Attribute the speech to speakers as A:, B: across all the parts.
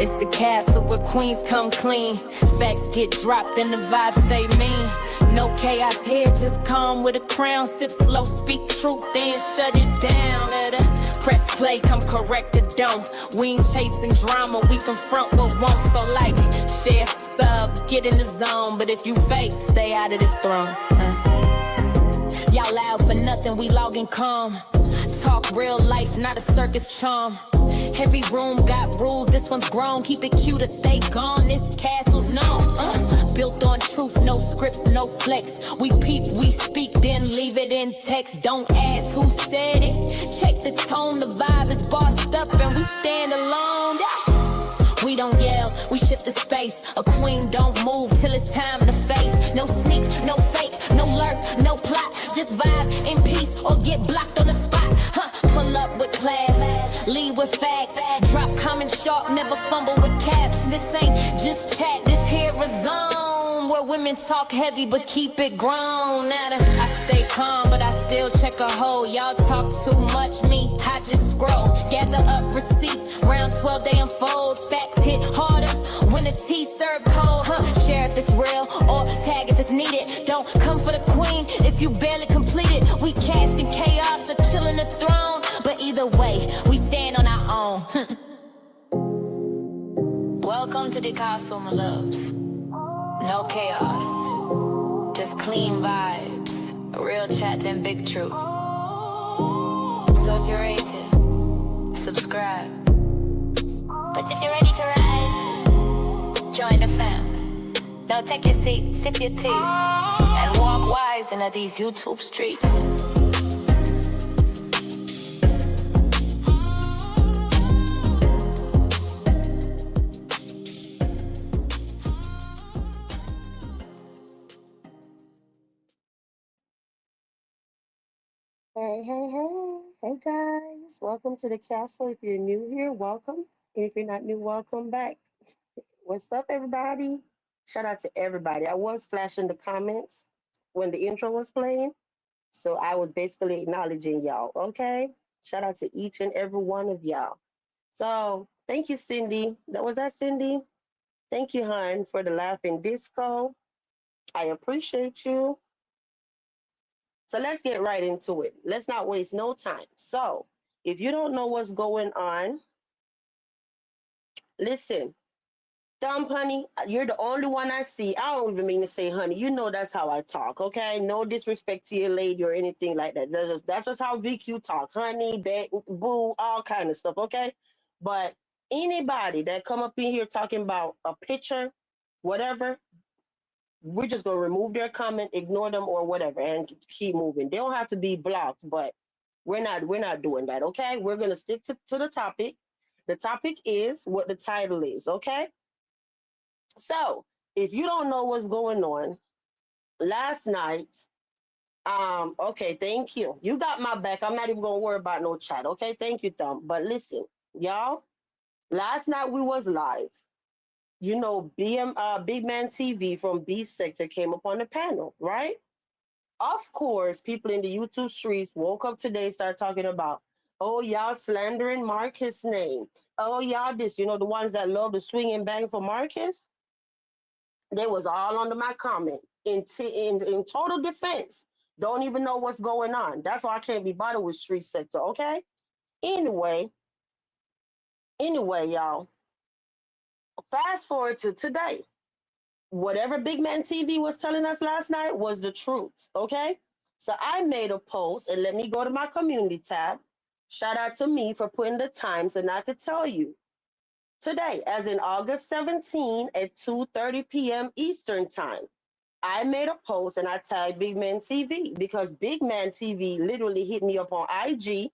A: It's the castle where queens come clean. Facts get dropped and the vibes stay mean. No chaos here, just calm with a crown. Sip slow, speak truth, then shut it down. Let her press play, come correct or don't. We ain't chasing drama, we confront what won't. So like, share, sub, get in the zone. But if you fake, stay out of this throne. Y'all loud for nothing, we logging calm. Talk real life, not a circus charm. Every room got rules, this one's grown. Keep it cute or stay gone, this castle's known. Built on truth, no scripts, no flex. We peep, we speak, then leave it in text. Don't ask who said it. Check the tone, the vibe is bossed up and we stand alone. We don't yell, we shift the space. A queen don't move till it's time to face. No sneak, no fake, no lurk, no plot. Just vibe in peace or get blocked on the spot. Pull up with class, lead with facts. Drop comments sharp, never fumble with caps. This ain't just chat, this here a zone where women talk heavy but keep it grown. I stay calm but I still check a hole. Y'all talk too much, me, I just scroll. Gather up receipts, round 12 they unfold. Facts hit harder when the tea served cold. Share if it's real or tag if it's needed. Don't come for the queen if you barely completed. We casting chaos or chilling the throne. But either way, we stand on our own. Welcome to the castle, my loves. No chaos, just clean vibes, real chat and big truth. So if you're ready to subscribe, but if you're ready to ride, join the fam. Now take your seat, sip your tea, and walk wise into these YouTube streets.
B: Hey guys, welcome to the castle. If you're new here, welcome. And if you're not new, welcome back. What's up, everybody? Shout out to everybody. I was flashing the comments when the intro was playing, so I was basically acknowledging y'all, okay? Shout out to each and every one of y'all. So thank you, Cindy. Was that Cindy? Thank you, hon, for the laughing disco. I appreciate you. So let's get right into it. Let's not waste no time. So if you don't know what's going on, listen, Dump, honey, you're the only one I see. I don't even mean to say honey. You know that's how I talk, okay? No disrespect to your lady or anything like that. That's just how VQ talk. Honey, boo, all kind of stuff, okay? But anybody that come up in here talking about a picture, whatever, we're just gonna remove their comment, ignore them or whatever, and keep moving. They don't have to be blocked, but we're not doing that, okay? We're gonna stick to the topic. The topic is what the title is, okay? So if you don't know what's going on, last night, okay, thank you. You got my back. I'm not even gonna worry about no chat, okay? Thank you, Thumb. But listen, y'all, last night we was live. You know, Big Man TV from B Sector came up on the panel, right? Of course, people in the YouTube streets woke up today, start talking about, oh, y'all slandering Marcus' name. Oh, y'all this, you know, the ones that love to swing and bang for Marcus. They was all under my comment in total defense. Don't even know what's going on. That's why I can't be bothered with street sector, okay? Anyway, y'all. Fast forward to today. Whatever Big Man TV was telling us last night was the truth, okay? So I made a post, and let me go to my community tab. Shout out to me for putting the times, and I could tell you. Today, as in August 17 at 2:30 p.m. Eastern Time, I made a post and I tagged Big Man TV because Big Man TV literally hit me up on IG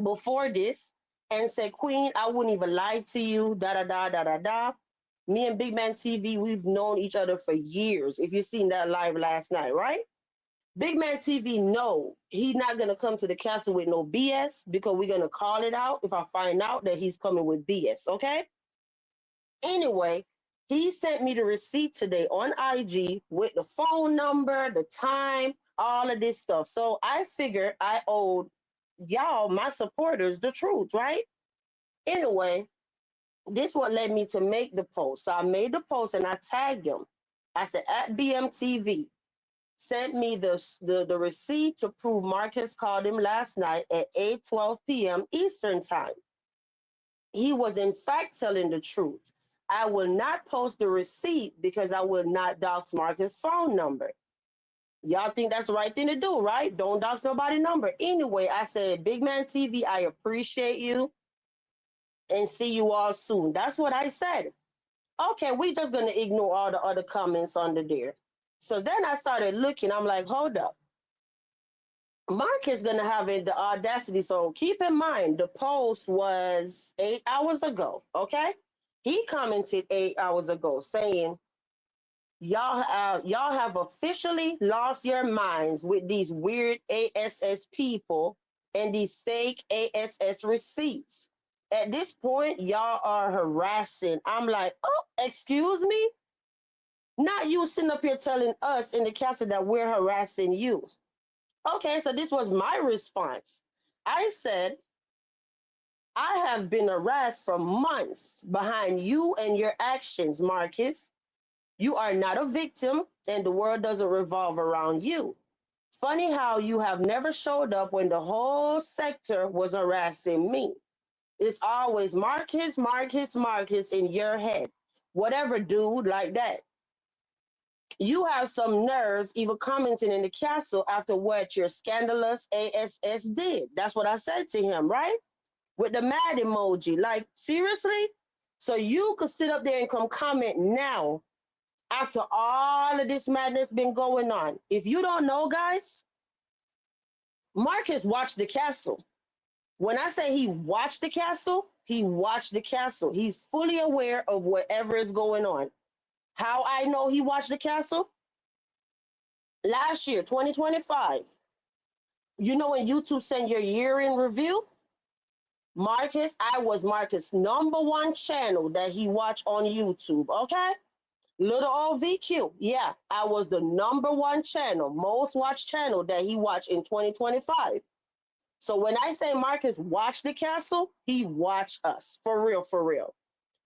B: before this and said, Queen, I wouldn't even lie to you, da-da-da. Me and Big Man TV, we've known each other for years. If you've seen that live last night, right? Big Man TV, no, he's not going to come to the castle with no BS because we're going to call it out if I find out that he's coming with BS, okay? Anyway, he sent me the receipt today on IG with the phone number, the time, all of this stuff. So I figured I owed y'all, my supporters, the truth, right? Anyway, This what led me to make the post. So I made the post and I tagged him. I said at BMTV, sent me the receipt to prove Marcus called him last night at 8:12 p.m. Eastern time. He was in fact telling the truth. I will not post the receipt because I will not dox Marcus' phone number. Y'all think that's the right thing to do, right? Don't dox nobody's number. Anyway, I said, Big Man TV, I appreciate you and see you all soon. That's what I said. Okay, we just gonna ignore all the other comments under there. So then I started looking. I'm like, hold up. Mark is gonna have it, the audacity. So keep in mind, the post was 8 hours ago. Okay, he commented 8 hours ago saying, y'all have officially lost your minds with these weird ASS people and these fake ASS receipts. At this point, y'all are harassing. I'm like, oh, excuse me? Not you sitting up here telling us in the council that we're harassing you. Okay, so this was my response. I said, I have been harassed for months behind you and your actions, Marcus. You are not a victim, and the world doesn't revolve around you. Funny how you have never showed up when the whole sector was harassing me. It's always Marcus, Marcus, Marcus in your head. Whatever, dude, like that. You have some nerves even commenting in the castle after what your scandalous ASS did. That's what I said to him, right? With the mad emoji. Like, seriously? So you could sit up there and come comment now after all of this madness been going on. If you don't know, guys, Marcus watched the castle. When I say he watched the castle, he watched the castle. He's fully aware of whatever is going on. How I know he watched the castle? Last year, 2025, you know when YouTube send your year in review? Marcus, I was Marcus' #1 channel that he watched on YouTube, okay? Little old VQ, yeah, I was the #1 channel, most watched channel that he watched in 2025. So when I say Marcus watched the castle, he watched us, for real, for real.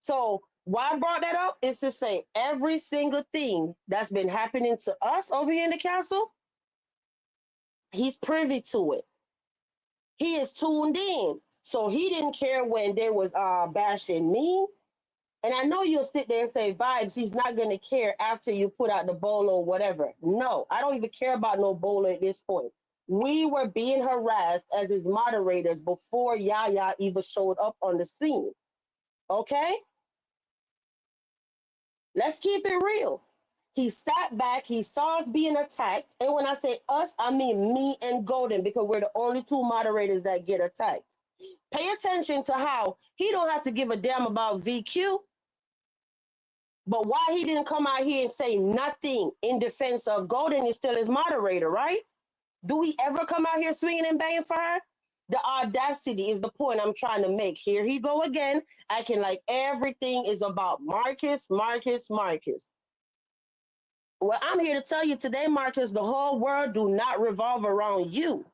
B: So why I brought that up is to say every single thing that's been happening to us over here in the castle, he's privy to it. He is tuned in. So he didn't care when they was bashing me. And I know you'll sit there and say, Vibes, he's not going to care after you put out the bolo or whatever. No, I don't even care about no bolo at this point. We were being harassed as his moderators before Yaya even showed up on the scene. Okay? Let's keep it real. He sat back, he saw us being attacked. And when I say us, I mean me and Golden, because we're the only two moderators that get attacked. Pay attention to how he don't have to give a damn about VQ, but why he didn't come out here and say nothing in defense of Golden is still his moderator, right? Do we ever come out here swinging and banging for her? The audacity is the point I'm trying to make. Here he go again, acting like everything is about Marcus, Marcus, Marcus. Well, I'm here to tell you today, Marcus, the whole world do not revolve around you.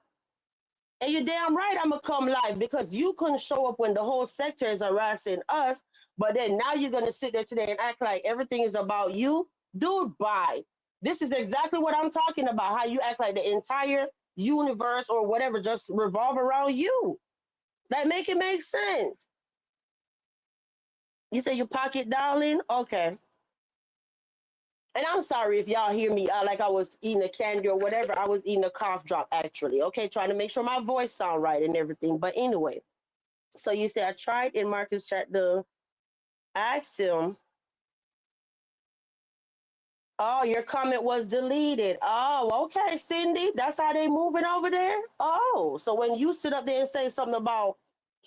B: And you're damn right I'm going to come live because you couldn't show up when the whole sector is harassing us, but then now you're going to sit there today and act like everything is about you. Dude, bye. This is exactly what I'm talking about, how you act like the entire universe or whatever just revolve around you. That make it make sense. You say you pocket dialing? Okay. And I'm sorry if y'all hear me like I was eating a candy or whatever. I was eating a cough drop, actually. Okay, trying to make sure my voice sound right and everything. But anyway, so you say I tried in Marcus chat to ask him, oh, your comment was deleted. Oh, okay, Cindy, that's how they moving over there? Oh, so when you sit up there and say something about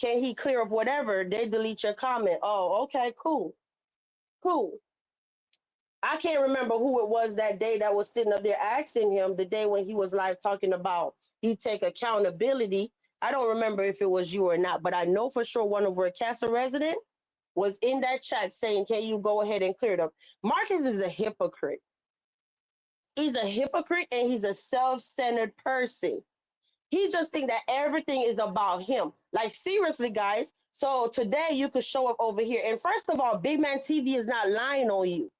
B: can he clear up whatever, they delete your comment. Oh, okay, cool. Cool. I can't remember who it was that day that was sitting up there asking him the day when he was live talking about he take accountability. I don't remember if it was you or not, but I know for sure one of our Castle resident was in that chat saying, can you go ahead and clear it up? Marcus is a hypocrite. He's a hypocrite and he's a self-centered person. He just think that everything is about him. Like seriously, guys. So today you could show up over here. And first of all, Big Man TV is not lying on you.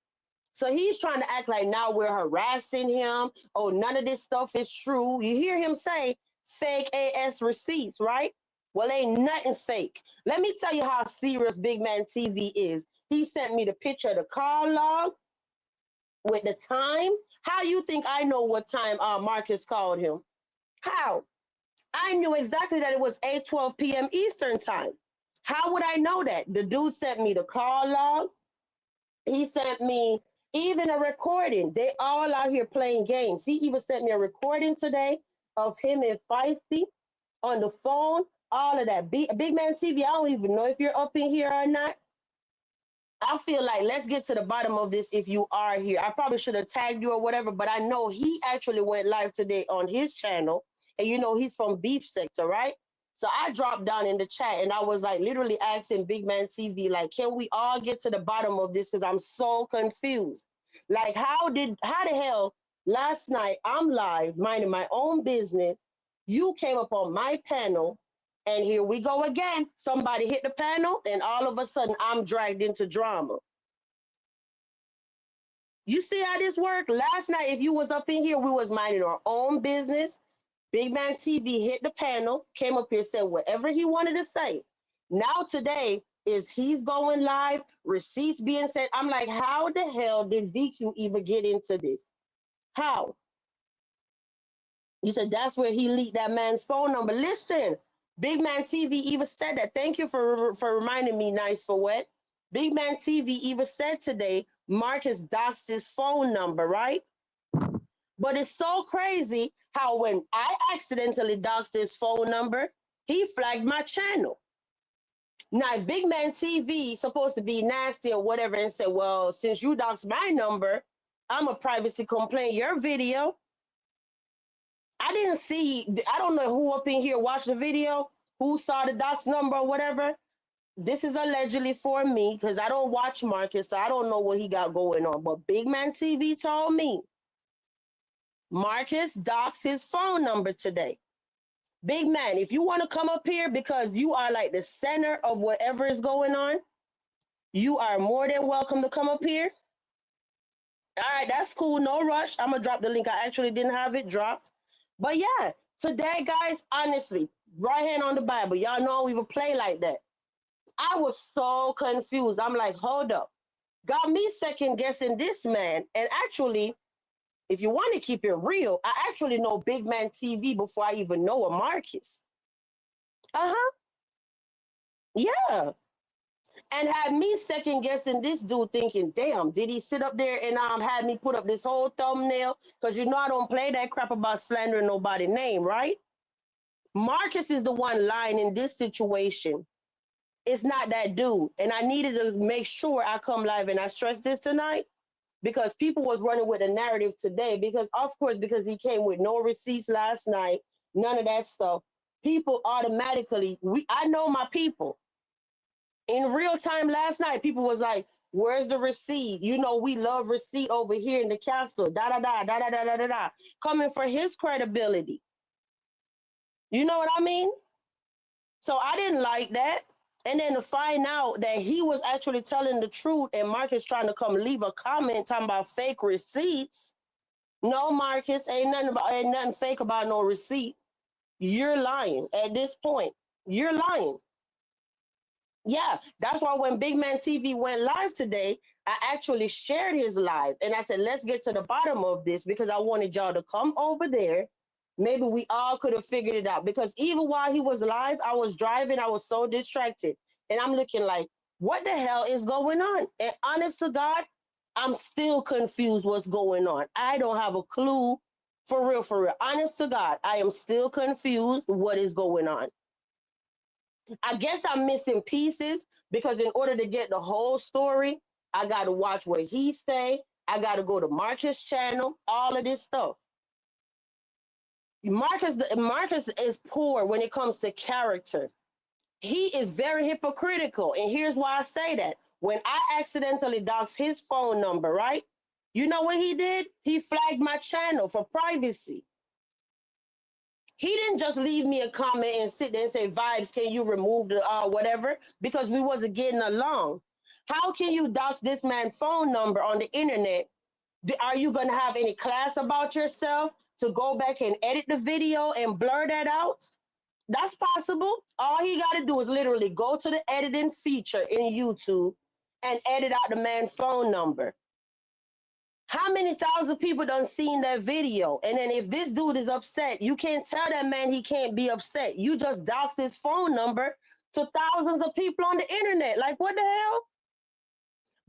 B: So he's trying to act like now we're harassing him. Oh, none of this stuff is true. You hear him say fake ass receipts, right? Well, ain't nothing fake. Let me tell you how serious Big Man TV is. He sent me the picture of the call log with the time. How you think I know what time Marcus called him? How? I knew exactly that it was 8:12 p.m. Eastern time. How would I know that? The dude sent me the call log. He sent me even a recording. They all out here playing games. He even sent me a recording today of him and Feisty on the phone. All of that. Big Man TV, I don't even know if you're up in here or not. I feel like let's get to the bottom of this if you are here. I probably should have tagged you or whatever, but I know he actually went live today on his channel. And you know, he's from Beef Sector, right? So I dropped down in the chat and I was like literally asking Big Man TV, like, can we all get to the bottom of this? Because I'm so confused. Like, how the hell last night I'm live minding my own business. You came up on my panel and here we go again. Somebody hit the panel, and all of a sudden I'm dragged into drama. You see how this worked? Last night, if you was up in here, we was minding our own business. Big Man TV hit the panel, came up here, said whatever he wanted to say. Now today is he's going live, receipts being sent. I'm like, how the hell did VQ even get into this? How? You said that's where he leaked that man's phone number. Listen, Big Man TV even said that. Thank you for reminding me, Nice for What. Big Man TV even said today, Marcus doxed his phone number, right? But it's so crazy how when I accidentally doxed his phone number, he flagged my channel. Now, if Big Man TV supposed to be nasty or whatever and say, well, since you doxed my number, I'm a privacy complaint your video. I didn't see, I don't know who up in here watched the video, who saw the dox number or whatever. This is allegedly for me because I don't watch Marcus, so I don't know what he got going on. But Big Man TV told me Marcus doxed his phone number today. Big Man, if you want to come up here because you are like the center of whatever is going on, you are more than welcome to come up here. All right, that's cool. No rush. I'm going to drop the link. I actually didn't have it dropped. But yeah, today, guys, honestly, right hand on the Bible. Y'all know we would play like that. I was so confused. I'm like, hold up. Got me second guessing this man. And actually, if you want to keep it real, I actually know Big Man TV before I even know a Marcus. Uh-huh. Yeah. And had me second guessing this dude thinking, damn, did he sit up there and had me put up this whole thumbnail? Because you know I don't play that crap about slandering nobody's name, right? Marcus is the one lying in this situation. It's not that dude. And I needed to make sure I come live and I stress this tonight because people was running with a narrative today because, of course, because he came with no receipts last night, none of that stuff. People automatically, I know my people. In real time last night, people was like, where's the receipt? You know, we love receipt over here in the castle, da-da-da. Coming for his credibility. You know what I mean? So I didn't like that. And then to find out that he was actually telling the truth and Marcus trying to come leave a comment talking about fake receipts. No, Marcus, ain't nothing fake about no receipt. You're lying at this point. You're lying. Yeah, that's why when Big Man TV went live today, I actually shared his live. And I said, let's get to the bottom of this because I wanted y'all to come over there. Maybe we all could have figured it out. Because even while he was live, I was driving. I was so distracted. And I'm looking like, what the hell is going on? And honest to God, I'm still confused what's going on. I don't have a clue. For real, for real. Honest to God, I am still confused what is going on. I guess I'm missing pieces because in order to get the whole story, I got to watch what he say. I got to go to Marcus' channel, all of this stuff. Marcus is poor when it comes to character. He is very hypocritical. And here's why I say that. When I accidentally doxed his phone number, right? You know what he did? He flagged my channel for privacy. He didn't just leave me a comment and sit there and say, Vibes, can you remove the whatever? Because we wasn't getting along. How can you dox this man's phone number on the internet? Are you going to have any class about yourself to go back and edit the video and blur that out? That's possible. All he got to do is literally go to the editing feature in YouTube and edit out the man's phone number. How many thousand people done seen that video? And then if this dude is upset, you can't tell that man he can't be upset. You just doxed his phone number to thousands of people on the internet. Like, what the hell?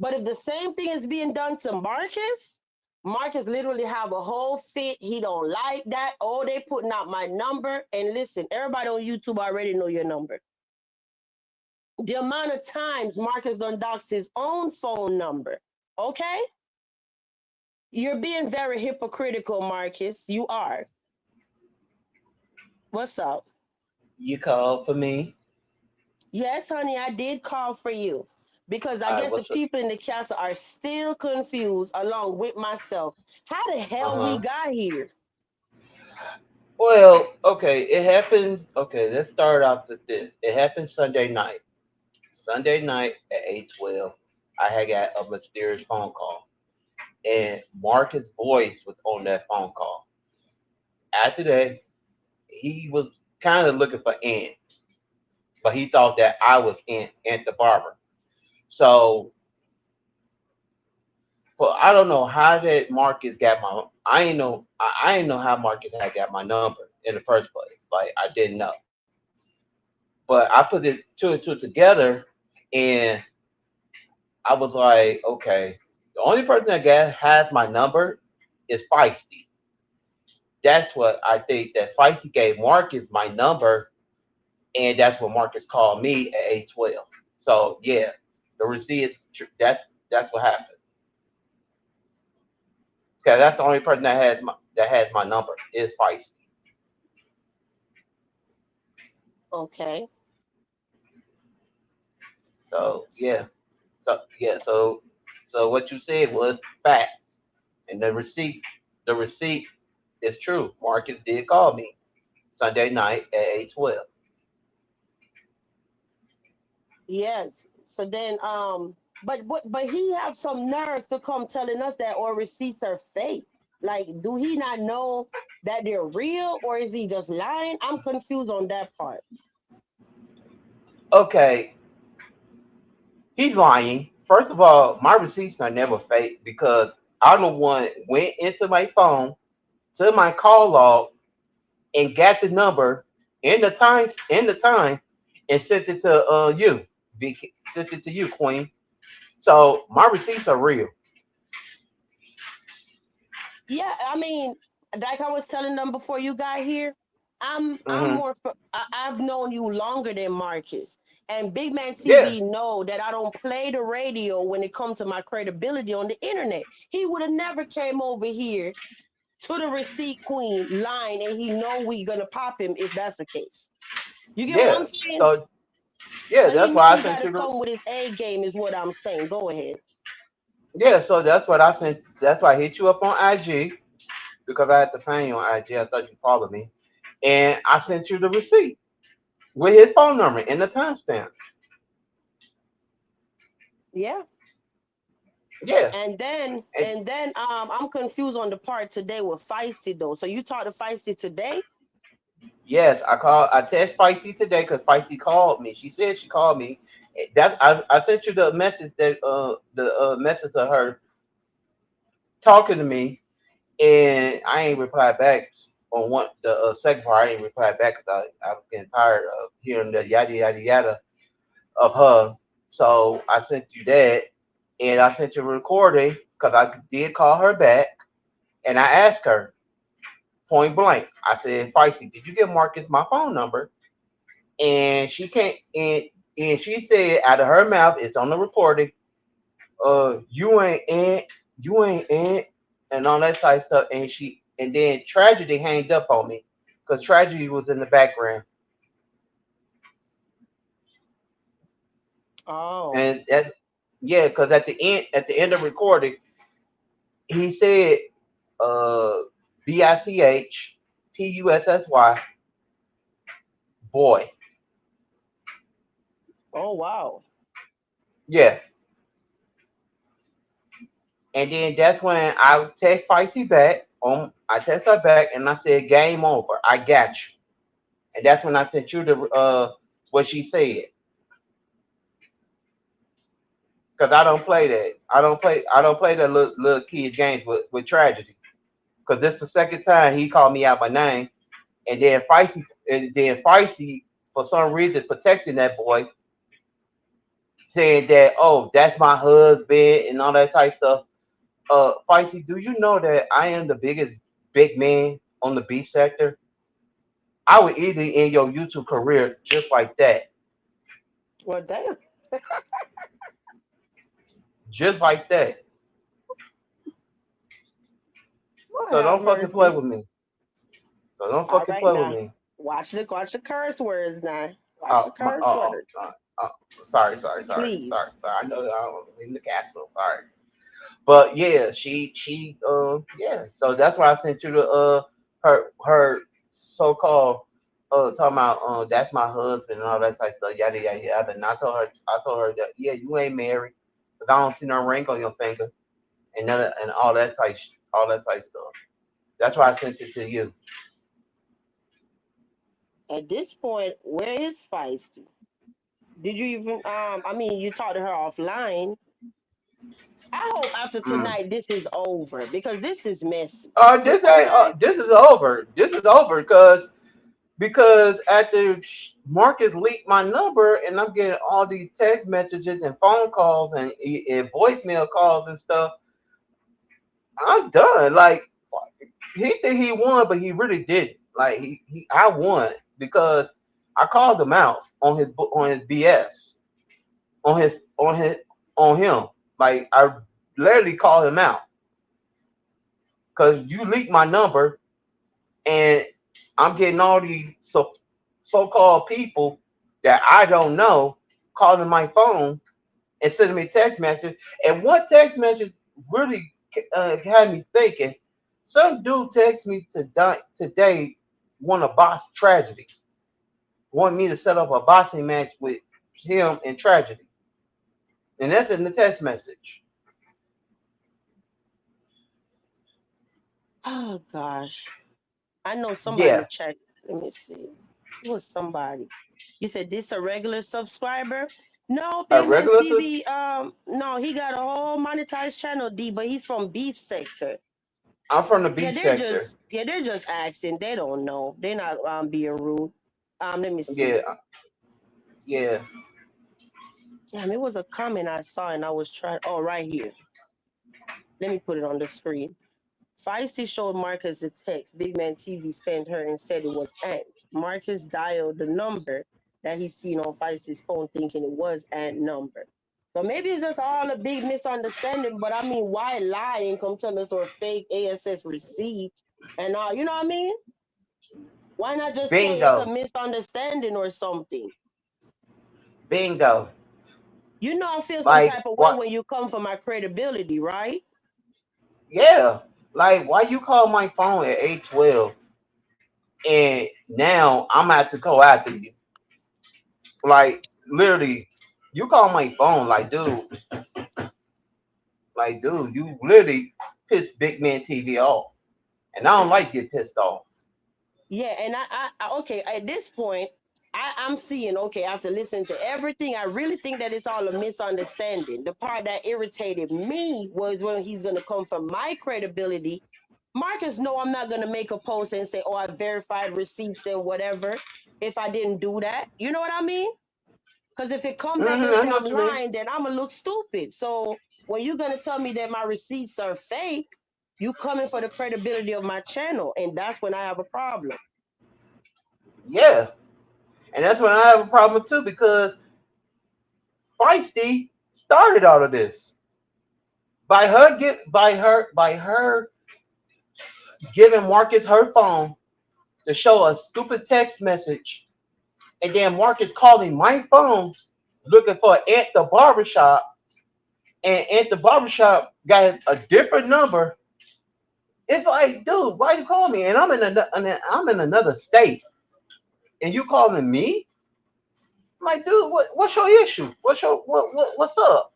B: But if the same thing is being done to Marcus, Marcus literally have a whole fit. He don't like that. Oh, they putting out my number. And listen, everybody on YouTube already know your number. The amount of times Marcus done doxed his own phone number. Okay? You're being very hypocritical, Marcus. You are. What's up?
C: You called for me.
B: Yes, honey, I did call for you. Because I
C: All right,
B: guess the
C: what's up?
B: people in the castle are still confused along with myself. How the hell we
C: Uh-huh.
B: got here?
C: Well, okay, it happens. Okay, let's start off with this. It happened Sunday night. Sunday night at 8:12, I had got a mysterious phone call, and Marcus' voice was on that phone call. After that, he was kind of looking for Ant, but he thought that I was Ant the barber. So, but I don't know how that Marcus got my. I ain't know how Marcus had got my number in the first place. Like I didn't know, but I put it two and two together, and I was like, okay, the only person that has my number is Feisty. That's what I think that Feisty gave Marcus my number, and that's what Marcus called me at 8:12. So yeah, the receipt is that's what happened. Okay, that's the only person that has my number is Feisty.
B: Okay.
C: So yeah, so what you said was facts, and the receipt is true. Marcus did call me Sunday night at 8:12.
B: Yes. So then, but he have some nerves to come telling us that our receipts are fake. Like, do he not know that they're real, or is he just lying? I'm confused on that part.
C: Okay, he's lying. First of all, my receipts are never fake because I'm the one went into my phone to my call log and got the number in the time and sent it to you. Sent it to you, Queen. So my receipts are real.
B: Yeah, I mean, like I was telling them before you got here, I'm
C: Hmm.
B: more. I've known you longer than Marcus, and Big Man
C: Yeah,
B: TV know that I don't play the radio when it comes to my credibility on the internet. He would have never came over here to the receipt queen line, and he know we gonna pop him if that's the case. You get what
C: yeah.
B: I'm saying?
C: So yeah,
B: So he
C: that's
B: know
C: why I
B: he
C: sent
B: got to
C: you the.
B: come with his A game, is what I'm saying. Go ahead.
C: Yeah, so that's what I sent. That's why I hit you up on IG because I had to find you on IG. I thought you followed me, and I sent you the receipt with his phone number and the timestamp.
B: Yeah.
C: Yeah, and
B: I'm confused on the part today with Feisty though. So you talked to Feisty today?
C: yes, I text Feisty today because Feisty called me. She said she called me. I sent you the message that the message of her talking to me, and I ain't replied back on one the second part. I ain't replied back because I was getting tired of hearing the yada yada yada of her. So I sent you that, and I sent you a recording because I did call her back, and I asked her point blank. I said, Feisty, did you give Marcus my phone number? And she can't and she said out of her mouth, it's on the recording, you ain't Aunt, you ain't Aunt, and all that type of stuff. And then tragedy hanged up on me because tragedy was in the background.
B: Oh.
C: And that's yeah, because at the end of recording, he said uh Bichussy, boy.
B: Oh wow.
C: Yeah. And then that's when I text Spicy back. I text her back and I said, "Game over. I got you." And that's when I sent you the what she said. Cause I don't play that. I don't play the little kids games with tragedy. Cause this the second time he called me out by name. And then Feisty for some reason protecting that boy, saying that, oh, that's my husband and all that type stuff. Feisty, do you know that I am the biggest big man on the beef sector? I would either end your YouTube career just like that.
B: Well, damn.
C: Just like that.
B: Lord
C: So
B: have
C: don't fucking play
B: mercy.
C: with me. So don't
B: All
C: fucking
B: right
C: play with
B: now.
C: me.
B: Watch the curse words now. Watch the
C: Oh, my,
B: curse words.
C: uh, sorry.
B: Please.
C: I know that I'm in the castle. Sorry. But yeah, yeah. So that's why I sent you the her so called talking about that's my husband and all that type of stuff, yada yada yada. And I told her that yeah, you ain't married, because I don't see no ring on your finger and and all that type stuff. That's why I sent it to you.
B: At this point, where is Feisty? Did you even I mean you talked to her offline. I hope after
C: Mm.
B: tonight this is over because this is messy.
C: This ain't
B: Okay?
C: this is over. This is over because after Marcus leaked my number and I'm getting all these text messages and phone calls and voicemail calls and stuff, I'm done. Like he think he won, but he really didn't. Like I won because I called him out on his BS on his on him. Like I literally called him out because you leaked my number and I'm getting all these so-called people that I don't know calling my phone and sending me text messages. And one text message really had me thinking. Some dude texted me today, want to box tragedy, want me to set up a boxing match with him and tragedy, and that's in the text message.
B: Oh gosh. I know somebody in the
C: Yeah,
B: chat. Let me see. Who was somebody? You said this a regular subscriber? No,
C: a
B: Big Man
C: regular.
B: TV. No, he got a whole monetized channel, D, but he's from Beef Sector.
C: I'm from the
B: Yeah,
C: beach sector.
B: they're just asking. They don't know. They're not being rude. Let me see.
C: Yeah, yeah.
B: Damn, it was a comment I saw and I was trying. Oh, right here. Let me put it on the screen. Feisty showed Marcus the text Big Man TV sent her and said it was Aunt. Marcus dialed the number that he seen on Feisty's phone thinking it was Aunt number. So maybe it's just all a big misunderstanding, but I mean, why lie and come tell us or fake ASS receipt and all, you know what I mean? Why not just say it's a
C: Bingo,
B: misunderstanding or something?
C: bingo.
B: You know I feel some
C: Like
B: type of way
C: what?
B: when you come for my credibility, right?
C: Yeah. Like why you call my phone at 8:12 and now I'm gonna have to go after you? Like literally, you call my phone like dude, you literally pissed Big Man TV off, and I don't like get pissed off.
B: Yeah, and okay, at this point, I'm seeing, okay, after listening to everything, I really think that it's all a misunderstanding. The part that irritated me was when he's going to come for my credibility. Marcus, no, I'm not going to make a post and say, oh, I verified receipts and whatever if I didn't do that. You know what I mean? Because if it come back and
C: I
B: say
C: know
B: I'm
C: what you mean.
B: lying, then I'm going to look stupid. So when you're going to tell me that my receipts are fake, you coming for the credibility of my channel. And that's when I have a problem.
C: Yeah, and that's when I have a problem too because Feisty started all of this by her giving Marcus her phone to show a stupid text message, and then Marcus calling my phone looking for Aunt the barbershop, and Aunt the barbershop got a different number. It's like, dude, why you call me? And I'm in another state. and you calling me? I'm like, dude, what's your issue? What's up?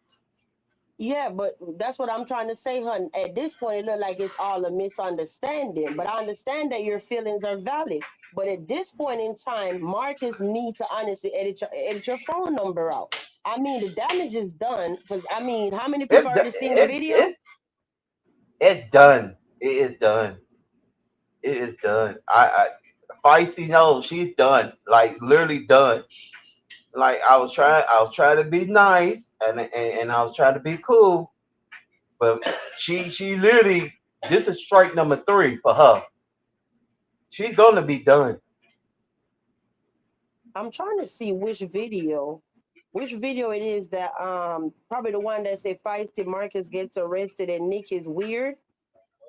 B: Yeah, but that's what I'm trying to say, hun. At this point, it look like it's all a misunderstanding. But I understand that your feelings are valid. But at this point in time, Marcus need to honestly edit your phone number out. I mean, the damage is done. Because I mean, how many people
C: It's
B: already seen the video?
C: it's done. It is done. It is done. Feisty knows she's done. Like literally done. Like I was trying to be nice and I was trying to be cool, but she literally this is strike number three for her. She's gonna be done.
B: I'm trying to see which video it is that probably the one that said feisty Marcus gets arrested and Nick is weird.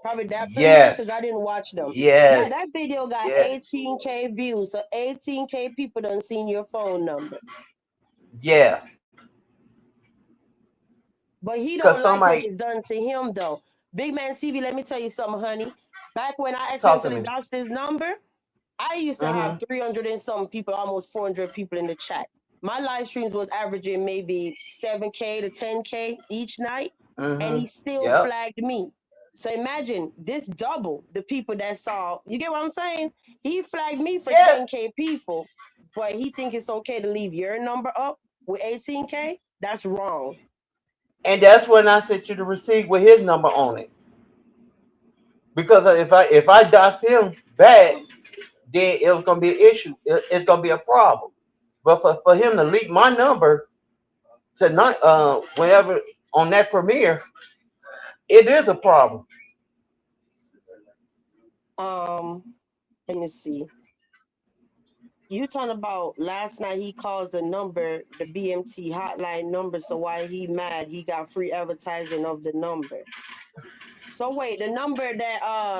B: Probably that premiere
C: Yes,
B: because I didn't watch them.
C: yes,
B: That video got
C: yes,
B: 18K views, so 18K people done seen your phone number.
C: yeah.
B: But he
C: Cause
B: don't like what
C: somebody
B: is done to him though. Big Man TV, let me tell you something, honey. Back when I
C: talk to
B: accidentally
C: me.
B: doxed his number, I used to have
C: Mhm,
B: 300 and some people, almost 400 people in the chat. My live streams was averaging maybe 7K to 10K each night, and he
C: mhm.
B: still
C: Yep.
B: flagged me. So imagine this double the people that saw. You get what I'm saying? He flagged me for
C: Yes.
B: 10K people, but he think it's okay to leave your number up with 18K. That's wrong.
C: And that's when I sent you the receipt with his number on it. Because if I doxed him bad, then it was gonna be an issue. It's gonna be a problem. But for him to leak my number tonight, whenever on that premiere, it is a problem.
B: Um, Let me see. You talking about last night he calls the number, the BMT hotline number, so why he mad he got free advertising of the number. So wait, the number that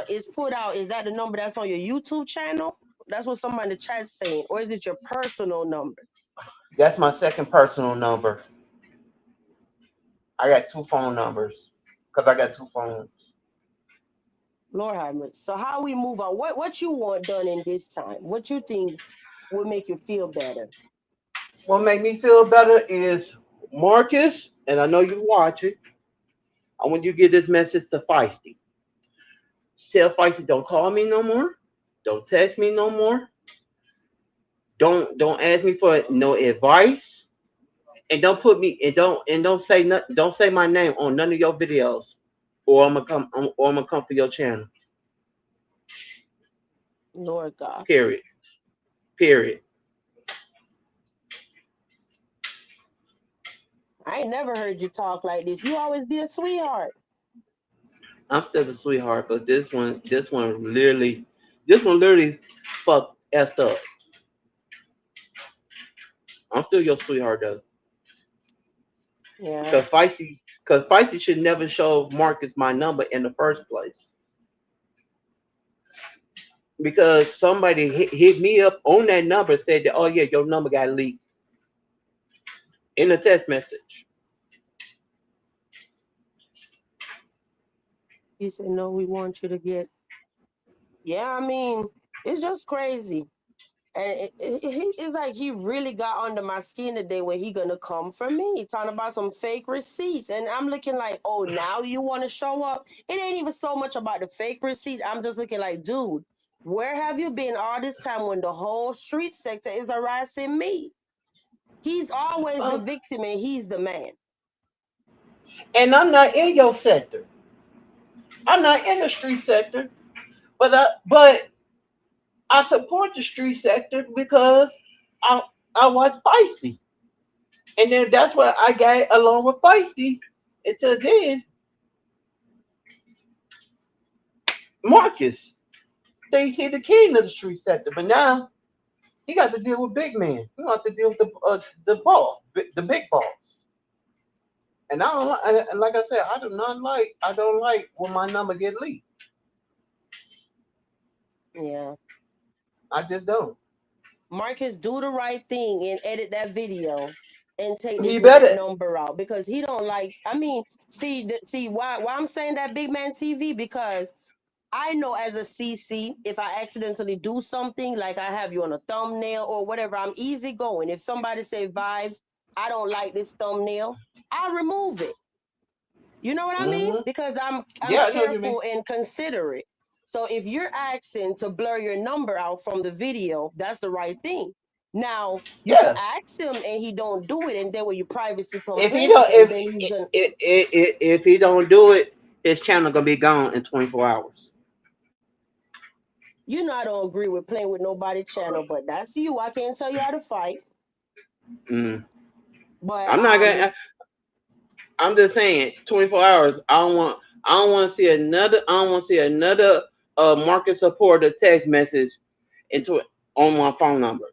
B: is put out, is that the number that's on your YouTube channel? That's what somebody in the chat's saying. Or is it your personal number?
C: That's my second personal number. I got two phone numbers because I got two phones.
B: Lord have mercy. So how we move on? What you want done in this time? What you think would make you feel better?
C: What make me feel better is Marcus, and I know you watch it. I want you to get this message to Feisty. Tell Feisty don't call me no more. Don't text me no more. Don't ask me for no advice. And don't put me and don't say don't say my name on none of your videos, or I'm gonna come for your channel.
B: Lord God.
C: Period. Period.
B: I ain't never heard you talk like this. You always be a sweetheart.
C: I'm still a sweetheart, but this one literally fucked effed up. I'm still your sweetheart though.
B: Yeah.
C: Cause Feisty should never show Marcus my number in the first place. Because somebody hit me up on that number, said that, oh yeah, your number got leaked in a text message.
B: He said, no, we want you to get. Yeah, I mean, it's just crazy. And it's like he really got under my skin today when he gonna come for me, talking about some fake receipts. And I'm looking like, oh, now you want to show up? It ain't even so much about the fake receipts. I'm just looking like, dude, where have you been all this time when the whole street sector is harassing me? He's always the
C: Uh,
B: victim and he's the man.
C: and I'm not in your sector. I'm not in the street sector, but I support the street sector because I I was Feisty, and then that's what I got along with Feisty. Until then, Marcus, they see the king of the street sector, but now he got to deal with big man. He got to deal with the boss, the big boss. And I don't and like I said, I don't like when my number get leaked.
B: Yeah.
C: I just don't.
B: Marcus, do the right thing and edit that video and take
C: He
B: this weird
C: better.
B: number out because he don't like. I mean, see why I'm saying that, Big Man TV, because I know as a CC, if I accidentally do something, like I have you on a thumbnail or whatever, I'm easy going. If somebody say Vibes, I don't like this thumbnail, I'll remove it. You know what I mean?
C: Mm-hmm.
B: Because I'm
C: Yeah, I know what you mean.
B: careful and considerate. So if you're asking to blur your number out from the video, that's the right thing. Now you could
C: Yeah.
B: ask him and he don't do it, and then when you privacy
C: If he
B: complain,
C: don't,
B: and then he's gonna.
C: if he don't do it, his channel gonna be gone in 24 hours.
B: You know I don't agree with playing with nobody channel, but that's you. I can't tell you how to fight.
C: Mm.
B: But
C: I'm not gonna. I'm just saying, 24 hours. I don't want to see another. I don't want to see another market supporter text message into on my phone number.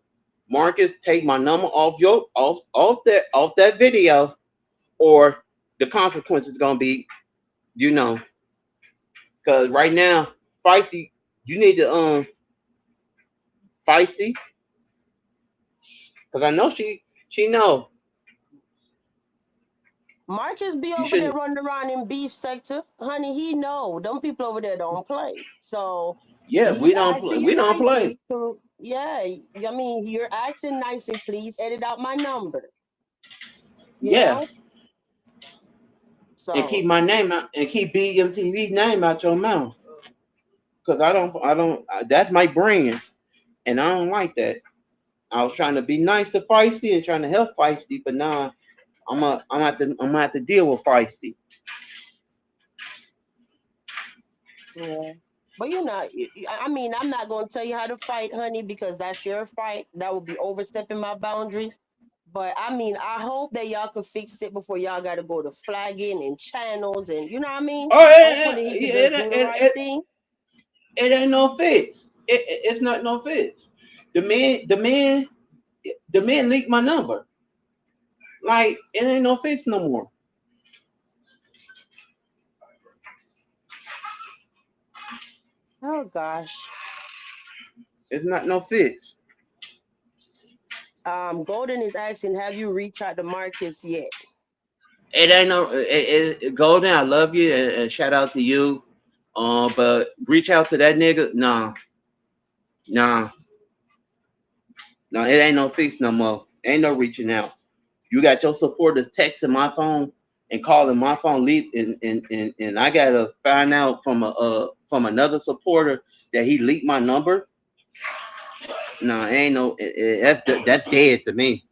C: Marcus, take my number off that video, or the consequences gonna be, you know. Because right now, Feisty, you need to Feisty, because I know she know
B: Marcus be
C: you
B: over there
C: shouldn't.
B: running around in beef sector, honey. He know them people over there don't play. So
C: Yeah,
B: he's asking you
C: we don't play.
B: nicely to, yeah. I mean, you're asking nicely. Please edit out my number. You
C: Yeah,
B: know.
C: and keep
B: So
C: my name out and keep BMTV name out your mouth. Because I don't. That's my brand, and I don't like that. I was trying to be nice to Feisty and trying to help Feisty, but now I'm gonna have to deal with Feisty.
B: yeah. But you know, I mean, I'm not gonna tell you how to fight, honey, because that's your fight. That would be overstepping my boundaries. But I mean, I hope that y'all can fix it before y'all got to go to flagging and channels, and you know what I mean.
C: Oh,
B: Hopefully, he could just do the right thing.
C: it ain't no fix. It's not no fix. The man leaked my number. Like it ain't no fix no more.
B: Oh gosh.
C: It's not no fix.
B: Golden is asking, have you reached out to Marcus yet?
C: It ain't no. Golden, I love you and shout out to you. But reach out to that nigga. Nah, no. It ain't no fix no more. Ain't no reaching out. You got your supporters texting my phone and calling my phone, leave, and I gotta find out from another supporter that he leaked my number. No, ain't no. That's dead to me.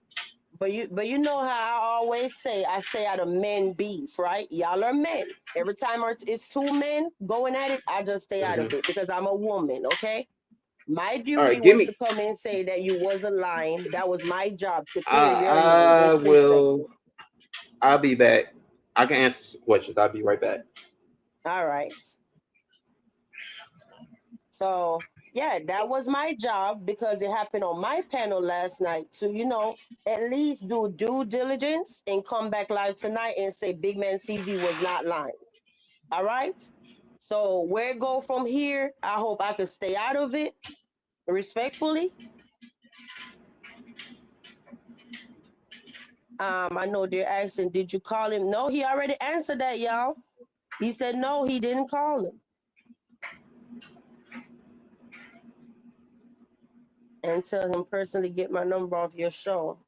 B: But you know how I always say I stay out of men beef, right? Y'all are men. Every time it's two men going at it, I just stay out of
C: Mhm.
B: it because I'm a woman, okay? My
C: All
B: duty
C: right, give
B: was
C: me.
B: to come and say that you was a lying. That was my job to clear your name in
C: I
B: street sector.
C: will. I'll be back. I can answer some questions. I'll be right back.
B: All right. So yeah, that was my job because it happened on my panel last night to, at least do due diligence and come back live tonight and say Big Man TV was not lying. All right. So where it go from here, I hope I can stay out of it respectfully. I know they're asking, did you call him? No, he already answered that, y'all. He said no, he didn't call him. And tell him personally, get my number off your show.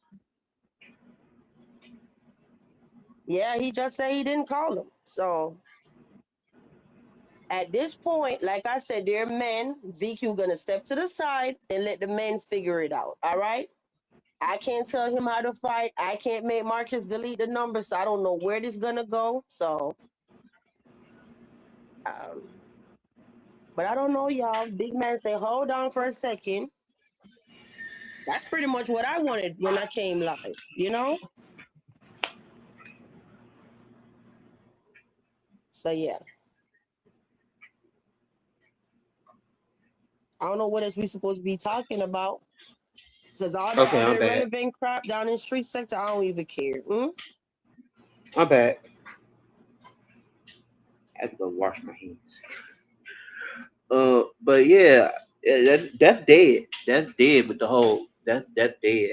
B: Yeah, he just said he didn't call him. So at this point, like I said, they're men. VQ gonna step to the side and let the men figure it out. All right. I can't tell him how to fight. I can't make Marcus delete the number, so I don't know where this gonna go. So, um, but I don't know, y'all. Big man say, hold on for a second. That's pretty much what I wanted when I came live. So yeah, I don't know what else we supposed to be talking about. Cause all that
C: Okay,
B: other
C: I'm back.
B: irrelevant crap down in the street sector, I don't even care.
C: I'm back. I have to go wash my hands. But yeah, that's dead. That's dead with the whole. That's dead.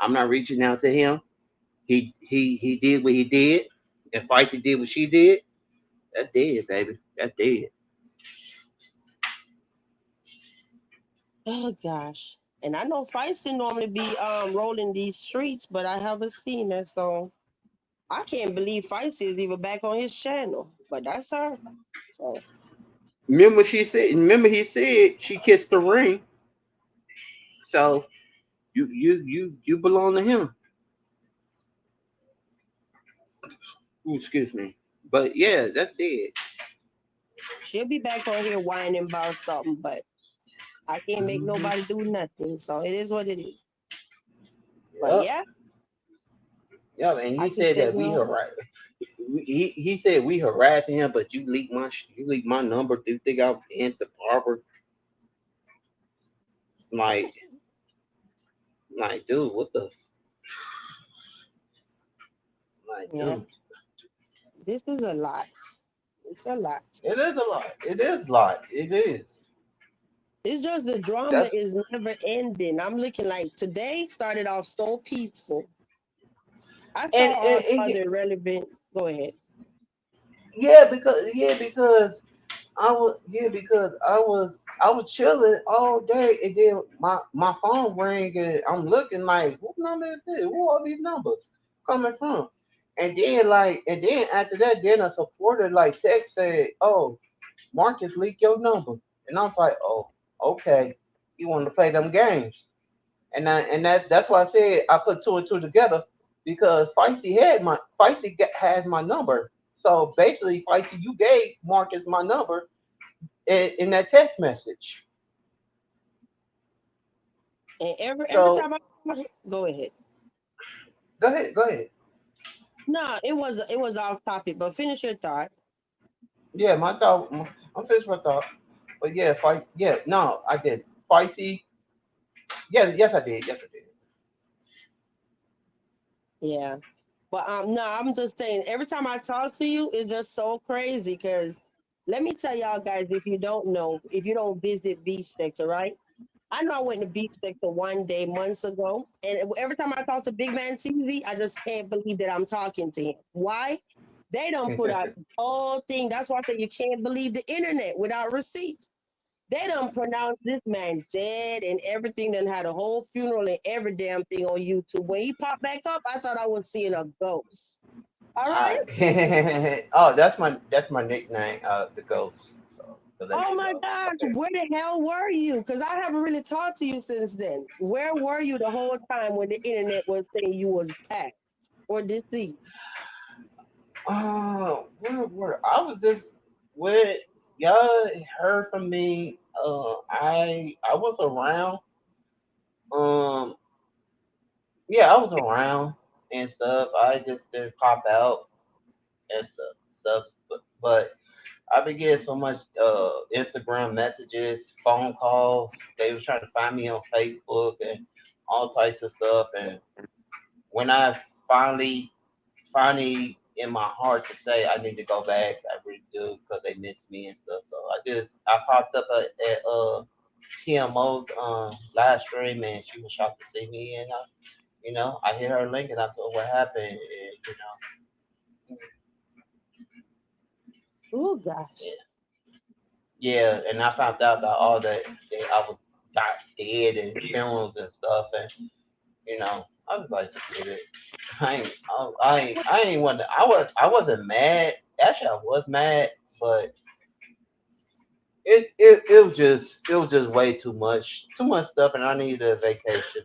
C: I'm not reaching out to him. He did what he did, and Feisty did what she did. That's dead, baby. That's dead.
B: Oh gosh. And I know Feisty normally be rolling these streets, but I haven't seen her, so I can't believe Feisty is even back on his channel. But that's her. So
C: Remember she said. Remember he said she kissed the ring. So you belong to him. Ooh, excuse me. But yeah, that's dead.
B: she'll be back on here whining about something, but I can't make
C: Hmm.
B: nobody do nothing. So it is what it is. But
C: Yep.
B: yeah,
C: Yep. And
B: I
C: he
B: just
C: said
B: said,
C: that we harass. He said we harassing him, but you leaked my number. Do you think I'm into barber? Like dude, what the
B: yeah,
C: dude?
B: this is a lot. It's a lot.
C: It is a lot. It is a lot. It is.
B: It's just the drama
C: That's
B: is never ending. I'm looking like today started off so peaceful. I saw all the
C: and
B: other relevant. Go ahead.
C: because I was chilling all day, and then my phone rang, and I'm looking like, what number is this? Who are these numbers coming from? And then after that, then a supporter like text said, "Oh, Marcus leaked your number," and I was like, "Oh, okay, you want to play them games?" That's why I said I put two and two together because has my number. So basically, Feisty, you gave Marcus my number in that text message.
B: And every
C: So
B: time I go ahead.
C: go ahead.
B: No, it was off topic, but finish your thought.
C: Yeah, I'm finished my thought. But yeah, fight. Yeah, no, I did. Feisty. Yeah, yes, I did. Yes, I did.
B: Yeah. But no, I'm just saying every time I talk to you, it's just so crazy because let me tell y'all guys, if you don't know, if you don't visit beach sector, right? I know I went to beach sector one day months ago, and every time I talk to Big Man TV, I just can't believe that I'm talking to him. Why? They don't put out the whole thing. That's why I say you can't believe the internet without receipts. They don't pronounce this man dead and everything. Then had a whole funeral and every damn thing on YouTube. When he popped back up, I thought I was seeing a ghost. All right.
C: Oh, that's my nickname, the ghost. So to let
B: Oh
C: you
B: my
C: know.
B: gosh,
C: Okay.
B: where the hell were you? Because I haven't really talked to you since then. Where were you the whole time when the internet was saying you was packed or deceased?
C: Where I was just with y'all heard from me. I was around. Um, yeah, I was around and stuff. I just didn't pop out and stuff. But I've been getting so much Instagram messages, phone calls. They was trying to find me on Facebook and all types of stuff. And when I finally in my heart to say I need to go back, I really do because they miss me and stuff. So I popped up at TMO's live stream, and she was shocked to see me, and I hit her link, and I told her what happened, and
B: Oh gosh.
C: yeah, yeah, and I found out that all that I was dead and funerals and stuff, and I was like, forget it. I ain't want to. I wasn't mad. Actually, I was mad, but it was just way too much stuff, and I needed a vacation.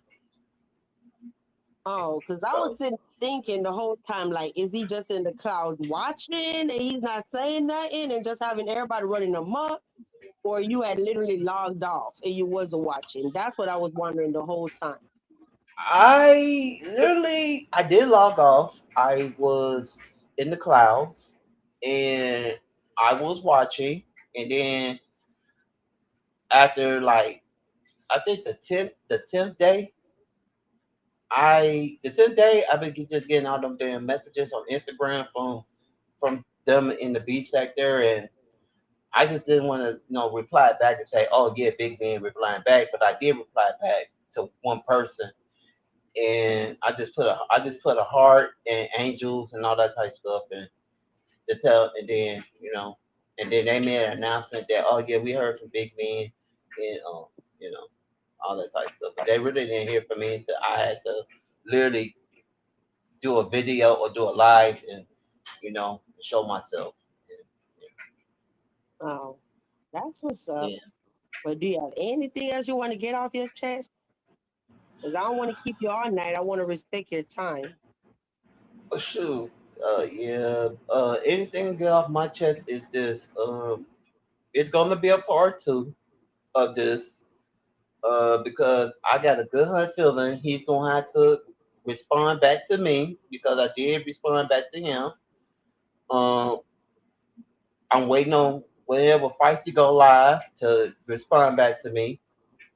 B: Oh, because I was
C: So
B: sitting thinking the whole time, like, is he just in the clouds watching and he's not saying nothing and just having everybody running amok? Or you had literally logged off and you wasn't watching? That's what I was wondering the whole time.
C: I did log off. I was in the clouds, and I was watching, and then after like I think the tenth day, I've been just getting all them damn messages on Instagram from them in the B sector, and I just didn't want to reply back and say, oh yeah, Big Ben replying back, but I did reply back to one person, and I just put a heart and angels and all that type of stuff, and to tell, and then they made an announcement that, oh yeah, we heard from Big Ben, and you know. all that type of stuff. But they really didn't hear from me until I had to literally do a video or do a live and show myself.
B: Oh, that's what's up.
C: Yeah.
B: But do you have anything else you want to get off your chest? Because I don't want to keep you all night. I want to respect your time.
C: Oh, shoot. Yeah. Anything to get off my chest is this. It's gonna be a part two of this. Because I got a good hunt feeling he's gonna have to respond back to me because I did respond back to him. Um, I'm waiting on whenever Feisty go live to respond back to me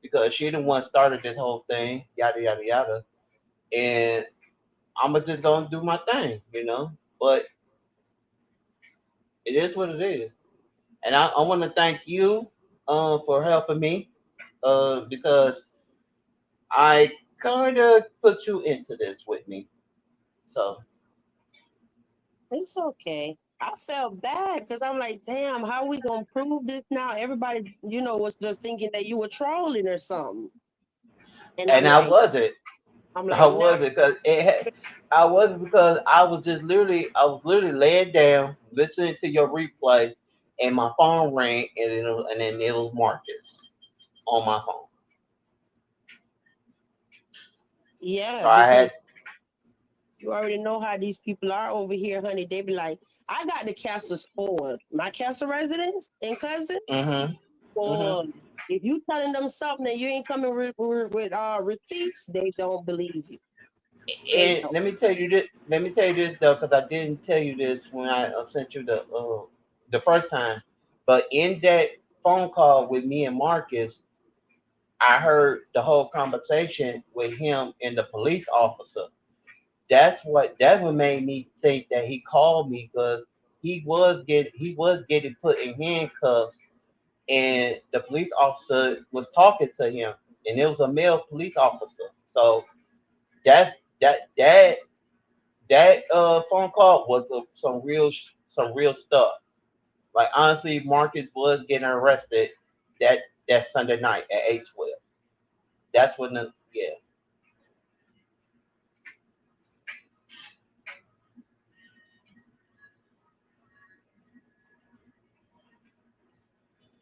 C: because she the one started this whole thing, yada yada yada. And I'm just gonna do my thing. But it is what it is. And I want to thank you, for helping me, because I kind of put you into this with me. So
B: It's okay. I felt bad because I'm like, damn, how we gonna prove this now? Everybody, was just thinking that you were trolling or something. And
C: and
B: I'm
C: I
B: like, nah,
C: wasn't because I wasn't because I was literally laying down listening to your replay, and my phone rang, and then it was Marcus on my phone.
B: yeah,
C: So I
B: because
C: had.
B: you already know how these people are over here, honey. They be like, I got the castle spoiled. My castle residents and cousin
C: Mhm. Mhm.
B: spoiled. If you telling them something and you ain't coming with receipts, they don't believe you. They
C: And
B: don't.
C: let me tell you this. Let me tell you this though, because I didn't tell you this when I sent you the first time. But in that phone call with me and Marcus, I heard the whole conversation with him and the police officer. That what made me think that he called me because he was getting put in handcuffs, and the police officer was talking to him, and it was a male police officer. So that's that phone call was some real stuff. Like honestly, Marcus was getting arrested that Sunday night at 8:12. That's when the yeah.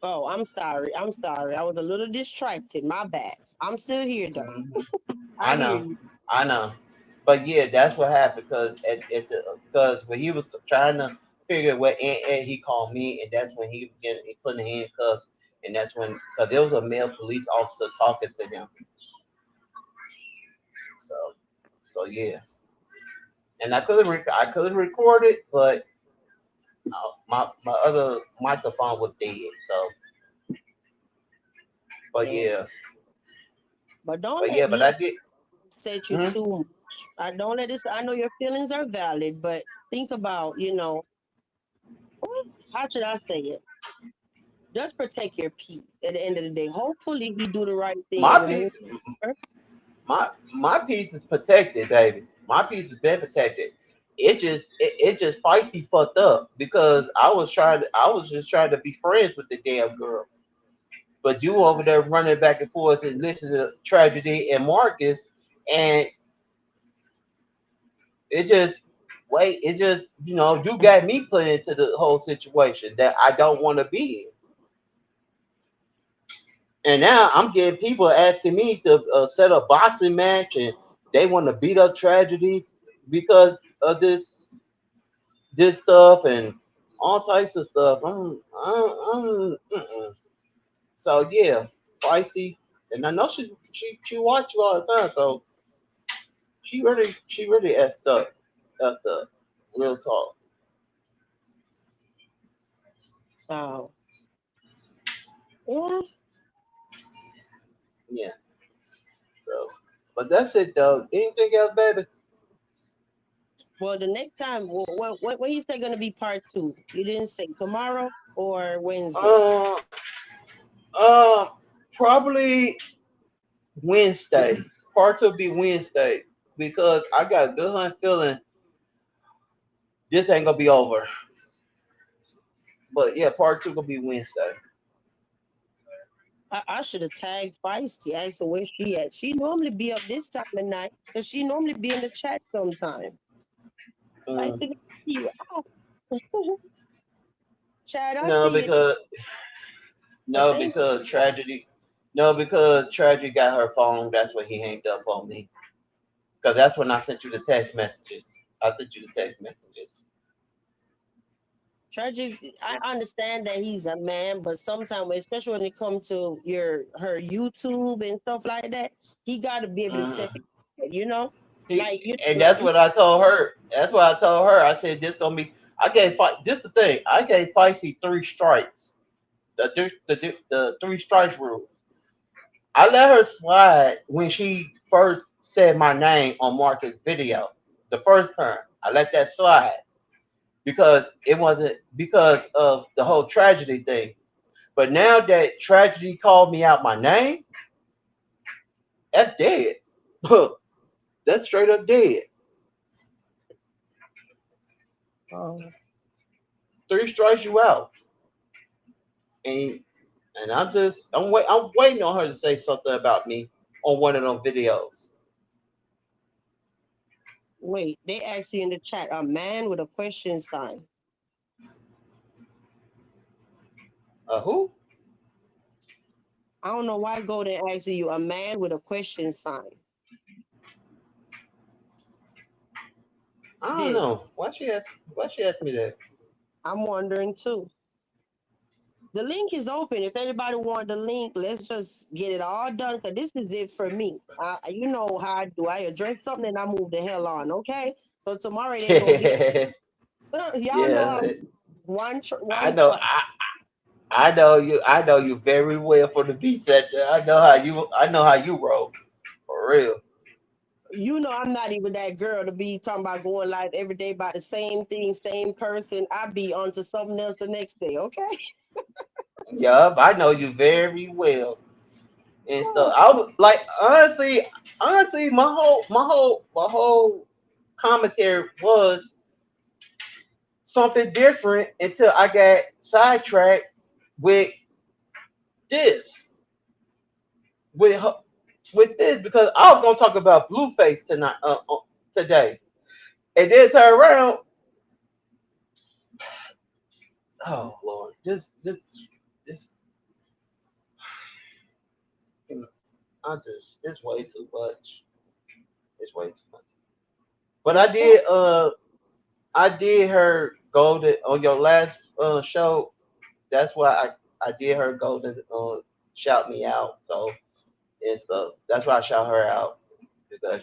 B: Oh, I'm sorry. I'm sorry. I was a little distracted. My bad. I'm still here though.
C: Mhm.
B: I
C: I
B: hear
C: know,
B: you.
C: I know. But yeah, that's what happened because when he was trying to figure what he called me, and that's when he was getting he put in handcuffs, and that's when because there was a male police officer talking to him. So yeah, and I could have recorded, but my other microphone was dead. So, but
B: Yeah.
C: yeah,
B: But don't
C: but yeah,
B: let
C: but
B: love
C: I did.
B: set you
C: Mhm.
B: too much. I don't let this. I know your feelings are valid, but think about, how should I say it? Just protect your peace at the end of the day. Hopefully, he do the right thing
C: My
B: and
C: piece,
B: remove her.
C: my piece is protected, baby. My piece has been protected. It just feisty fucked up because I was just trying to be friends with the damn girl. But you over there running back and forth and listening to tragedy and Marcus, and it just you got me put into the whole situation that I don't want to be in. And now I'm getting people asking me to set a boxing match, and they want to beat up tragedy because of this stuff and all types of stuff. Mm-mm. So yeah, feisty, and I know she watch you all the time, so she really effed up, real talk.
B: Oh, yeah.
C: Yeah. So, but that's it though. Anything else, baby?
B: Well, the next time, when you say going to be part two? You didn't say tomorrow or Wednesday.
C: Uh, uh, probably Wednesday. Part two will be Wednesday because I got a good hunt feeling this ain't gonna be over. But yeah, part two gonna be Wednesday.
B: I should have tagged Feisty, asked her where she at. She normally be up this time of night, because she normally be in the chat sometime.
C: Mm.
B: Feisty, you out. Chad, I
C: No,
B: see you.
C: because
B: I
C: no,
B: think,
C: because tragedy. No, because tragedy got her phone. That's when he hanged up on me. Because that's when I sent you the text messages. I sent you the text messages.
B: Tragic, I understand that he's a man, but sometimes, especially when it comes to her YouTube and stuff like that, he got to be able to step
C: Hmm.
B: in, you know?
C: He
B: Like,
C: and that's what I told her. That's what I told her. I said this gonna be. I gave fight. This the thing. I gave Feisty three strikes. The three strikes rules. I let her slide when she first said my name on Marcus' video. The first time I let that slide because it wasn't because of the whole tragedy thing. But now that tragedy called me out my name, that's dead. That's straight up dead.
B: um,
C: Three strikes you out, and I'm waiting on her to say something about me on one of those videos.
B: wait, they asked you in the chat, a man with a question sign.
C: Who?
B: I don't know why Golden asked you, a man with a question sign.
C: I don't
B: Did.
C: know. Why she asked me that?
B: I'm wondering too. The link is open. If anybody want the link, let's just get it all done. Cause this is it for me. You know how I do. I address something and I move the hell on. Okay. So tomorrow it ain't gonna be. Y'all know
C: Yeah,
B: I'm
C: I
B: one
C: know.
B: truck.
C: I know you. I know you very well for the B sector. I know how you. I know how you roll for real.
B: You know I'm not even that girl to be talking about going live every day about the same thing, same person. I be onto something else the next day. Okay.
C: Yup, I know you very well. And so I would like honestly, my whole commentary was something different until I got sidetracked with this, with her- with this because I was gonna talk about Blueface tonight, today, and then turn around. Oh Lord, this, I just it's way too much. It's way too much. But
B: It's cool.
C: I did her golden on your last show. That's why I did her golden shout me out. So and stuff. That's why I shout her out because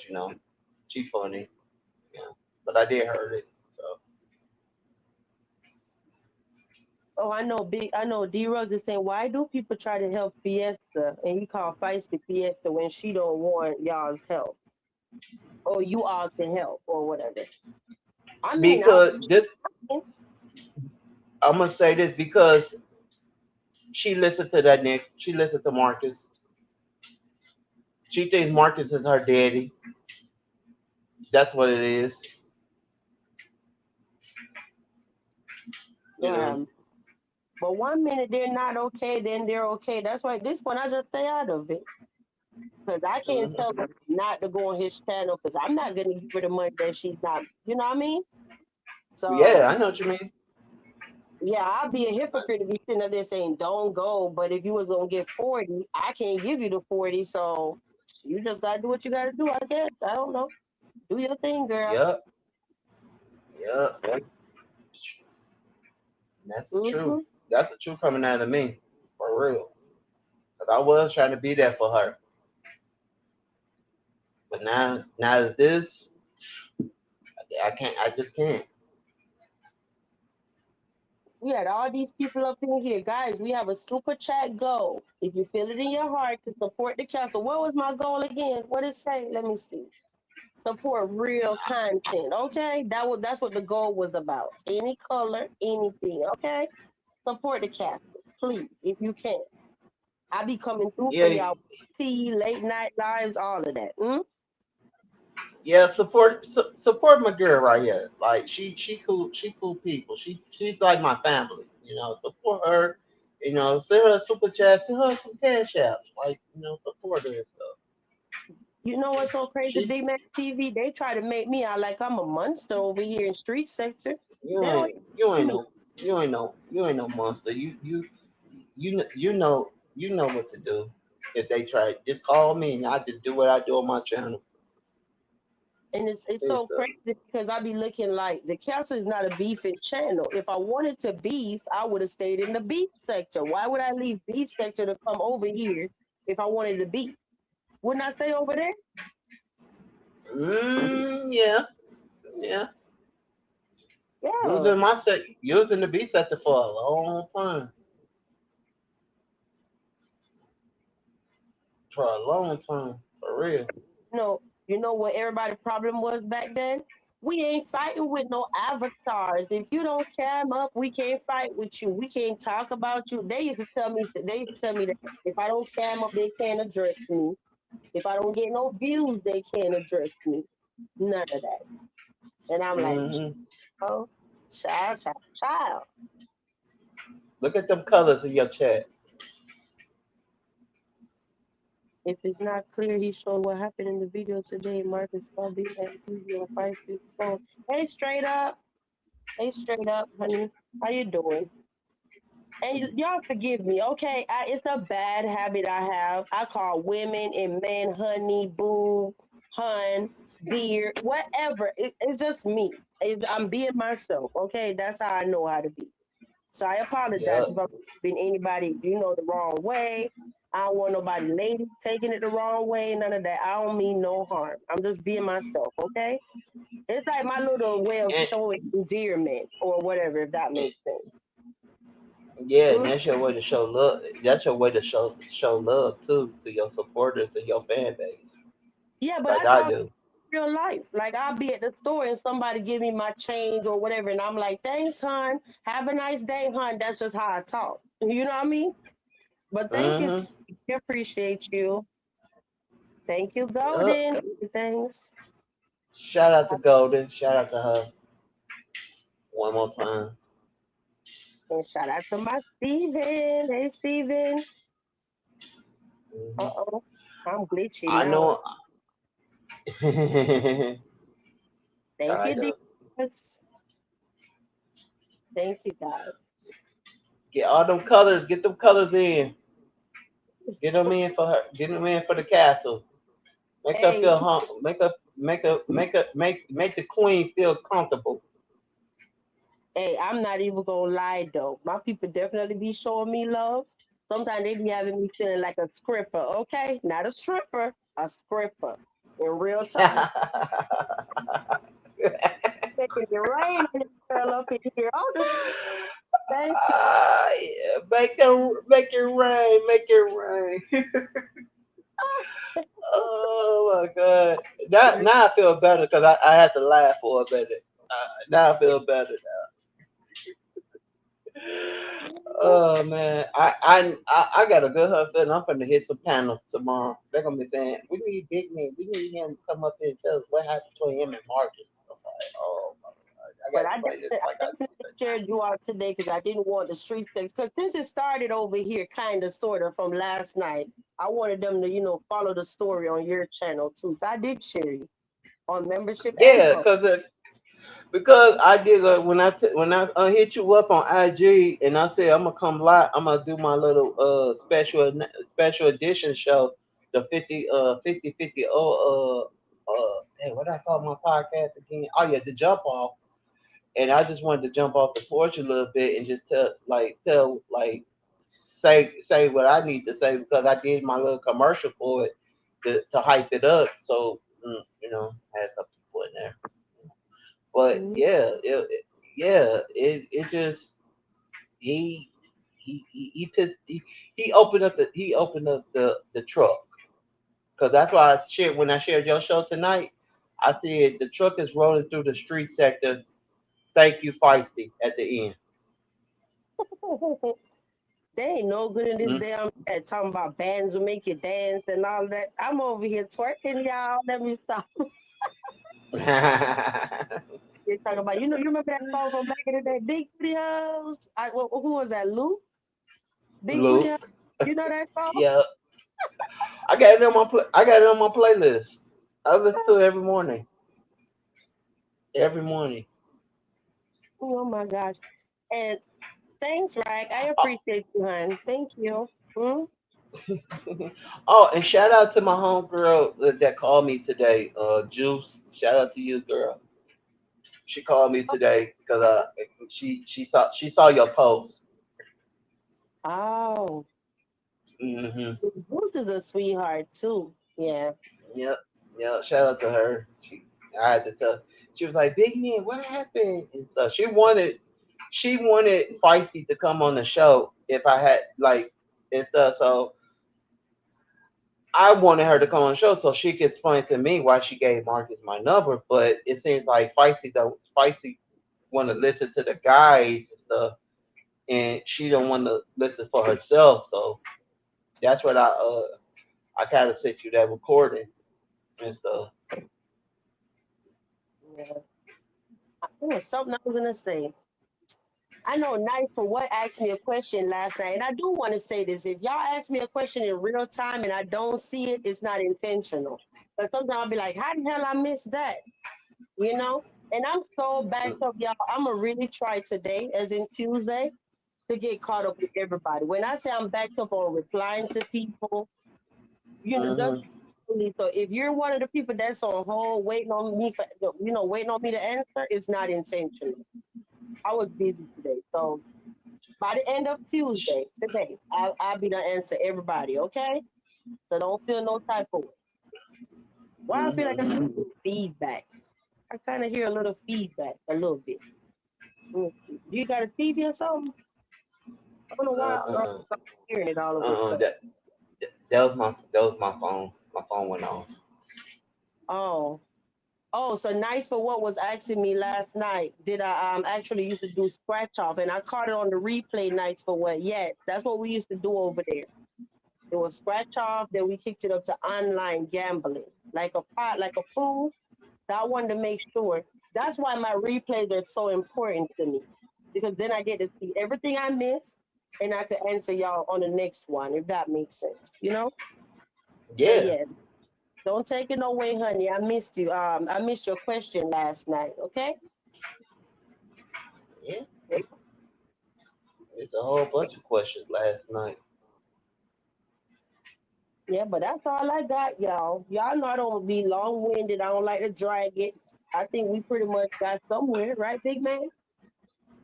C: she funny. Yeah, but I did heard it. So
B: Oh, I know. Big. I know. D Rose is saying, why do people try to help Fiesta and he call Feisty Fiesta when she don't want y'all's help or you all to help or whatever? I mean,
C: because this I'm gonna say this because she listened to that Nick. She listened to Marcus. She thinks Marcus is her daddy. That's what it is. You know.
B: but 1 minute they're not okay, then they're okay. That's why this one I just stay out of it because I can't tell
C: Hmm.
B: her not to go on his channel because I'm not gonna give her the money that she's not. You know what I mean?
C: Yeah,
B: So
C: I know what you mean.
B: yeah, I'd be a hypocrite to be sitting up there saying don't go, but if you was gonna get 40, I can't give you the 40, so you just gotta do what you gotta do. I guess I don't know. Do your thing, girl.
C: Yep. Yep. That's the truth.
B: Mm-hmm.
C: That's the truth coming out of me, for real. Cause I was trying to be there for her, but now that this, I can't. I just can't.
B: We had all these people up in here, guys. We have a super chat goal. If you feel it in your heart to support the castle, what was my goal again? What did it say? Let me see. Support real content. Okay, that's what the goal was about. Any color, anything. Okay, support the castle, please, if you can. I be coming through for
C: Yeah,
B: y'all. Tea, late night lives, all of that.
C: yeah. Support my girl right here. Like she cool. She cool people. She's like my family. Support her Send her a super chat, send her some cash apps, like support her and stuff.
B: You know what's so crazy,
C: She,
B: Big Mac TV? They try to make me out like I'm a monster over here in street sector.
C: you
B: They don't
C: ain't, you
B: even
C: ain't
B: know me.
C: no, you ain't no monster. You know what to do. If they try, just call me and I just do what I do on my channel
B: And it's
C: and
B: so
C: stuff.
B: crazy because I be looking like the castle is not a beefing channel. If I wanted to beef, I would have stayed in the beef sector. Why would I leave beef sector to come over here if I wanted to beef? Wouldn't I stay over there?
C: Yeah, yeah.
B: Yeah.
C: You was in the B sector for a long time. For a long time, for real.
B: You know what everybody's problem was back then? We ain't fighting with no avatars. If you don't cam up, we can't fight with you. We can't talk about you. They used to tell me that if I don't cam up, they can't address me. If I don't get no views, they can't address me. None of that. And I'm like,
C: Hmm.
B: oh, child, child, child.
C: Look at them colors in your chat.
B: If it's not clear, he showed what happened in the video today. Marcus saw Big Man TV on 5 phone. Hey, straight up. Hey, straight up, honey. How you doing? And y'all forgive me, okay? It's a bad habit I have. I call women and men honey, boo, hun, dear, whatever. It's just me. I'm being myself, okay? That's how I know how to be. So I apologize if
C: Yep.
B: I'm being anybody, the wrong way. I don't want nobody lady taking it the wrong way, none of that. I don't mean no harm. I'm just being myself, okay? It's like my little way of
C: And
B: showing endearment or whatever, if that makes sense.
C: yeah, and
B: Hmm?
C: that's your way to show love. That's your way to show love too to your supporters and your fan base,
B: Yeah, but
C: like
B: I
C: I
B: talk
C: do.
B: real life. Like I'll be at the store and somebody give me my change or whatever, and I'm like, "Thanks, hon. Have a nice day, hon." That's just how I talk. You know what I mean? But thank you.
C: Hmm.
B: I appreciate you. Thank you,
C: Yep.
B: Golden. Thanks.
C: Shout out to Golden. Shout out to her one more time.
B: And shout out to my Steven. Hey, Steven.
C: Hmm.
B: Uh-oh. I'm glitchy
C: I
B: now.
C: know. I
B: Thank you,
C: know.
B: guys. Thank you, guys.
C: Get all them colors. Get them colors in. Get them in for her. Get them in for the castle. Make her
B: Hey,
C: feel make the queen feel comfortable.
B: hey, I'm not even gonna lie though. My people definitely be showing me love. Sometimes they be having me feeling like a scripper, okay? Not a stripper, a scripper. In real talk. Making it rain on this girl up in here. Okay, thank
C: Yeah, make it rain, make it rain. Oh my god!
B: you.
C: Now I feel better because I had to laugh for a minute. Now I feel better. Oh man, I got a good hunt feeling. I'm gonna hit some panels tomorrow. They're gonna be saying we need Big Man. We need him to come up here and tell us what happened between him and Marcus. I'm like, oh my god, I
B: But
C: gotta explain this
B: I
C: like I
B: definitely shared you out today because I didn't want the street things. Because since it started over here, kind of, sort of, from last night, I wanted them to, follow the story on your channel too. So I did share you on membership and
C: yeah,
B: pub.
C: because I did when I hit you up on IG and I said I'm gonna come live. I'm gonna do my little special edition show, the 50 dang, what I call my podcast again? Oh yeah, the jump off. And I just wanted to jump off the porch a little bit and just tell say what I need to say because I did my little commercial for it to hype it up. So I had a couple people in there. But
B: Mhm.
C: yeah, it just he he pissed he opened up the truck because that's why I shared when I shared your show tonight. I said the truck is rolling through the street sector. Thank you, Feisty, at the end.
B: They ain't no good in this
C: Mm.
B: damn chat talking about bands will make you dance and all that. I'm over here twerking, y'all. Let me stop. You're talking about, you remember that song from back in the day, Big Pretty Hoes? Who was that, Lou? Big Booty.
C: Luke.
B: You know that song?
C: Yeah, I got it on my I got it on my playlist. I listen to it every morning. Every morning.
B: Oh my gosh. And thanks, Rag. I
C: Oh,
B: appreciate you, hon. Thank you. Hmm?
C: oh, and shout out to my homegirl that called me today. Juice. Shout out to you, girl. She called me today because she saw your post.
B: Oh,
C: Hmm.
B: Boots is a sweetheart too. Yeah.
C: Yep. Yep. Shout out to her. I had to tell. She was like, "Big man, what happened?" And so she wanted Feisty to come on the show if I had like and stuff. So I wanted her to come on the show so she could explain to me why she gave Marcus my number. But it seems like Feisty want to listen to the guys and stuff, and she don't want to listen for herself. So that's what I kind of sent you that recording and stuff.
B: Yeah. There was something I was gonna say. I know Nice for what asked me a question last night, and I do want to say this: if y'all ask me a question in real time and I don't see it, it's not intentional. But sometimes I'll be like, "How the hell I missed that?" You know. And I'm so backed up, y'all. I'm gonna really try today, as in Tuesday, to get caught up with everybody. When I say I'm backed up on replying to people, just
C: Hmm.
B: so if you're one of the people that's on hold waiting on me for waiting on me to answer, it's not intentional. I was busy today, so by the end of Tuesday today, I'll be the answer everybody. Okay, so don't feel no type of way. Why I feel like I
C: Hmm.
B: need feedback. I kind of hear a little feedback, a little bit. You got a TV or something? I don't know why
C: Uh.
B: I'm hearing it all of a
C: Uh.
B: sudden.
C: That was my phone. My phone went off.
B: Oh, oh, so Nice for what was asking me last night. Did I actually used to do scratch off, and I caught it on the replay. Nice for what? Yes, that's what we used to do over there. It was scratch off. Then we kicked it up to online gambling, like a pot, like a pool. So I wanted to make sure. That's why my replays are so important to me, because then I get to see everything I missed, and I could answer y'all on the next one, if that makes sense. So
C: Yeah.
B: yeah, don't take it away, honey. I missed you. I missed your question last night. Okay.
C: Yeah. It's a whole bunch of questions last night.
B: Yeah, but that's all I got, y'all. Y'all know I don't be long winded. I don't like to drag it. I think we pretty much got somewhere, right, big man?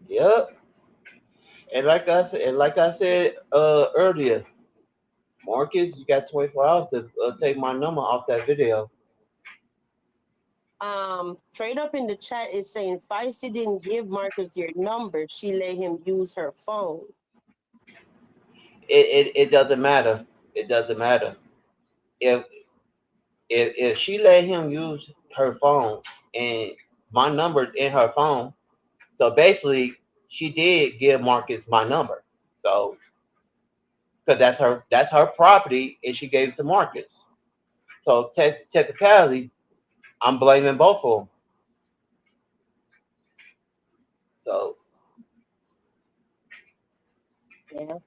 C: Yep. And like I said earlier, Marcus, you got 24 hours to take my number off that video.
B: Straight up in the chat is saying Feisty didn't give Marcus your number. She let him use her phone.
C: It doesn't matter. It doesn't matter. If if she let him use her phone and my number in her phone, so basically she did give Marcus my number. So because that's her property and she gave it to Marcus. So technically, I'm blaming both of them. So
B: Yeah.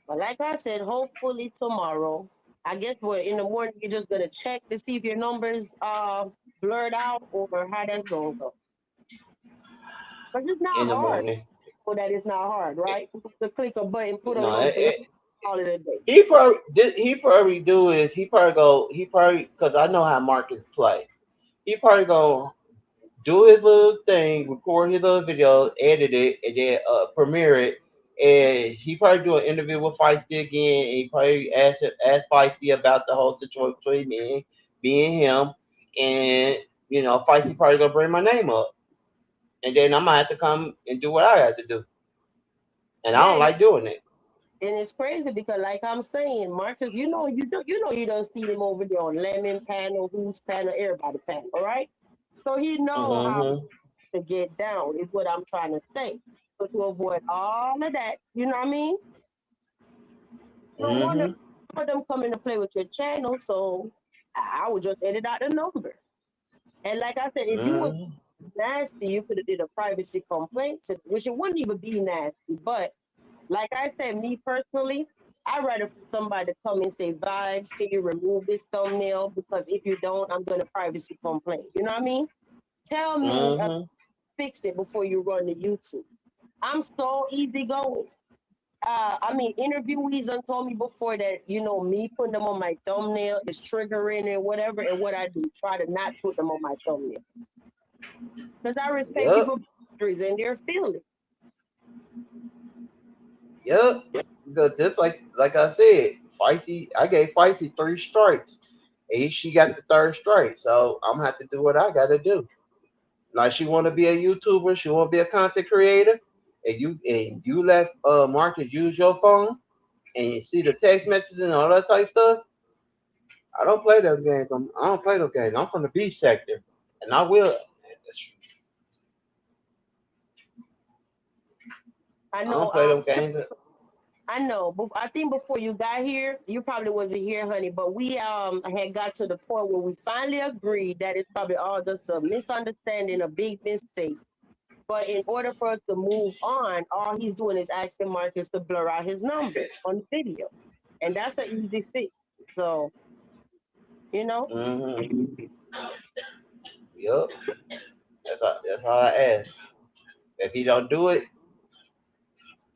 B: But like I said, hopefully tomorrow. I guess we're in the morning. You're just gonna check to see if your numbers blurred out or how that's gonna go. But it's
C: in
B: not
C: the
B: hard.
C: morning,
B: For that, it's not hard,
C: it,
B: right? To click a button, put a
C: no,
B: location, call it a day.
C: he probably do is he probably because I know how Marcus play. He probably go do his little thing, record his little video, edit it, and then premiere it. And he probably do an interview with Feisty again. And he probably ask Feisty about the whole situation between me and him. And Feisty probably gonna bring my name up, and then I'm gonna have to come and do what I have to do. And I
B: Yeah,
C: don't like doing it.
B: and it's crazy because, like I'm saying, Marcus, you don't see him over there on Lemon panel, who's panel, everybody panel, all right? So he know how
C: Hmm.
B: to get down. Is what I'm trying to say. So to avoid all of that, you know what I mean? No wonder
C: Hmm.
B: for them coming to play with your channel. So I would just edit out the number. And like I said, if you was
C: Hmm.
B: nasty, you could have did a privacy complaint, which it wouldn't even be nasty, but Like I said, me personally, I'd rather for somebody to come and say, Vibes, can you remove this thumbnail? Because if you don't, I'm going to privacy complain. You know what I mean? Tell me,
C: Mm-hmm.
B: fix it before you run to YouTube. I'm so easygoing. I mean, interviewees done told me before that, me putting them on my thumbnail is triggering and whatever. And what I do, try to not put them on my thumbnail. Because I respect
C: Yep.
B: people's boundaries and their feelings.
C: Yep. Because just like I said, Feisty, I gave Feisty 3 strikes. And she got the third strike. So I'm gonna have to do what I gotta do. Like she wanna be a YouTuber, she wanna be a content creator, and you let Marcus use your phone and you see the text messages and all that type of stuff. I don't play those games. I don't play those games. I'm from the beach sector. And I will
B: I
C: I don't
B: know,
C: play those games.
B: I know. I think before you got here, you probably wasn't here, honey. But we had got to the point where we finally agreed that it's probably all just a misunderstanding, a big mistake. But in order for us to move on, all he's doing is asking Marcus to blur out his number on the video, and that's an easy fix. So you know,
C: Mm-hmm. Yep. That's all I ask. If he don't do it,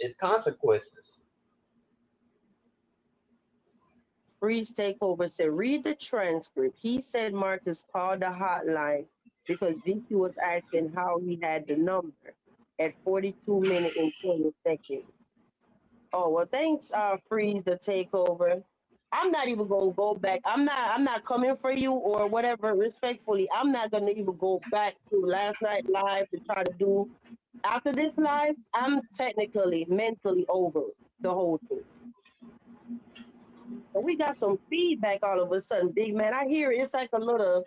C: it's consequences.
B: Freeze Takeover said, read the transcript. He said Marcus called the hotline because DQ was asking how he had the number at 42 minutes and 20 seconds. Oh, well, thanks, Freeze the Takeover. I'm not even gonna go back. I'm not coming for you or whatever, respectfully. I'm not gonna even go back to last night live to try to do after this live. I'm technically mentally over the whole thing. So we got some feedback all of a sudden, big man. I hear it's like a little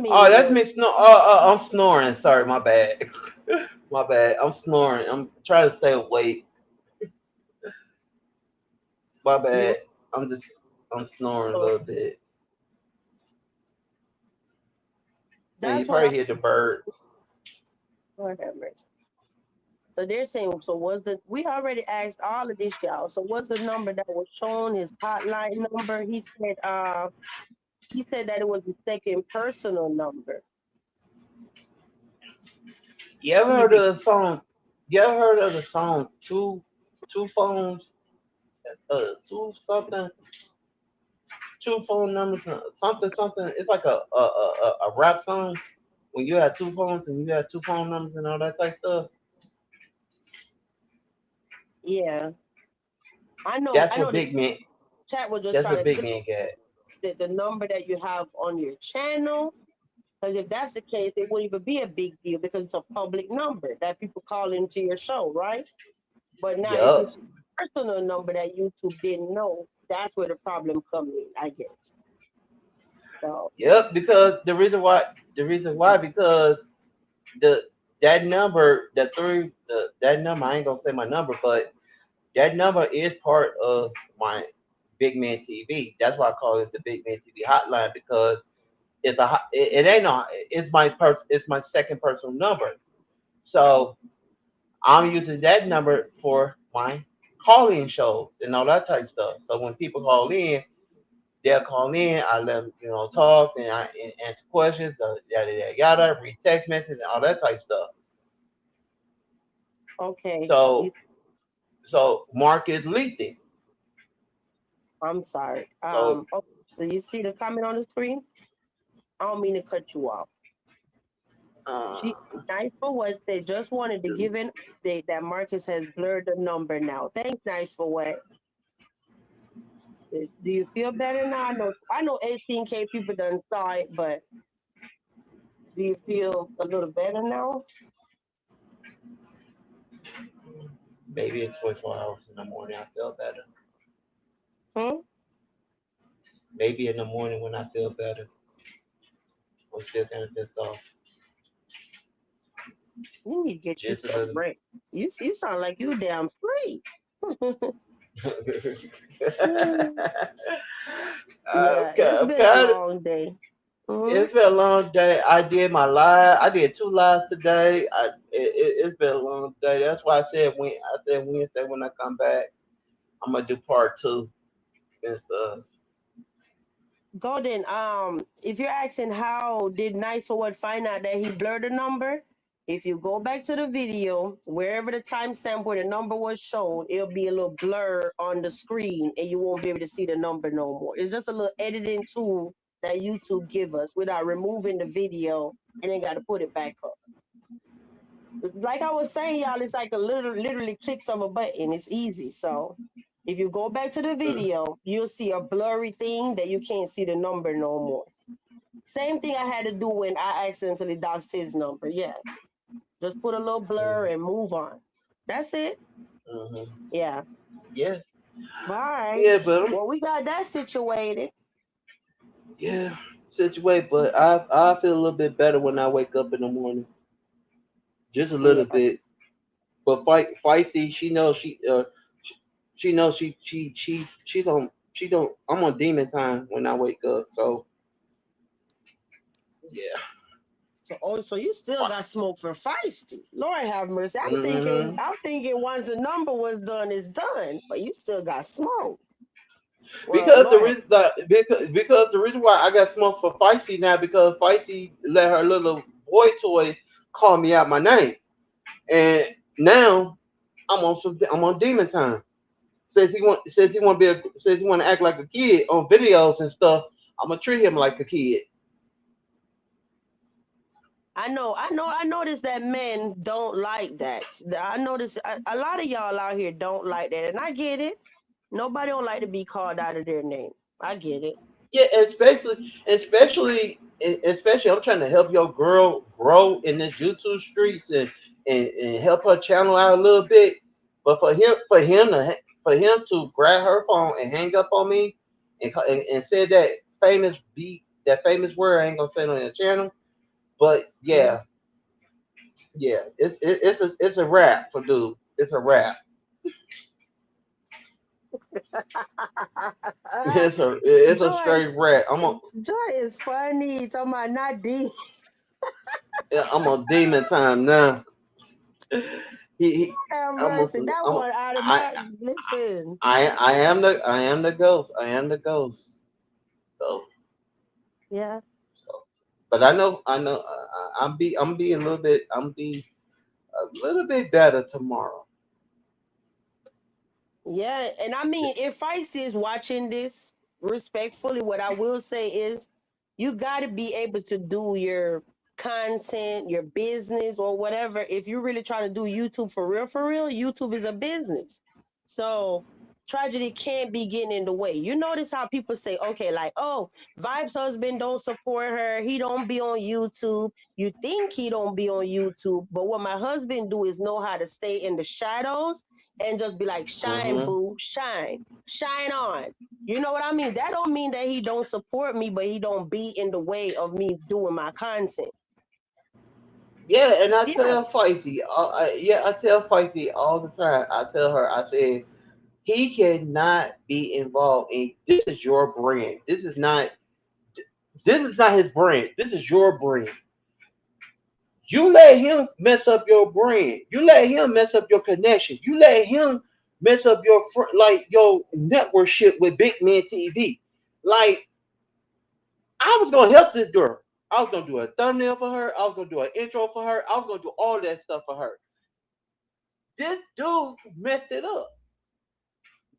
C: Oh,
B: humming
C: that's
B: or
C: me snor. I'm snoring. Sorry, my bad. My bad. I'm snoring. I'm trying to stay awake. My
B: you.
C: bad. I'm snoring a
B: So
C: little bit. And you
B: that's what
C: probably hear the bird.
B: Lord have mercy. So they're saying, so was the we already asked all of this, y'all. So what's the number that was shown, his hotline number? He said that it was the second personal number.
C: You ever
B: Let me
C: heard
B: read.
C: of the song? You ever heard of the song two phones? Two something, two phone numbers, something something. It's like a rap song when you have two phones and you have two phone numbers and all that type of stuff.
B: Yeah. I know
C: That's
B: I
C: what
B: know the
C: Big Man.
B: chat was just
C: That's
B: trying
C: what
B: to
C: Big
B: tell
C: Man got.
B: the number that you have on your channel. Because if that's the case, it wouldn't even be a big deal because it's a public number that people call into your show, right? But now if
C: Yup.
B: it's a personal number that YouTube didn't know, that's where the problem comes in, I guess. So
C: Yep, because the reason why because the that number that number I ain't gonna say my number, but that number is part of my Big Man TV. That's why I call it the Big Man TV hotline because it ain't no it's my second personal number. So I'm using that number for my calling shows and all that type of stuff. So when people call in, they'll call in. I let them, talk and answer questions, yada yada yada, read text messages, and all that type of stuff.
B: okay,
C: So Marcus leaked it.
B: I'm sorry.
C: So
B: Okay, so you see the comment on the screen? I don't mean to cut you off. She
C: uh,
B: Nice for what said just wanted to give an update that Marcus has blurred the number now. Thanks, Nice for what. Do you feel better now? I know 18K people done saw it, but do you feel a little better now?
C: maybe in 24 hours in the morning I feel better.
B: Hmm?
C: Maybe in the morning when I feel better, I'm still kind of pissed off.
B: You need to get you
C: Just a
B: some
C: little.
B: break. You sound like you damn free. Yeah, it's
C: I'm
B: been a
C: kind of.
B: long day. Hmm.
C: It's been a long day. I did my live. I did 2 lives today. It's been a long day. That's why I said Wednesday when I come back, I'm gonna do part two and stuff.
B: Golden, if you're asking how did Nice for What find out that he blurred the number, if you go back to the video, wherever the timestamp where the number was shown, it'll be a little blur on the screen and you won't be able to see the number no more. It's just a little editing tool that YouTube give us without removing the video and then got to put it back up. Like I was saying, y'all, it's like a literally clicks of a button. It's easy. So if you go back to the
C: Mm,
B: video, you'll see a blurry thing that you can't see the number no more. Same thing I had to do when I accidentally doxed his number. Yeah. Just put a little blur
C: mm,
B: and move on. That's it.
C: mm-hmm.
B: Yeah.
C: Yeah,
B: All right.
C: yeah, but
B: Well, we got that situated.
C: yeah, situation. But I feel a little bit better when I wake up in the morning, just a little
B: Yeah.
C: bit. But feisty, she knows she's on she don't I'm on demon time when I wake up. So yeah.
B: So you still got smoke for feisty. Lord have mercy.
C: Hmm.
B: I'm thinking once the number was done, it's done. But you still got smoke. Well,
C: Because the
B: Lord,
C: reason that because the reason why I got smoked for Feisty now because Feisty let her little boy toy call me out my name, and now I'm on demon time. Says he want to act like a kid on videos and stuff. I'm gonna treat him like a kid.
B: I noticed that men don't like that. I noticed a lot of y'all out here don't like that, and I get it. Nobody don't like to be called out of their name. I get it.
C: Yeah, especially, I'm trying to help your girl grow in this YouTube streets and help her channel out a little bit. But for him to grab her phone and hang up on me and say that famous word I ain't gonna say it on your channel. But
B: Mhm.
C: yeah, it's a rap for dude. It's a rap. It's a
B: Joy,
C: straight rap.
B: Joy is funny. Talking about not deep.
C: I'm on demon time now. He
B: Have
C: I'm a,
B: mercy. That
C: I'm a,
B: one out of my listen.
C: I am the ghost. I am the ghost. So
B: Yeah.
C: so, but I'm be a little bit I'm be a little bit better tomorrow.
B: Yeah, and I mean, if Feisty is watching this respectfully, what I will say is you got to be able to do your content, your business, or whatever. If you're really trying to do YouTube for real, YouTube is a business. So tragedy can't be getting in the way. You notice how people say, okay, like, oh, Vibe's husband don't support her. He don't be on YouTube. You think he don't be on YouTube, but what my husband do is know how to stay in the shadows and just be like, shine,
C: Hmm.
B: boo, shine on. You know what I mean? That don't mean that he don't support me, but he don't be in the way of me doing my content.
C: Yeah, and
B: Yeah,
C: I tell Feisty all the time. I tell her, I said he cannot be involved in. This is your brand. This is not his brand. This is your brand. You let him mess up your brand. You let him mess up your connection. You let him mess up like your network shit with Big Man TV. Like I was gonna help this girl. I was gonna do a thumbnail for her. I was gonna do an intro for her. I was gonna do all that stuff for her. This dude messed it up.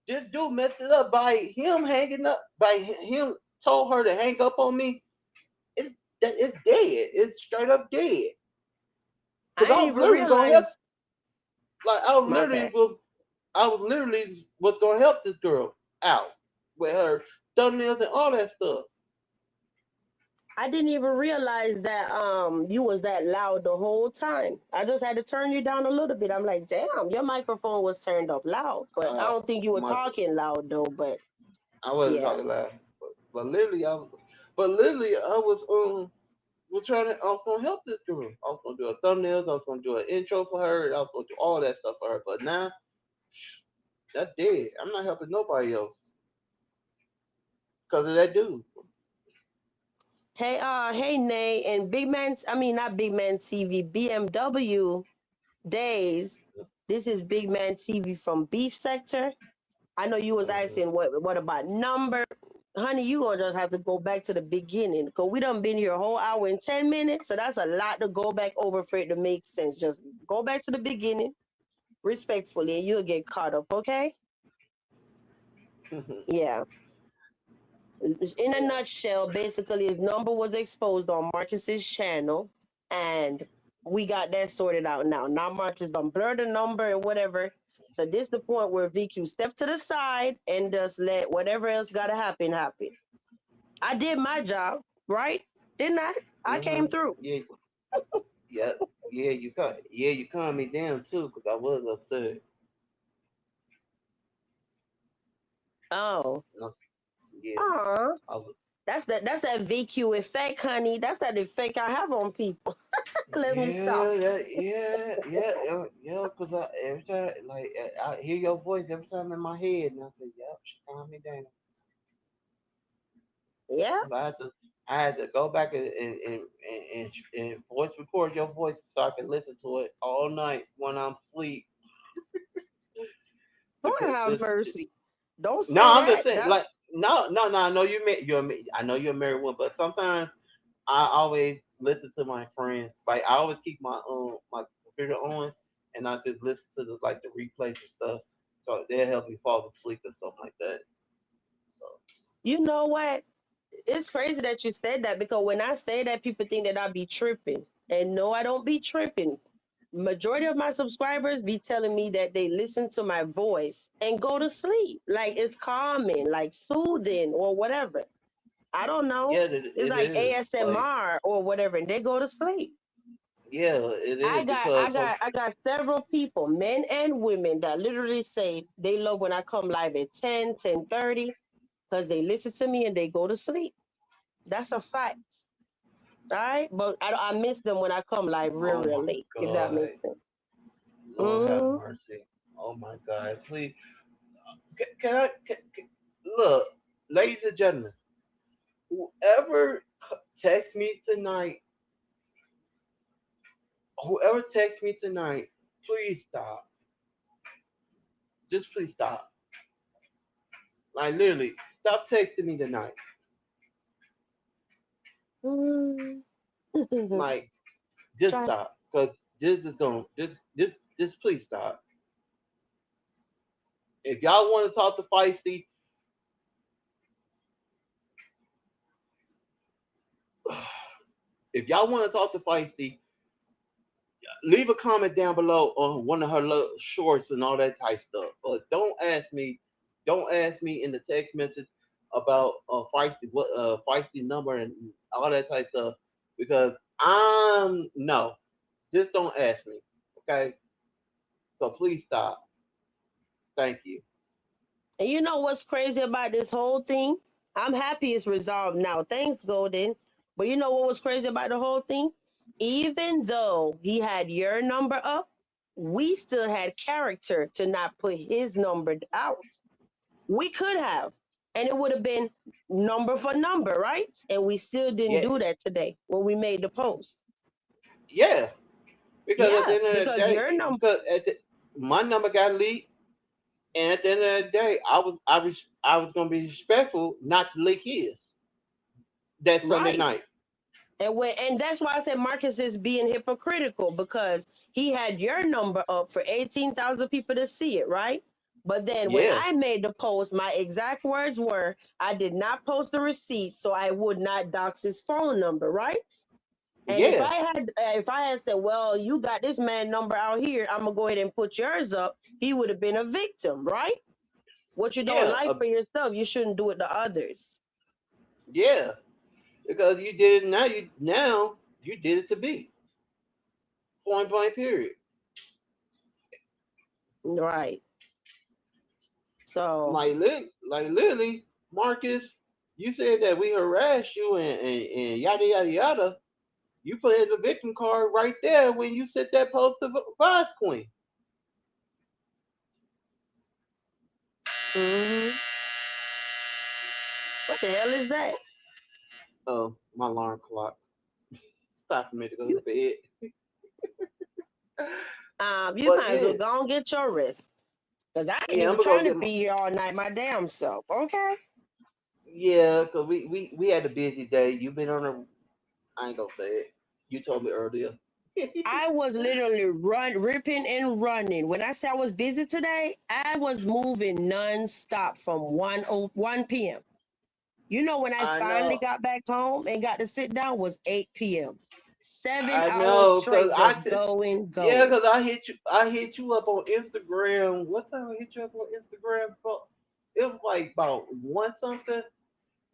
C: This dude messed it up by him hanging up. By him told her to hang up on me. It's dead. It's straight up dead. Cause
B: I
C: I
B: didn't
C: was
B: even
C: literally gonna help.
B: realize.
C: Like
B: My bad.
C: I was literally was gonna help this girl out with her thumbnails and all that stuff.
B: I didn't even realize that you was that loud the whole time. I just had to turn you down a little bit. I'm like, damn, your microphone was turned up loud, but I
C: Uh,
B: don't think you were
C: my
B: talking loud though. But
C: I wasn't
B: yeah,
C: talking loud, but literally was trying to I was gonna help this girl. I was gonna do her thumbnails. I was gonna do an intro for her. I was gonna do all that stuff for her. But now that's dead. I'm not helping nobody else because of that dude.
B: hey, hey, Nay, and Big Man. I mean, not Big Man TV. BMW. days. This is Big Man TV from Beef Sector. I know you was
C: Mhm.
B: asking what about number. Honey, you gonna just have to go back to the beginning because we done been here a whole hour and 10 minutes. So that's a lot to go back over for it to make sense. Just go back to the beginning respectfully and you'll get caught up, okay? Yeah. In a
C: Yeah.
B: nutshell, basically his number was exposed on Marcus's channel and we got that sorted out now. Now Marcus done blur the number and whatever. So this the point where VQ stepped to the side and just let whatever else gotta happen happen. I did my job, right? Didn't I? I came
C: Mhm.
B: through.
C: Yeah. Yeah. Yeah. You calmed me down too, because I was upset.
B: Oh.
C: I was- Yeah.
B: Uh-huh.
C: I was.
B: That's that VQ effect, honey. That's that effect I have on people. Let me stop.
C: Yeah. Because every time, like, I hear your voice every time in my head, and I say, "Yep, she calmed me down."
B: Yeah.
C: But I had to go back and voice record your voice so I can listen to it all night when I'm asleep.
B: Lord
C: Because
B: have
C: this,
B: mercy. Don't
C: no,
B: say
C: I'm just
B: that.
C: saying,
B: That's
C: like, no. I know I know you're a married one, but sometimes I always listen to my friends. Like, I always keep my computer on, and I just listen to the replays and stuff. So they'll help me fall asleep or something like that. So
B: you know what? It's crazy that you said that because when I say that, people think that I be tripping. And no, I don't be tripping. Majority of my subscribers be telling me that they listen to my voice and go to sleep. Like it's calming, like soothing or whatever. I don't know.
C: yeah,
B: It's
C: it
B: like
C: is. Like,
B: ASMR or whatever, and they go to sleep.
C: yeah, it
B: I
C: is
B: got I
C: because
B: got I got several people, men and women, that literally say they love when I come live at 10:30, because they listen to me and they go to sleep. That's a fact. All right, but I miss them when I come live
C: oh
B: real
C: my
B: late, if that
C: God.
B: makes sense.
C: Lord have
B: Mm-hmm.
C: mercy. Oh my God. Please. Can I look, ladies and gentlemen, whoever text me tonight, whoever texts me tonight, please stop. Just please stop. Like, literally, stop texting me tonight.
B: Mm-hmm.
C: Like, just
B: Try.
C: stop. Because this is going, just please stop. If y'all want to talk to Feisty, if y'all want to talk to Feisty, leave a comment down below on one of her shorts and all that type stuff. But don't ask me in the text message about feisty number and all that type stuff because I'm no. Just don't ask me. Okay? So please stop. Thank you.
B: And you know what's crazy about this whole thing? I'm happy it's resolved now. Thanks, Golden. But you know what was crazy about the whole thing? Even though he had your number up, we still had character to not put his number out. We could have. And it would have been number for number, right? And we still didn't
C: Yeah,
B: do that today when we made the post.
C: yeah. Because at the
B: Yeah,
C: end of the
B: because your
C: day,
B: number,
C: my number got leaked, and at the end of the day, I was gonna be respectful not to leak his that Sunday
B: right.
C: night.
B: And that's why I said Marcus is being hypocritical because he had your number up for 18,000 people to see it, right? But then when
C: Yeah,
B: I made the post, my exact words were, I did not post the receipt, so I would not dox his phone number, right? And
C: yeah,
B: if I had said, well, you got this man number out here, I'm gonna go ahead and put yours up, he would have been a victim, right? What you don't
C: yeah,
B: like for yourself, you shouldn't do it to others.
C: yeah. Because you did it now you did it to me. Point blank. Period.
B: Right. So
C: Like literally, Marcus, you said that we harassed you and yada yada yada. You put in the victim card right there when you sent that post to Vice Queen.
B: mhm. What the hell is that?
C: Oh, my alarm clock. It's time for me to go to bed.
B: You
C: But
B: might as well
C: yeah,
B: go and get your rest. Cause I ain't
C: yeah, I'm
B: even
C: gonna go
B: trying to
C: get my.
B: be here all night my damn self. Okay.
C: Yeah, cause we had a busy day. You've been on a. I ain't gonna say it. You told me earlier.
B: I was literally ripping and running. When I say I was busy today, I was moving non-stop from 1 p.m. You know, when I
C: I
B: finally
C: know.
B: got back home and got to sit down was 8 p.m. 7 hours
C: I know, cause
B: straight, just going,
C: yeah,
B: going.
C: cause I hit you up on Instagram. What time I hit you up on Instagram for? It was like about one something,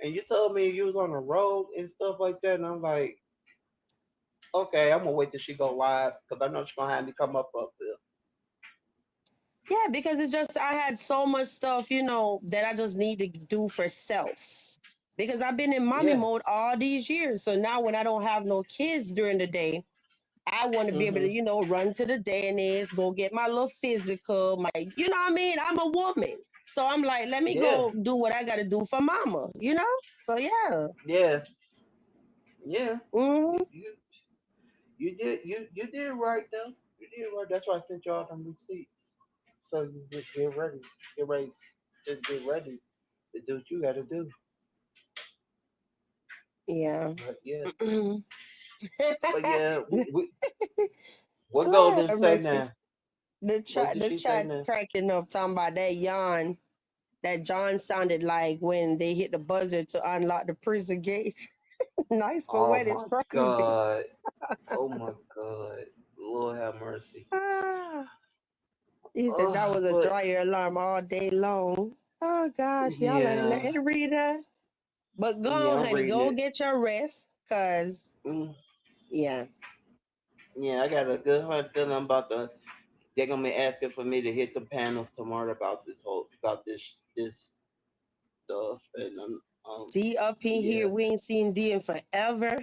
C: and you told me you was on the road and stuff like that, and I'm like, okay, I'm gonna wait till she go live, cause I know she's gonna have me come up there.
B: Yeah, because it's just I had so much stuff, that I just need to do for self. Because I've been in mommy
C: Yeah.
B: mode all these years. So now when I don't have no kids during the day, I want to be able to,
C: Mhm.
B: run to the dentist, go get my little physical, what I mean? I'm a woman. So I'm like, let me
C: Yeah.
B: go do what I got to do for mama? So yeah.
C: Yeah. Yeah.
B: Hmm.
C: You did right though. You did right. That's why I sent you all them receipts. So you just get ready, just get ready to do what you got to do.
B: Yeah.
C: But yeah,
B: Lord
C: but yeah, what Golden
B: have
C: say
B: mercy.
C: now?
B: The
C: What
B: chat,
C: did
B: the
C: she say
B: chat
C: now?
B: cracking up, talking about that yawn that John sounded like when they hit the buzzer to unlock the prison gates. Nice for
C: Oh
B: what is
C: my
B: crazy.
C: God! Oh my God! Lord have mercy.
B: Ah, he said that
C: Oh,
B: was a
C: but
B: dryer alarm all day long. Oh gosh, y'all ain't
C: yeah,
B: letting read her. But go
C: yeah,
B: on,
C: I'm
B: honey,
C: reading
B: go
C: it.
B: get your rest, cause
C: Mm,
B: yeah.
C: yeah, I got a good heart feeling about the. They're gonna be asking for me to hit the panels tomorrow about this stuff, and
B: D up in here,
C: yeah.
B: we ain't seen D in forever.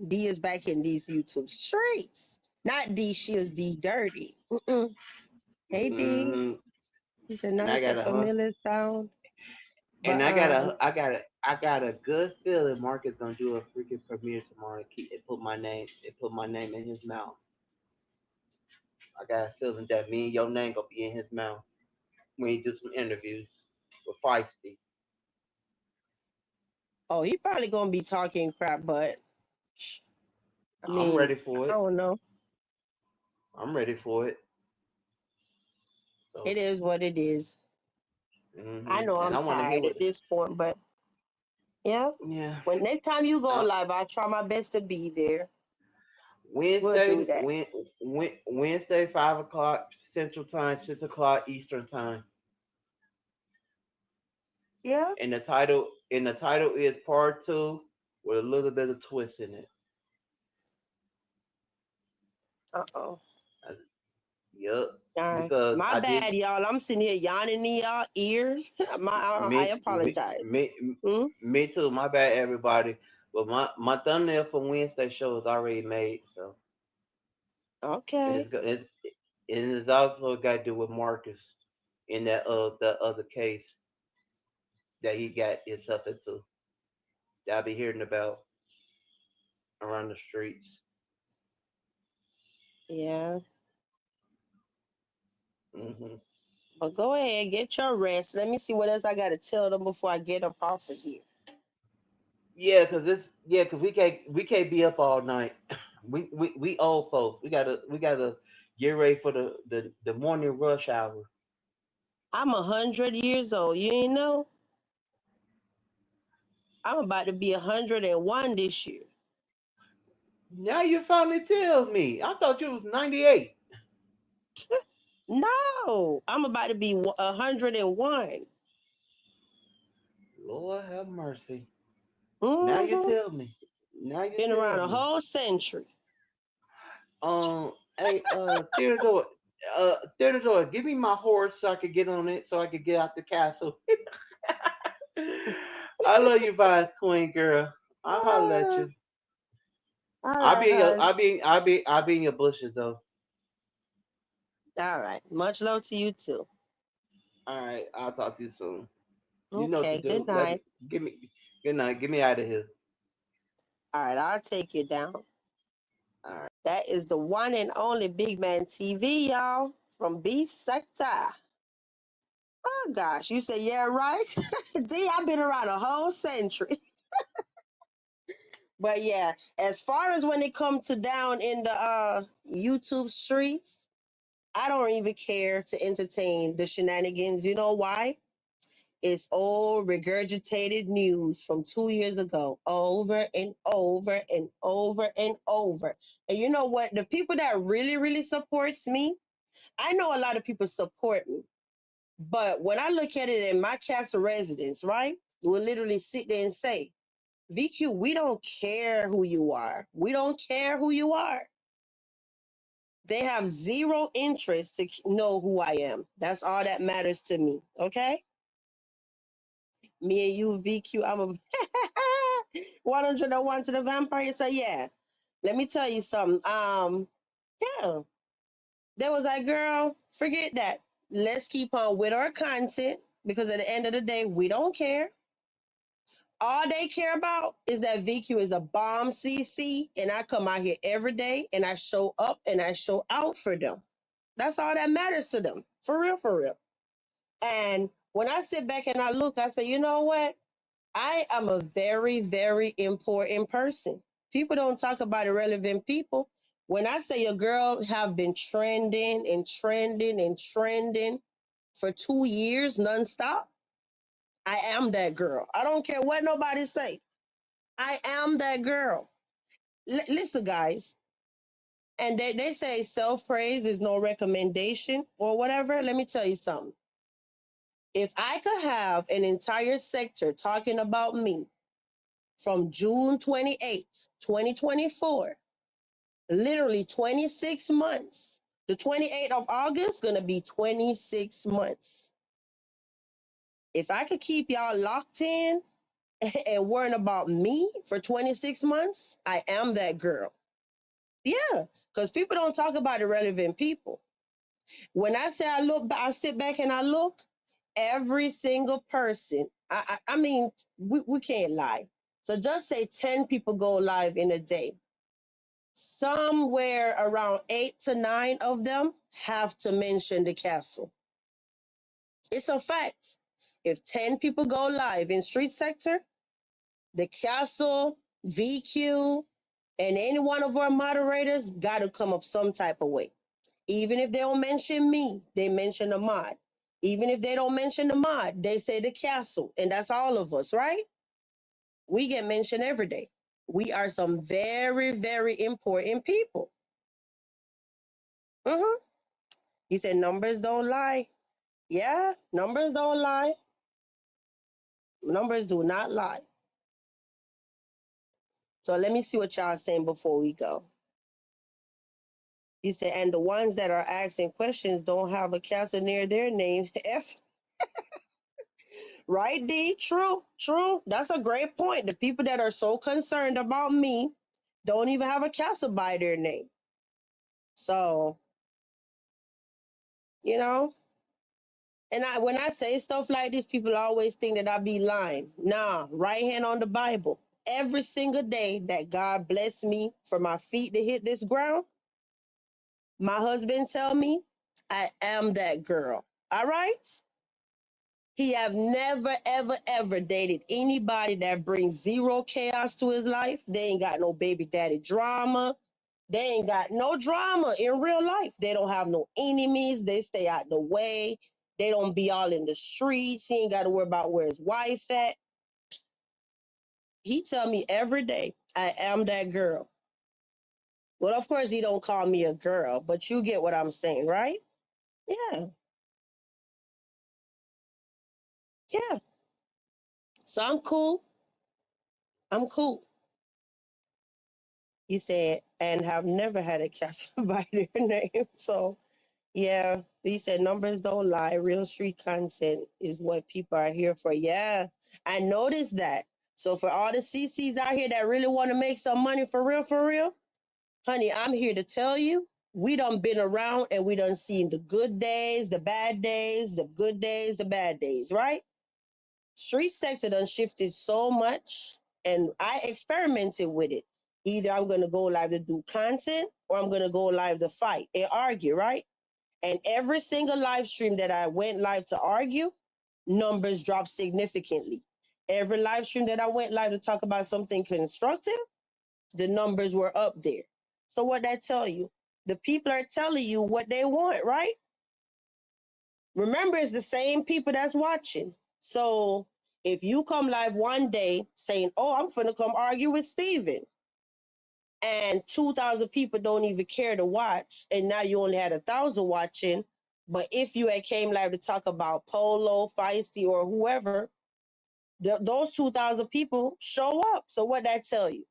B: D is back in these YouTube streets. Not D, she is D dirty. Mm-mm. Hey D.
C: Hmm.
B: He said
C: And I
B: nice
C: got
B: and
C: a huh.
B: familiar sound.
C: And
B: But
C: I got a good feeling Mark is gonna do a freaking premiere tomorrow and put my name in his mouth. I got a feeling that me and your name gonna be in his mouth when he do some interviews with Feisty.
B: oh, he probably gonna be talking crap, but I
C: I'm
B: mean,
C: ready for
B: I
C: it.
B: don't know.
C: I'm ready for it.
B: It
C: So,
B: is what it is. I know
C: and
B: I'm
C: I want to hear
B: tired
C: what.
B: at this point, but yeah.
C: Yeah.
B: When next time you go
C: Uh,
B: live, I'll try my best to be there. We'll do
C: Wednesday,
B: that.
C: Wednesday, 5 o'clock Central Time, 6 o'clock Eastern Time,
B: Yeah.
C: and the title is Part Two with a little bit of twist in it.
B: Uh-oh.
C: I, Yup,
B: All right.
C: because
B: My
C: I did
B: bad, y'all. I'm sitting here yawning in y'all ears. I
C: me me
B: apologize.
C: me
B: Hmm?
C: me too. My bad, everybody. But my thumbnail for Wednesday show is already made, so
B: Okay.
C: it's also got to do with Marcus in the other case that he got himself into that I'll be hearing about around the streets.
B: Yeah.
C: Hmm.
B: But go ahead, get your rest. Let me see what else I gotta tell them before I get up off of here.
C: Yeah, cause we can't be up all night. We old folks. We gotta get ready for the morning rush hour.
B: I'm 100 years old. You ain't know? I'm about to be 101 this year.
C: Now you finally tell me. I thought you was 98.
B: No, I'm about to be 101.
C: Lord have mercy. Now you
B: Mm-hmm.
C: tell me. Now you
B: Been around
C: tell
B: a
C: me.
B: whole century.
C: Hey, Theodore, give me my horse so I could get on it, so I could get out the castle. I love you, Vice Queen girl. I'll holler at
B: Ah,
C: you.
B: all
C: I'll
B: right,
C: be in your,
B: hon.
C: I'll be in your bushes though.
B: All right. Much love to you too.
C: All right, I'll talk to you soon. You know what to
B: Okay. Good
C: do. Let me
B: night.
C: give me good night. Get me out of here.
B: All right. I'll take you down. All right. That is the one and only Big Man TV, y'all, from Beef Sector. Oh gosh, you say yeah, right? D, I've been around a whole century. But yeah, as far as when it comes to down in the YouTube streets, I don't even care to entertain the shenanigans. You know why? It's old regurgitated news from 2 years ago, over and over and over and over. And you know what? The people that really, really supports me, I know a lot of people support me. But when I look at it in my castle residence, right, we'll literally sit there and say, VQ, we don't care who you are. We don't care who you are. They have zero interest to know who I am. That's all that matters to me. Okay? Me and you, VQ, I'm a 101 to the vampire. So yeah, let me tell you something. Yeah, there was like, girl, forget that. Let's keep on with our content because at the end of the day, we don't care. All they care about is that VQ is a bomb CC, and I come out here every day and I show up and I show out for them. That's all that matters to them. For real, for real. And when I sit back and I look, I say, you know what? I am a very, very important person. People don't talk about irrelevant people. When I say a girl have been trending and trending and trending for 2 years nonstop, I am that girl. I don't care what nobody say. I am that girl. Listen, guys, and they say self-praise is no recommendation or whatever. Let me tell you something. If I could have an entire sector talking about me from June 28th, 2024, literally 26 months. The 28th of August going to be 26 months. If I could keep y'all locked in and worrying about me for 26 months, I am that girl. Yeah, because people don't talk about irrelevant people. When I say I sit back and I look, every single person, I mean, we can't lie. So just say 10 people go live in a day. Somewhere around 8 to 9 of them have to mention the castle. It's a fact. If 10 people go live in street sector, the castle, VQ, and any one of our moderators got to come up some type of way. Even if they don't mention me, they mention the mod. Even if they don't mention the mod, they say the castle. And that's all of us, right? We get mentioned every day. We are some very, very important people. You said numbers don't lie. Yeah, numbers don't lie. Numbers do not lie. So let me see what y'all saying before we go. You said, and the ones that are asking questions don't have a castle near their name. F. Right, D? True, true. That's a great point. The people that are so concerned about me don't even have a castle by their name. So, you know, and when I say stuff like this, people always think that I be lying. Nah, right hand on the Bible. Every single day that God bless me for my feet to hit this ground, my husband tell me I am that girl. All right? He have never, ever, ever dated anybody that brings zero chaos to his life. They ain't got no baby daddy drama. They ain't got no drama in real life. They don't have no enemies. They stay out the way. They don't be all in the streets. He ain't got to worry about where his wife at. He tell me every day, I am that girl. Well, of course, he don't call me a girl, but you get what I'm saying, right? Yeah, yeah. So I'm cool. I'm cool. He said, and have never had a castle by their name. So, yeah, he said, numbers don't lie. Real street content is what people are here for. Yeah, I noticed that. So, for all the CCs out here that really want to make some money for real, honey, I'm here to tell you, we done been around and we done seen the good days, the bad days, the good days, the bad days, right? Street sector done shifted so much and I experimented with it. Either I'm going to go live to do content or I'm going to go live to fight and argue, right? And every single live stream that I went live to argue, numbers dropped significantly. Every live stream that I went live to talk about something constructive, the numbers were up there. So what that tell you? The people are telling you what they want, right? Remember, it's the same people that's watching. So if you come live one day saying, oh, I'm finna come argue with Steven, and 2,000 people don't even care to watch, and now you only had 1,000 watching, but if you had came live to talk about Polo, Feisty, or whoever, those 2,000 people show up. So what that tell you?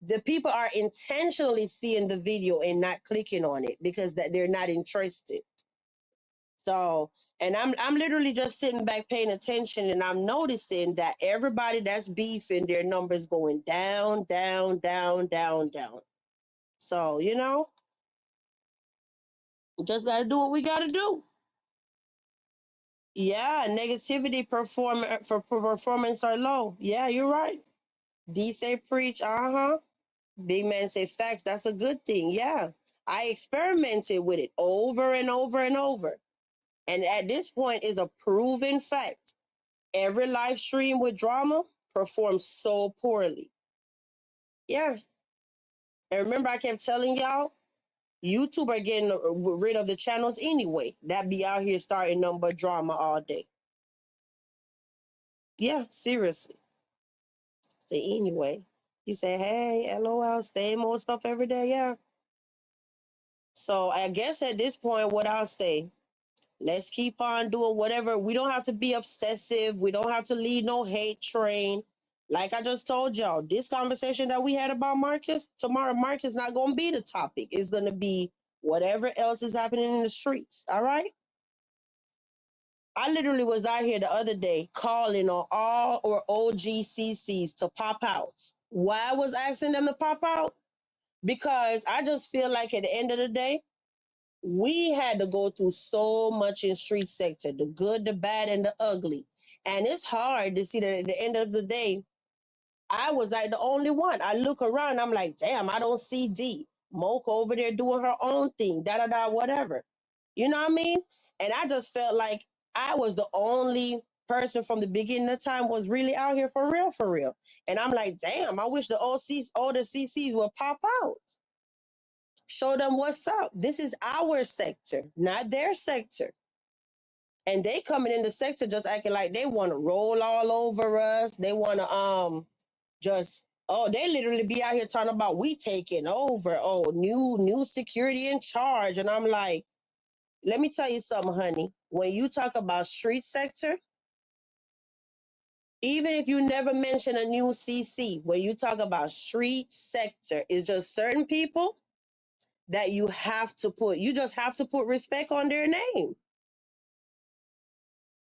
B: The people are intentionally seeing the video and not clicking on it because that they're not interested. So, and I'm literally just sitting back paying attention, and I'm noticing that everybody that's beefing, their numbers going down, down, down, down, down. So, just got to do what we got to do. Yeah, negativity performance are low. Yeah, you're right. D say preach. Big man say facts. That's a good thing. Yeah, I experimented with it over and over and over, and at this point, is a proven fact. Every live stream with drama performs so poorly. Yeah, and remember, I kept telling y'all, YouTube are getting rid of the channels anyway. That be out here starting number drama all day. Yeah, seriously. Say anyway. He said, hey, LOL, same old stuff every day. Yeah. So I guess at this point, what I'll say, let's keep on doing whatever. We don't have to be obsessive. We don't have to lead no hate train. Like I just told y'all, this conversation that we had about Marcus, tomorrow Marcus not going to be the topic. It's going to be whatever else is happening in the streets. All right? I literally was out here the other day calling on all or OGCCs to pop out. Why I was asking them to pop out? Because I just feel like at the end of the day, we had to go through so much in street sector, the good, the bad, and the ugly. And it's hard to see that at the end of the day, I was like the only one. I look around, I'm like, damn, I don't see D. Mocha over there doing her own thing, da da da, whatever. You know what I mean? And I just felt like I was the only person from the beginning of time was really out here for real, for real. And I'm like, damn, I wish the OCs, all the CCs would pop out. Show them what's up. This is our sector, not their sector. And they coming in the sector just acting like they want to roll all over us. They want to just they literally be out here talking about we taking over. Oh, new security in charge. And I'm like, let me tell you something, honey. When you talk about street sector, even if you never mention a new CC, when you talk about street sector, it's just certain people that you just have to put respect on their name.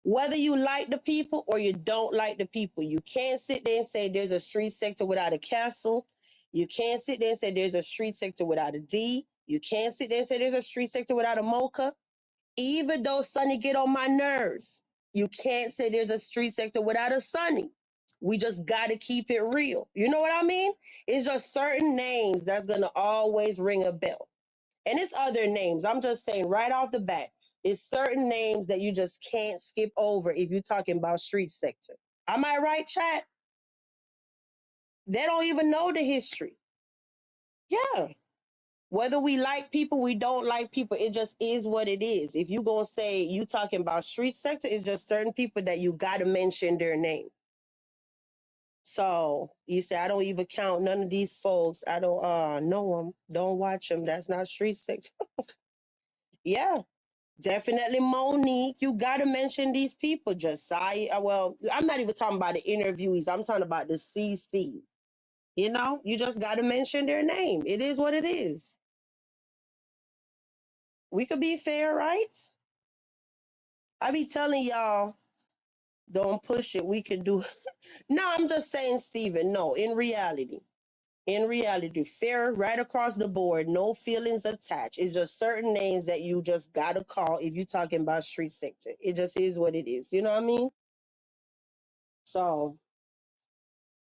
B: Whether you like the people or you don't like the people, you can't sit there and say there's a street sector without a castle. You can't sit there and say there's a street sector without a D. You can't sit there and say there's a street sector without a Mocha. Even though Sonny get on my nerves, you can't say there's a street sector without a Sonny. We just got to keep it real. You know what I mean? It's just certain names that's going to always ring a bell. And it's other names. I'm just saying right off the bat, it's certain names that you just can't skip over if you're talking about street sector. Am I right, chat? They don't even know the history. Yeah. Whether we like people, we don't like people, it just is what it is. If you gonna say you talking about street sector, it's just certain people that you gotta mention their name. So you say I don't even count none of these folks. I don't know them, don't watch them. That's not street sector. Yeah. Definitely Monique. You got to mention these people. Josiah. Well, I'm not even talking about the interviewees. I'm talking about the CCs. You just got to mention their name. It is what it is. We could be fair, right? I be telling y'all, don't push it. We could do. No, I'm just saying, Steven. No, in reality, fair right across the board, no feelings attached. It's just certain names that you just gotta call if you're talking about street sector. It just is what it is. You know what I mean? So,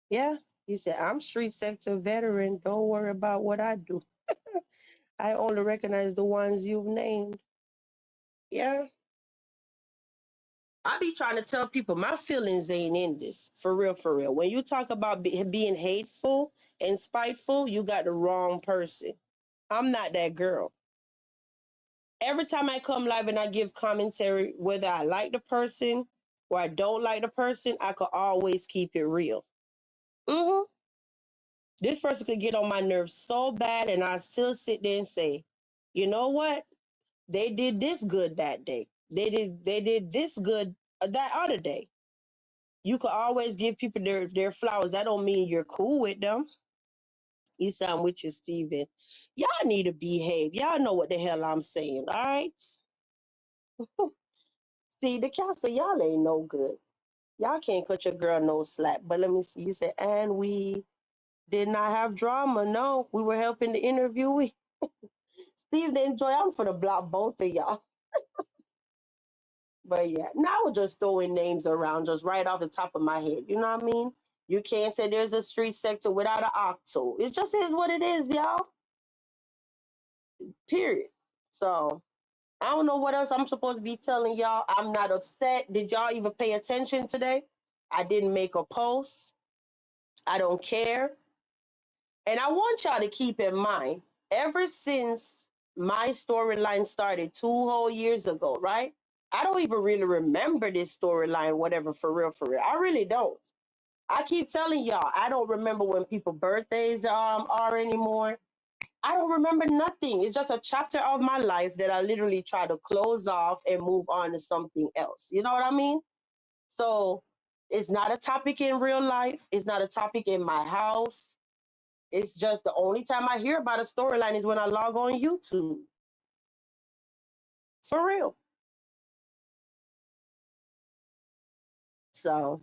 B: yeah. You said, I'm street sector veteran. Don't worry about what I do. I only recognize the ones you've named. Yeah. I be trying to tell people my feelings ain't in this. For real, for real. When you talk about being hateful and spiteful, you got the wrong person. I'm not that girl. Every time I come live and I give commentary, whether I like the person or I don't like the person, I could always keep it real. This person could get on my nerves so bad, and I still sit there and say, you know what? They did this good that day. They did this good that other day. You could always give people their flowers. That don't mean you're cool with them. You sound with you, Steven. Y'all need to behave. Y'all know what the hell I'm saying, all right? See, the council, y'all ain't no good. Y'all can't cut your girl no slack. But let me see. You said, and we did not have drama. No, we were helping the interviewee. Steve, the enjoy. I'm for the block both of y'all. But yeah, now we're just throwing names around just right off the top of my head. You know what I mean? You can't say there's a street sector without an octo. It just is what it is, y'all. Period. So I don't know what else I'm supposed to be telling y'all. I'm not upset. Did y'all even pay attention today? I didn't make a post. I don't care. And I want y'all to keep in mind, ever since my storyline started 2 whole years ago, right? I don't even really remember this storyline, whatever, for real, for real. I really don't. I keep telling y'all, I don't remember when people's birthdays are anymore. I don't remember nothing. It's just a chapter of my life that I literally try to close off and move on to something else. You know what I mean? So it's not a topic in real life. It's not a topic in my house. It's just the only time I hear about a storyline is when I log on YouTube. For real. So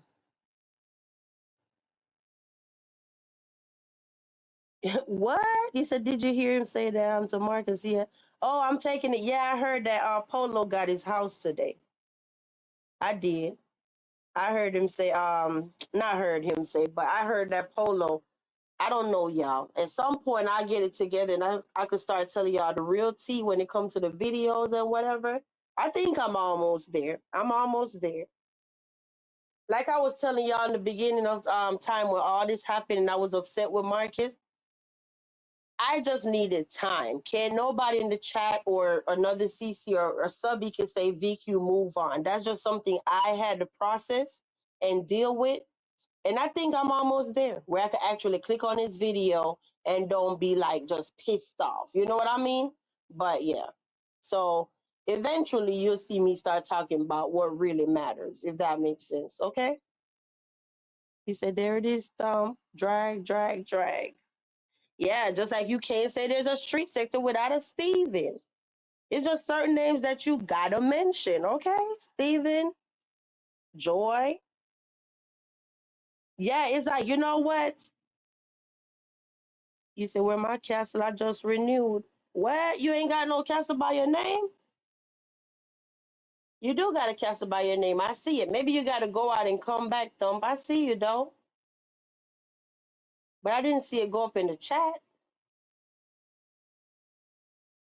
B: what? You said, did you hear him say that to Marcus? Yeah. Oh, I'm taking it. Yeah, I heard that Polo got his house today. I did. I heard him say, not heard him say, but I heard that Polo. I don't know, y'all. At some point, I get it together and I could start telling y'all the real tea when it comes to the videos and whatever. I think I'm almost there. I'm almost there. Like I was telling y'all in the beginning of time when all this happened and I was upset with Marcus, I just needed time. Can nobody in the chat or another CC or subby can say VQ move on? That's just something I had to process and deal with. And I think I'm almost there where I can actually click on this video and don't be like just pissed off. You know what I mean? But yeah. So eventually you'll see me start talking about what really matters, if that makes sense. Okay? He said, there it is, thumb. Drag, drag, drag. Yeah, just like you can't say there's a street sector without a Steven. It's just certain names that you gotta mention, okay? Steven, Joy. Yeah, it's like, you know what? You said, where my castle I just renewed. What? You ain't got no castle by your name? You do got a castle by your name. I see it. Maybe you gotta go out and come back, Thump. I see you though. But I didn't see it go up in the chat.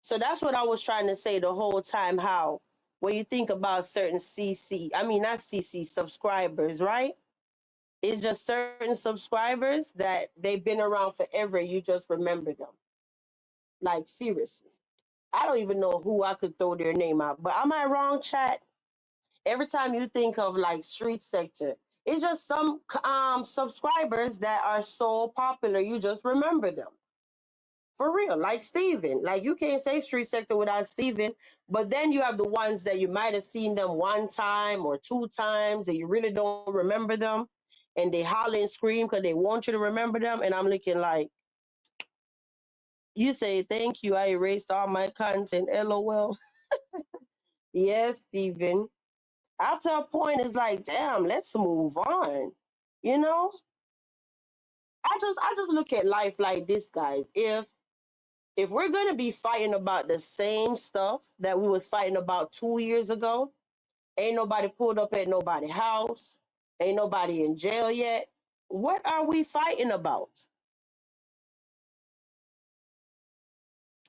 B: So that's what I was trying to say the whole time, how when you think about certain not CC subscribers, right? It's just certain subscribers that they've been around forever. You just remember them. Like, seriously. I don't even know who I could throw their name out. But am I wrong, chat? Every time you think of like street sector, it's just some subscribers that are so popular, you just remember them. For real, like Steven. Like you can't say street sector without Steven, but then you have the ones that you might have seen them one time or two times and you really don't remember them. And they holler and scream because they want you to remember them. And I'm looking like, you say, thank you, I erased all my content, LOL. Yes, Steven. After a point, it's like, damn, let's move on. You know? I just look at life like this, guys. If we're gonna be fighting about the same stuff that we was fighting about 2 years ago, ain't nobody pulled up at nobody's house, ain't nobody in jail yet. What are we fighting about?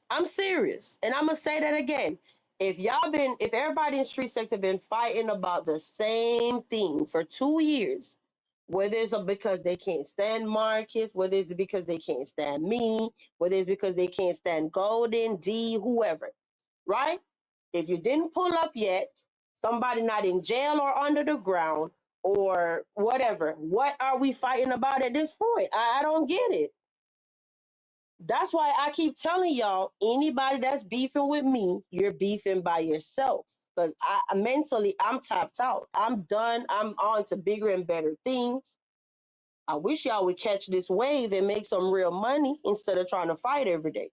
B: I'm serious. And I'm gonna say that again. If everybody in street sector been fighting about the same thing for 2 years, whether it's because they can't stand Marcus, whether it's because they can't stand me, whether it's because they can't stand Golden, D, whoever, right? If you didn't pull up yet, somebody not in jail or under the ground or whatever, what are we fighting about at this point? I don't get it. That's why I keep telling y'all, anybody that's beefing with me, you're beefing by yourself. Because I mentally, I'm tapped out. I'm done. I'm on to bigger and better things. I wish y'all would catch this wave and make some real money instead of trying to fight every day.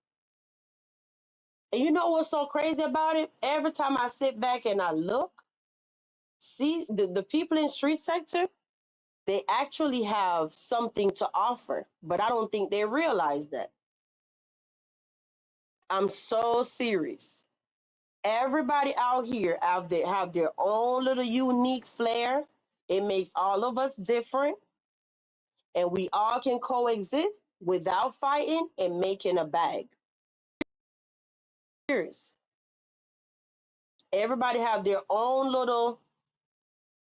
B: And you know what's so crazy about it? Every time I sit back and I look, see the people in street sector, they actually have something to offer, but I don't think they realize that. I'm so serious. Everybody out here have their own little unique flair. It makes all of us different, and we all can coexist without fighting and making a bag. Serious. Everybody have their own little,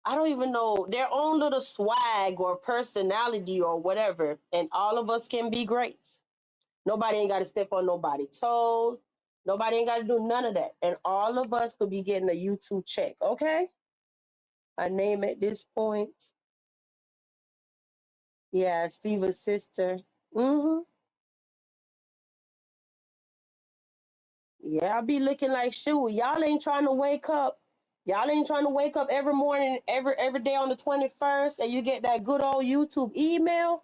B: I don't even know, their own little swag or personality or whatever, and all of us can be great. Nobody ain't got to step on nobody's toes. Nobody ain't got to do none of that. And all of us could be getting a YouTube check, okay? A name at this point. Yeah, Steve's sister. Mm-hmm. Yeah, I be looking like shoot. Y'all ain't trying to wake up. Y'all ain't trying to wake up every morning, every day on the 21st, and you get that good old YouTube email.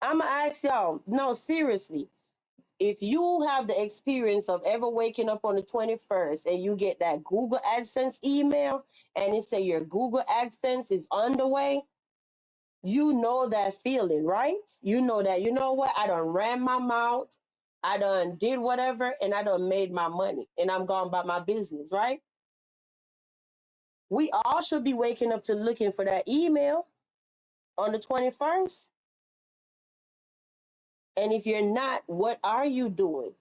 B: I'ma ask y'all, no, seriously. If you have the experience of ever waking up on the 21st and you get that Google AdSense email and it say your Google AdSense is underway, you know that feeling, right? You know that, you know what? I done ran my mouth, I done did whatever, and I done made my money, and I'm going about my business, right? We all should be waking up to looking for that email on the 21st. And if you're not, what are you doing?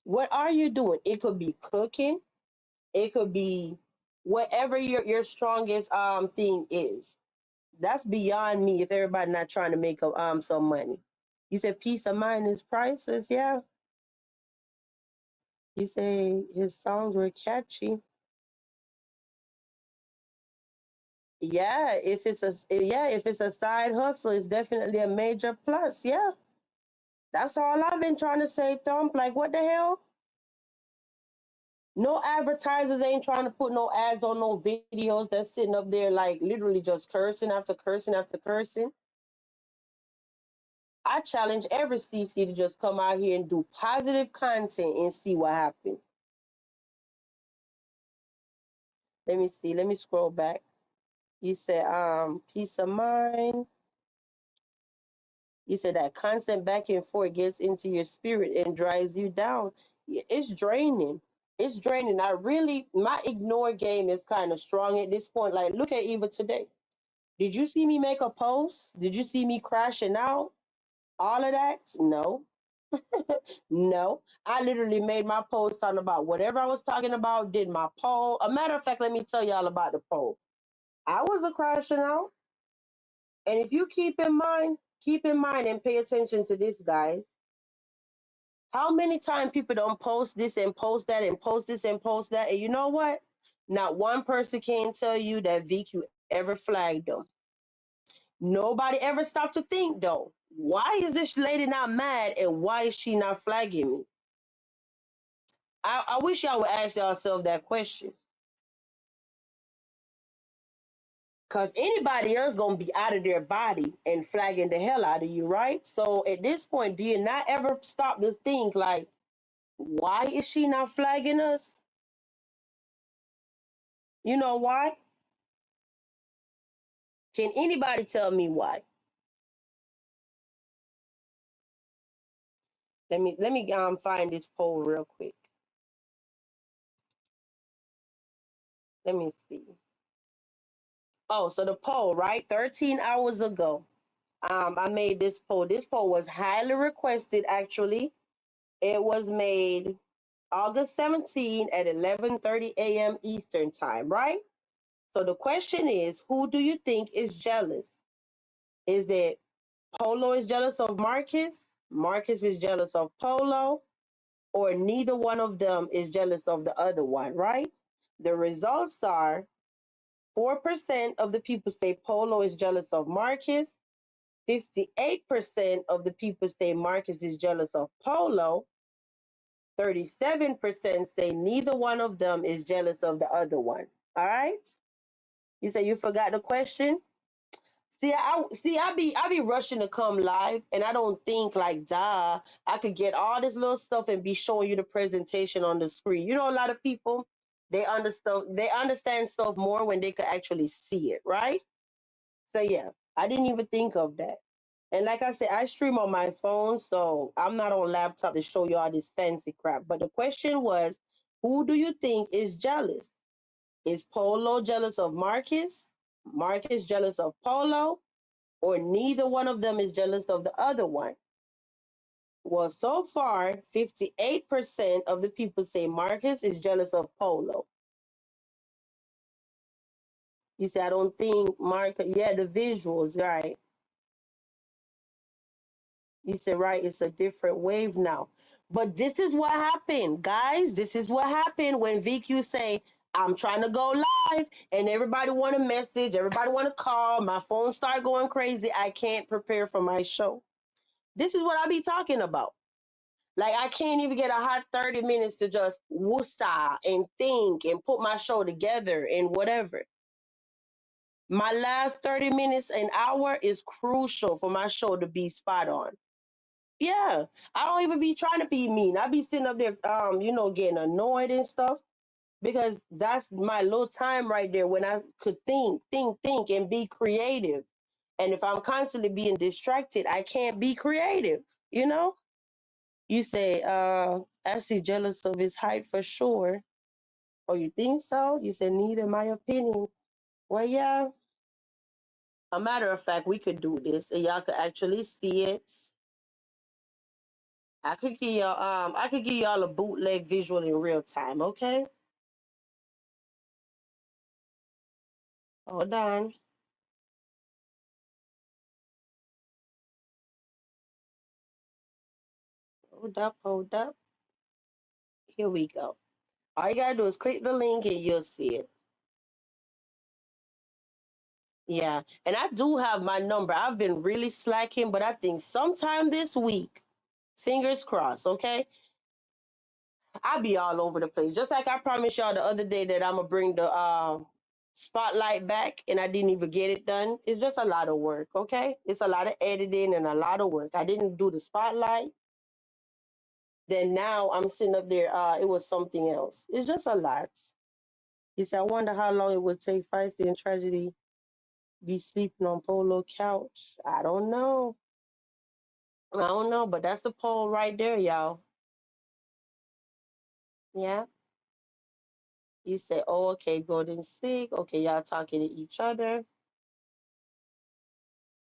B: What are you doing? It could be cooking, it could be whatever your strongest thing is. That's beyond me if everybody not trying to make some money. You said peace of mind is priceless, yeah. You say his songs were catchy. Yeah, if it's a side hustle, it's definitely a major plus. Yeah. That's all I've been trying to say, Thump. Like what the hell? No advertisers ain't trying to put no ads on no videos that's sitting up there like literally just cursing after cursing after cursing. I challenge every CC to just come out here and do positive content and see what happens. Let me see. Let me scroll back. You said peace of mind. You said that constant back and forth gets into your spirit and drives you down. It's draining. It's draining. My ignore game is kind of strong at this point. Like, look at Eva today. Did you see me make a post? Did you see me crashing out? All of that? No. No. I literally made my post talking about whatever I was talking about, did my poll. A matter of fact, let me tell y'all about the poll. I wasn't crashing out. And if you keep in mind and pay attention to this, guys. How many times people don't post this and post that and post this and post that? And you know what? Not one person can tell you that VQ ever flagged them. Nobody ever stopped to think though. Why is this lady not mad and why is she not flagging me? I wish y'all would ask yourself that question. Cause anybody else gonna be out of their body and flagging the hell out of you, right? So at this point, do you not ever stop to think like, why is she not flagging us? You know why? Can anybody tell me why? Let me find this poll real quick. Let me see. Oh, so the poll, right? 13 hours ago. I made this poll. This poll was highly requested actually. It was made August 17 at 11:30 a.m. Eastern time, right? So the question is, who do you think is jealous? Is it Polo is jealous of Marcus? Marcus is jealous of Polo? Or neither one of them is jealous of the other one, right? The results are 4% of the people say Polo is jealous of Marcus. 58% of the people say Marcus is jealous of Polo. 37% say neither one of them is jealous of the other one. All right? You say you forgot the question? I be rushing to come live, and I don't think like I could get all this little stuff and be showing you the presentation on the screen. You know, a lot of people they understand stuff more when they could actually see it, right? So yeah, I didn't even think of that. And like I said, I stream on my phone, so I'm not on laptop to show you all this fancy crap. But the question was, who do you think is jealous? Is Polo jealous of Marcus? Marcus jealous of Polo? Or neither one of them is jealous of the other one? Well, so far, 58% of the people say Marcus is jealous of Polo. You say, I don't think Marcus, yeah, the visuals, right? You said, right, it's a different wave now. But this is what happened, guys. This is what happened when VQ say, I'm trying to go live and everybody want to message, everybody want to call, my phone start going crazy. I can't prepare for my show. This is what I be talking about. Like I can't even get a hot 30 minutes to just woosah and think and put my show together and whatever. My last 30 minutes, an hour is crucial for my show to be spot on. Yeah, I don't even be trying to be mean. I be sitting up there, getting annoyed and stuff because that's my little time right there when I could think, and be creative. And if I'm constantly being distracted, I can't be creative, you know? You say, I see jealous of his height for sure. Oh, you think so? You said, neither my opinion. Well, yeah, a matter of fact, we could do this and y'all could actually see it. I could give y'all a bootleg visual in real time, okay? Hold on. Hold up, hold up. Here we go. All you gotta do is click the link and you'll see it. Yeah. And I do have my number. I've been really slacking, but I think sometime this week, fingers crossed, okay? I'll be all over the place. Just like I promised y'all the other day that I'm gonna bring the spotlight back and I didn't even get it done. It's just a lot of work, okay? It's a lot of editing and a lot of work. I didn't do the spotlight. Then now I'm sitting up there, it was something else. It's just a lot. He said, I wonder how long it would take Feisty and Tragedy be sleeping on Polo couch. I don't know. I don't know, but that's the poll right there, y'all. Yeah. You say, oh, okay, Golden Sick. Okay, y'all talking to each other.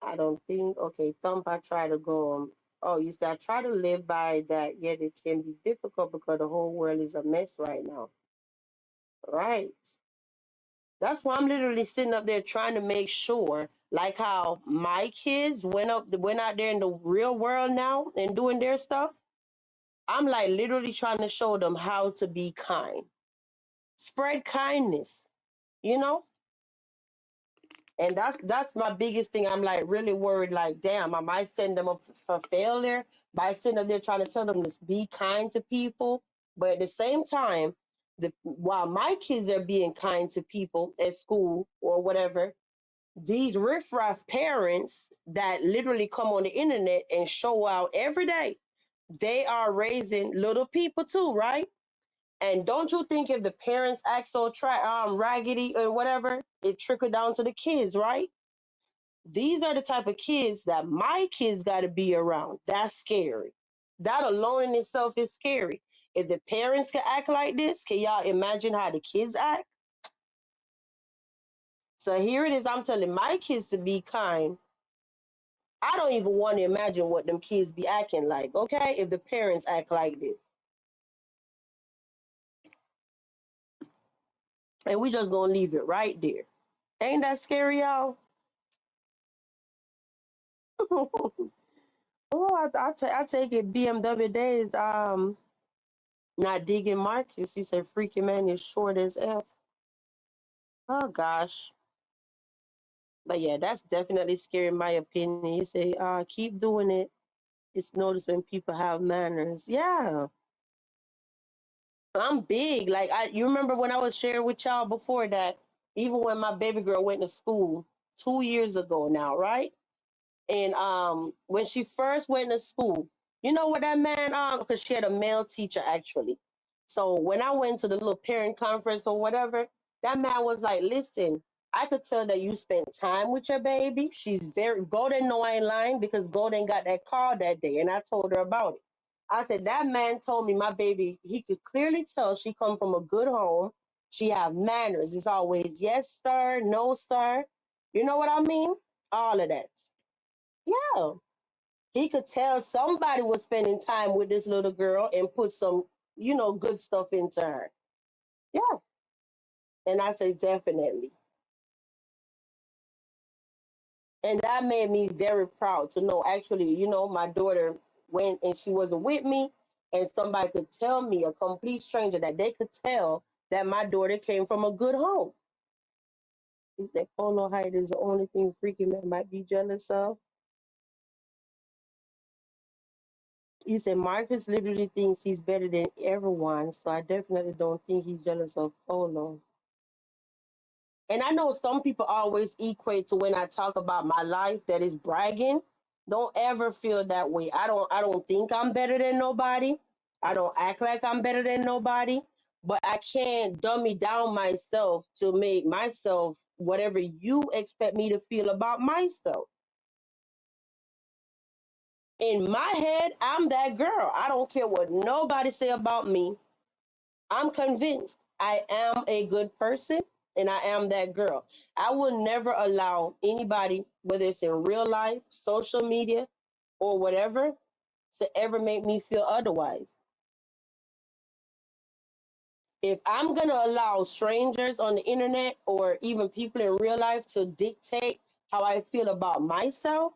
B: I don't think. Okay, Thump, I try to go. Oh, you say, I try to live by that, yet it can be difficult because the whole world is a mess right now. Right. That's why I'm literally sitting up there trying to make sure, like how my kids went out there in the real world now and doing their stuff. I'm like literally trying to show them how to be kind, spread kindness, you know. And that's my biggest thing. I'm like really worried. Like, damn, I might send them up for failure by sitting up there trying to tell them to be kind to people, but at the same time, while my kids are being kind to people at school or whatever, these riffraff parents that literally come on the internet and show out every day, they are raising little people too, right? And don't you think if the parents act so raggedy or whatever, it trickled down to the kids, right? These are the type of kids that my kids got to be around. That's scary. That alone in itself is scary. If the parents can act like this, can y'all imagine how the kids act? So here it is. I'm telling my kids to be kind. I don't even want to imagine what them kids be acting like, okay? If the parents act like this. And we just gonna leave it right there. Ain't that scary, y'all? I take it BMW days. Not digging Marcus. He said, freaking man is short as F. Oh, gosh. But yeah, that's definitely scary in my opinion. You say, keep doing it. It's noticed when people have manners. Yeah. I'm big. Like you remember when I was sharing with y'all before that, even when my baby girl went to school 2 years ago now, right? And when she first went to school, you know what that man because she had a male teacher actually. So when I went to the little parent conference or whatever, that man was like, listen, I could tell that you spent time with your baby. She's very Golden know I ain't lying because Golden got that call that day and I told her about it. I said that man told me my baby, he could clearly tell she come from a good home. She have manners. It's always yes, sir, no, sir. You know what I mean? All of that. Yeah. He could tell somebody was spending time with this little girl and put some, good stuff into her. Yeah. And I say definitely. And that made me very proud to know actually, my daughter went and she wasn't with me and somebody could tell me, a complete stranger, that they could tell that my daughter came from a good home. He said polo height is the only thing freaky man might be jealous of. He said Marcus literally thinks he's better than everyone, so I definitely don't think he's jealous of Polo. And I know some people always equate to when I talk about my life that is bragging. Don't ever feel that way. I don't think I'm better than nobody. I don't act like I'm better than nobody. But I can't dummy down myself to make myself whatever you expect me to feel about myself. In my head, I'm that girl. I don't care what nobody say about me. I'm convinced I am a good person and I am that girl. I will never allow anybody, whether it's in real life, social media, or whatever, to ever make me feel otherwise. If I'm going to allow strangers on the internet or even people in real life to dictate how I feel about myself,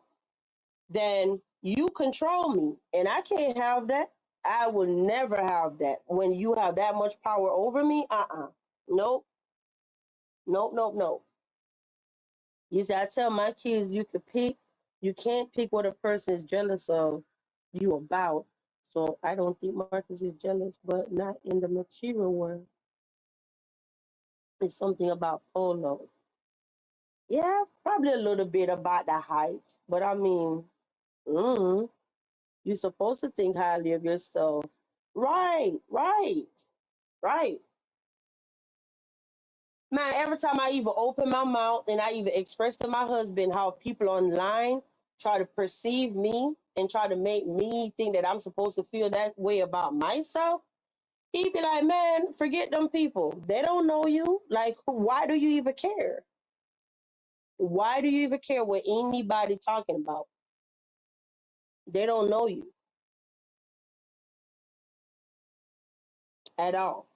B: then you control me. And I can't have that. I will never have that. When you have that much power over me, nope, nope, nope, nope. You see, I tell my kids you can't pick what a person is jealous of you about. So I don't think Marcus is jealous, but not in the material world. It's something about Polo. Yeah, probably a little bit about the height, but I mean, mm, you're supposed to think highly of yourself. Right, right, right. Man, every time I even open my mouth and I even express to my husband how people online try to perceive me and try to make me think that I'm supposed to feel that way about myself, he'd be like, man, forget them people. They don't know you. Like, why do you even care? Why do you even care what anybody talking about? They don't know you at all.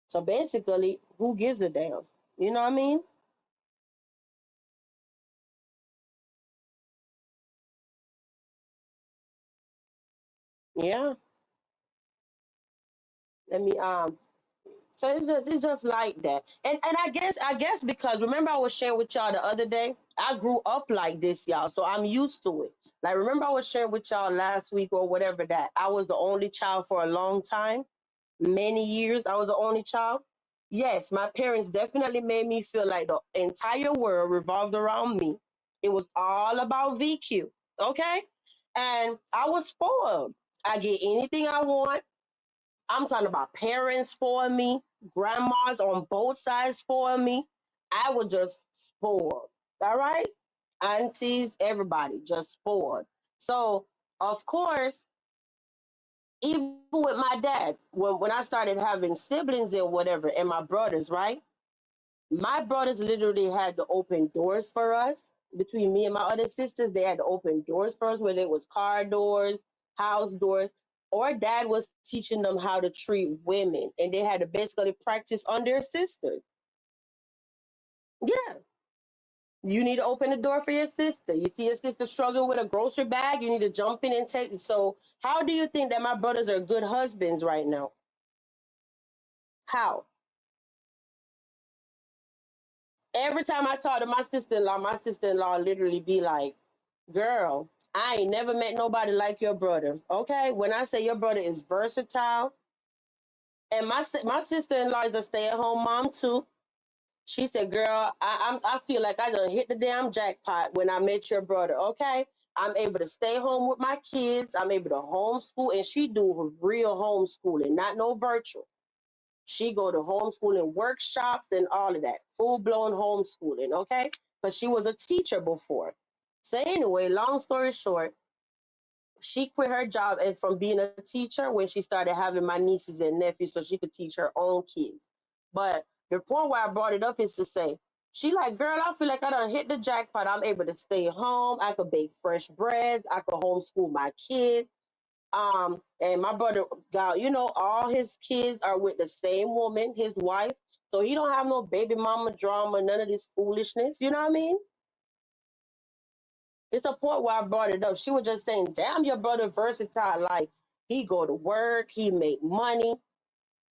B: So basically, who gives a damn? You know what I mean? Yeah. Let me So it's just like that. And I guess because remember I was sharing with y'all the other day, I grew up like this, y'all. So I'm used to it. Like remember I was sharing with y'all last week or whatever that I was the only child for a long time. Many years I was the only child. Yes, my parents definitely made me feel like the entire world revolved around me. It was all about VQ. Okay? And I was spoiled. I get anything I want. I'm talking about parents spoil me, grandmas on both sides spoil me. I was just spoiled. All right? Aunties, everybody just spoiled. So, of course, even with my dad, when I started having siblings and whatever, and my brothers, right? My brothers literally had to open doors for us. Between me and my other sisters, they had to open doors for us, whether it was car doors, house doors, or dad was teaching them how to treat women, and they had to basically practice on their sisters. Yeah, you need to open the door for your sister. You see your sister struggling with a grocery bag, you need to jump in and take it. So, how do you think that my brothers are good husbands right now? How? Every time I talk to my sister in law literally be like, girl, I ain't never met nobody like your brother. Okay, when I say your brother is versatile, and my sister in law is a stay at home mom too. She said, "Girl, I feel like I done hit the damn jackpot when I met your brother." Okay, I'm able to stay home with my kids. I'm able to homeschool, and she do real homeschooling, not no virtual. She go to homeschooling workshops and all of that, full blown homeschooling. Okay, because she was a teacher before. So anyway, long story short, she quit her job and from being a teacher when she started having my nieces and nephews so she could teach her own kids. But the point where I brought it up is to say, she like, girl, I feel like I done hit the jackpot. I'm able to stay home. I could bake fresh breads. I could homeschool my kids. And my brother got, all his kids are with the same woman, his wife. So he don't have no baby mama drama, none of this foolishness. You know what I mean? It's a point where I brought it up. She was just saying, damn, your brother versatile. Like, he go to work, he make money,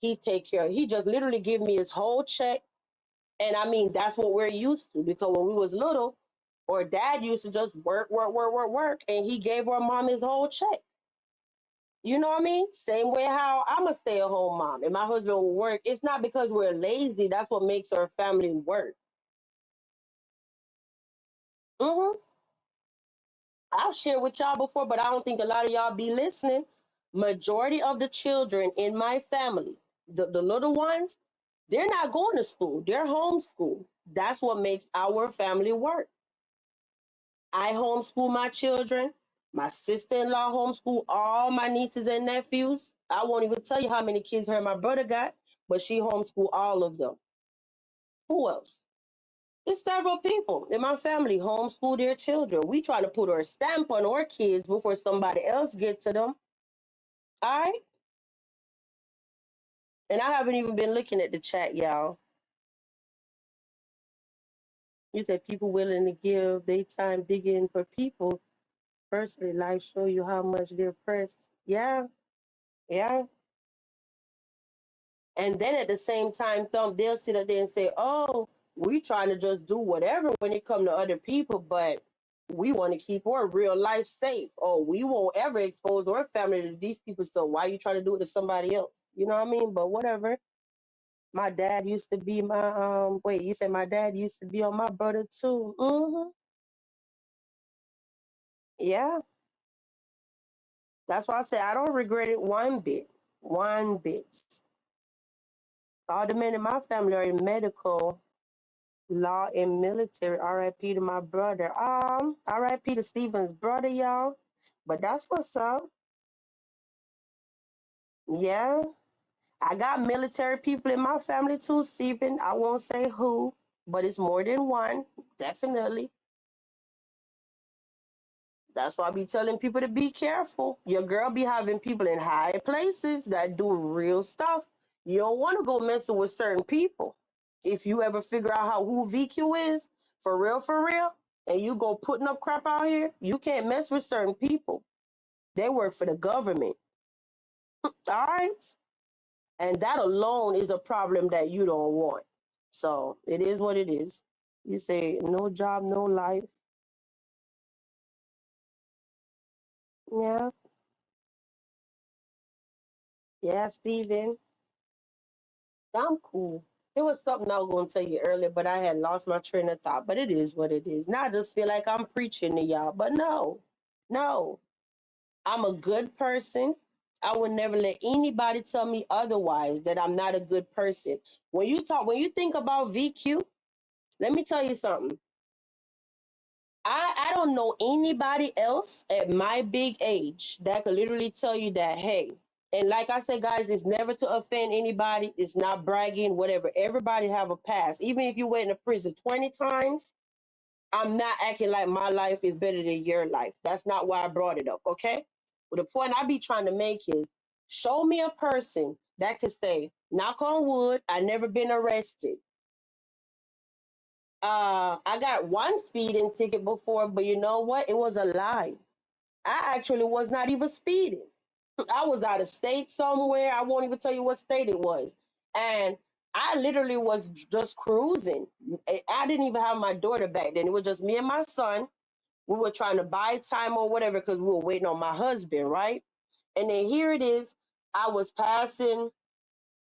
B: he take care. He just literally give me his whole check. And I mean, that's what we're used to because when we was little, or dad used to just work, work, work, work, work, and he gave her mom his whole check. You know what I mean? Same way how I'm a stay-at-home mom and my husband will work. It's not because we're lazy. That's what makes our family work. hmm I've shared with y'all before, but I don't think a lot of y'all be listening. Majority of the children in my family, the little ones, they're not going to school. They're homeschooled. That's what makes our family work. I homeschool my children. My sister-in-law homeschool all my nieces and nephews. I won't even tell you how many kids her and my brother got, but she homeschool all of them. Who else? There's several people in my family homeschool their children. We try to put our stamp on our kids before somebody else get to them. All right. And I haven't even been looking at the chat, y'all. You said people willing to give their time digging for people. Firstly, life show you how much they're pressed. Yeah, yeah. And then at the same time, they'll sit up there and say, "Oh, we trying to just do whatever when it come to other people, but we want to keep our real life safe. Oh, we won't ever expose our family to these people. So why you trying to do it to somebody else? You know what I mean? But whatever. My dad used to be my Wait, you said my dad used to be on my brother too. Yeah, that's why I said I don't regret it one bit. One bit. All the men in my family are in medical, law, and military. R.I.P. to my brother. R.I.P. to Steven's brother, y'all. But that's what's up. Yeah. I got military people in my family too, Steven. I won't say who, but it's more than one. Definitely. That's why I be telling people to be careful. Your girl be having people in high places that do real stuff. You don't want to go messing with certain people. If you ever figure out how who VQ is, for real, and you go putting up crap out here, you can't mess with certain people. They work for the government. All right? And that alone is a problem that you don't want. So it is what it is. You say no job, no life. Yeah. Yeah, Steven. I'm cool. It was something I was going to tell you earlier, but I had lost my train of thought. But it is what it is. Now I just feel like I'm preaching to y'all. But no, no. I'm a good person. I would never let anybody tell me otherwise that I'm not a good person. When you think about VQ, let me tell you something. I don't know anybody else at my big age that could literally tell you that, hey, And like I said, guys, it's never to offend anybody. It's not bragging, whatever. Everybody have a past. Even if you went in prison 20 times, I'm not acting like my life is better than your life. That's not why I brought it up, okay? But the point I be trying to make is show me a person that could say, knock on wood, I never been arrested. I got one speeding ticket before, but you know what? It was a lie. I actually was not even speeding. I was out of state somewhere. I won't even tell you what state it was. And I literally was just cruising. I didn't even have my daughter back then. It was just me and my son. We were trying to buy time or whatever because we were waiting on my husband, right? And then here it is. I was passing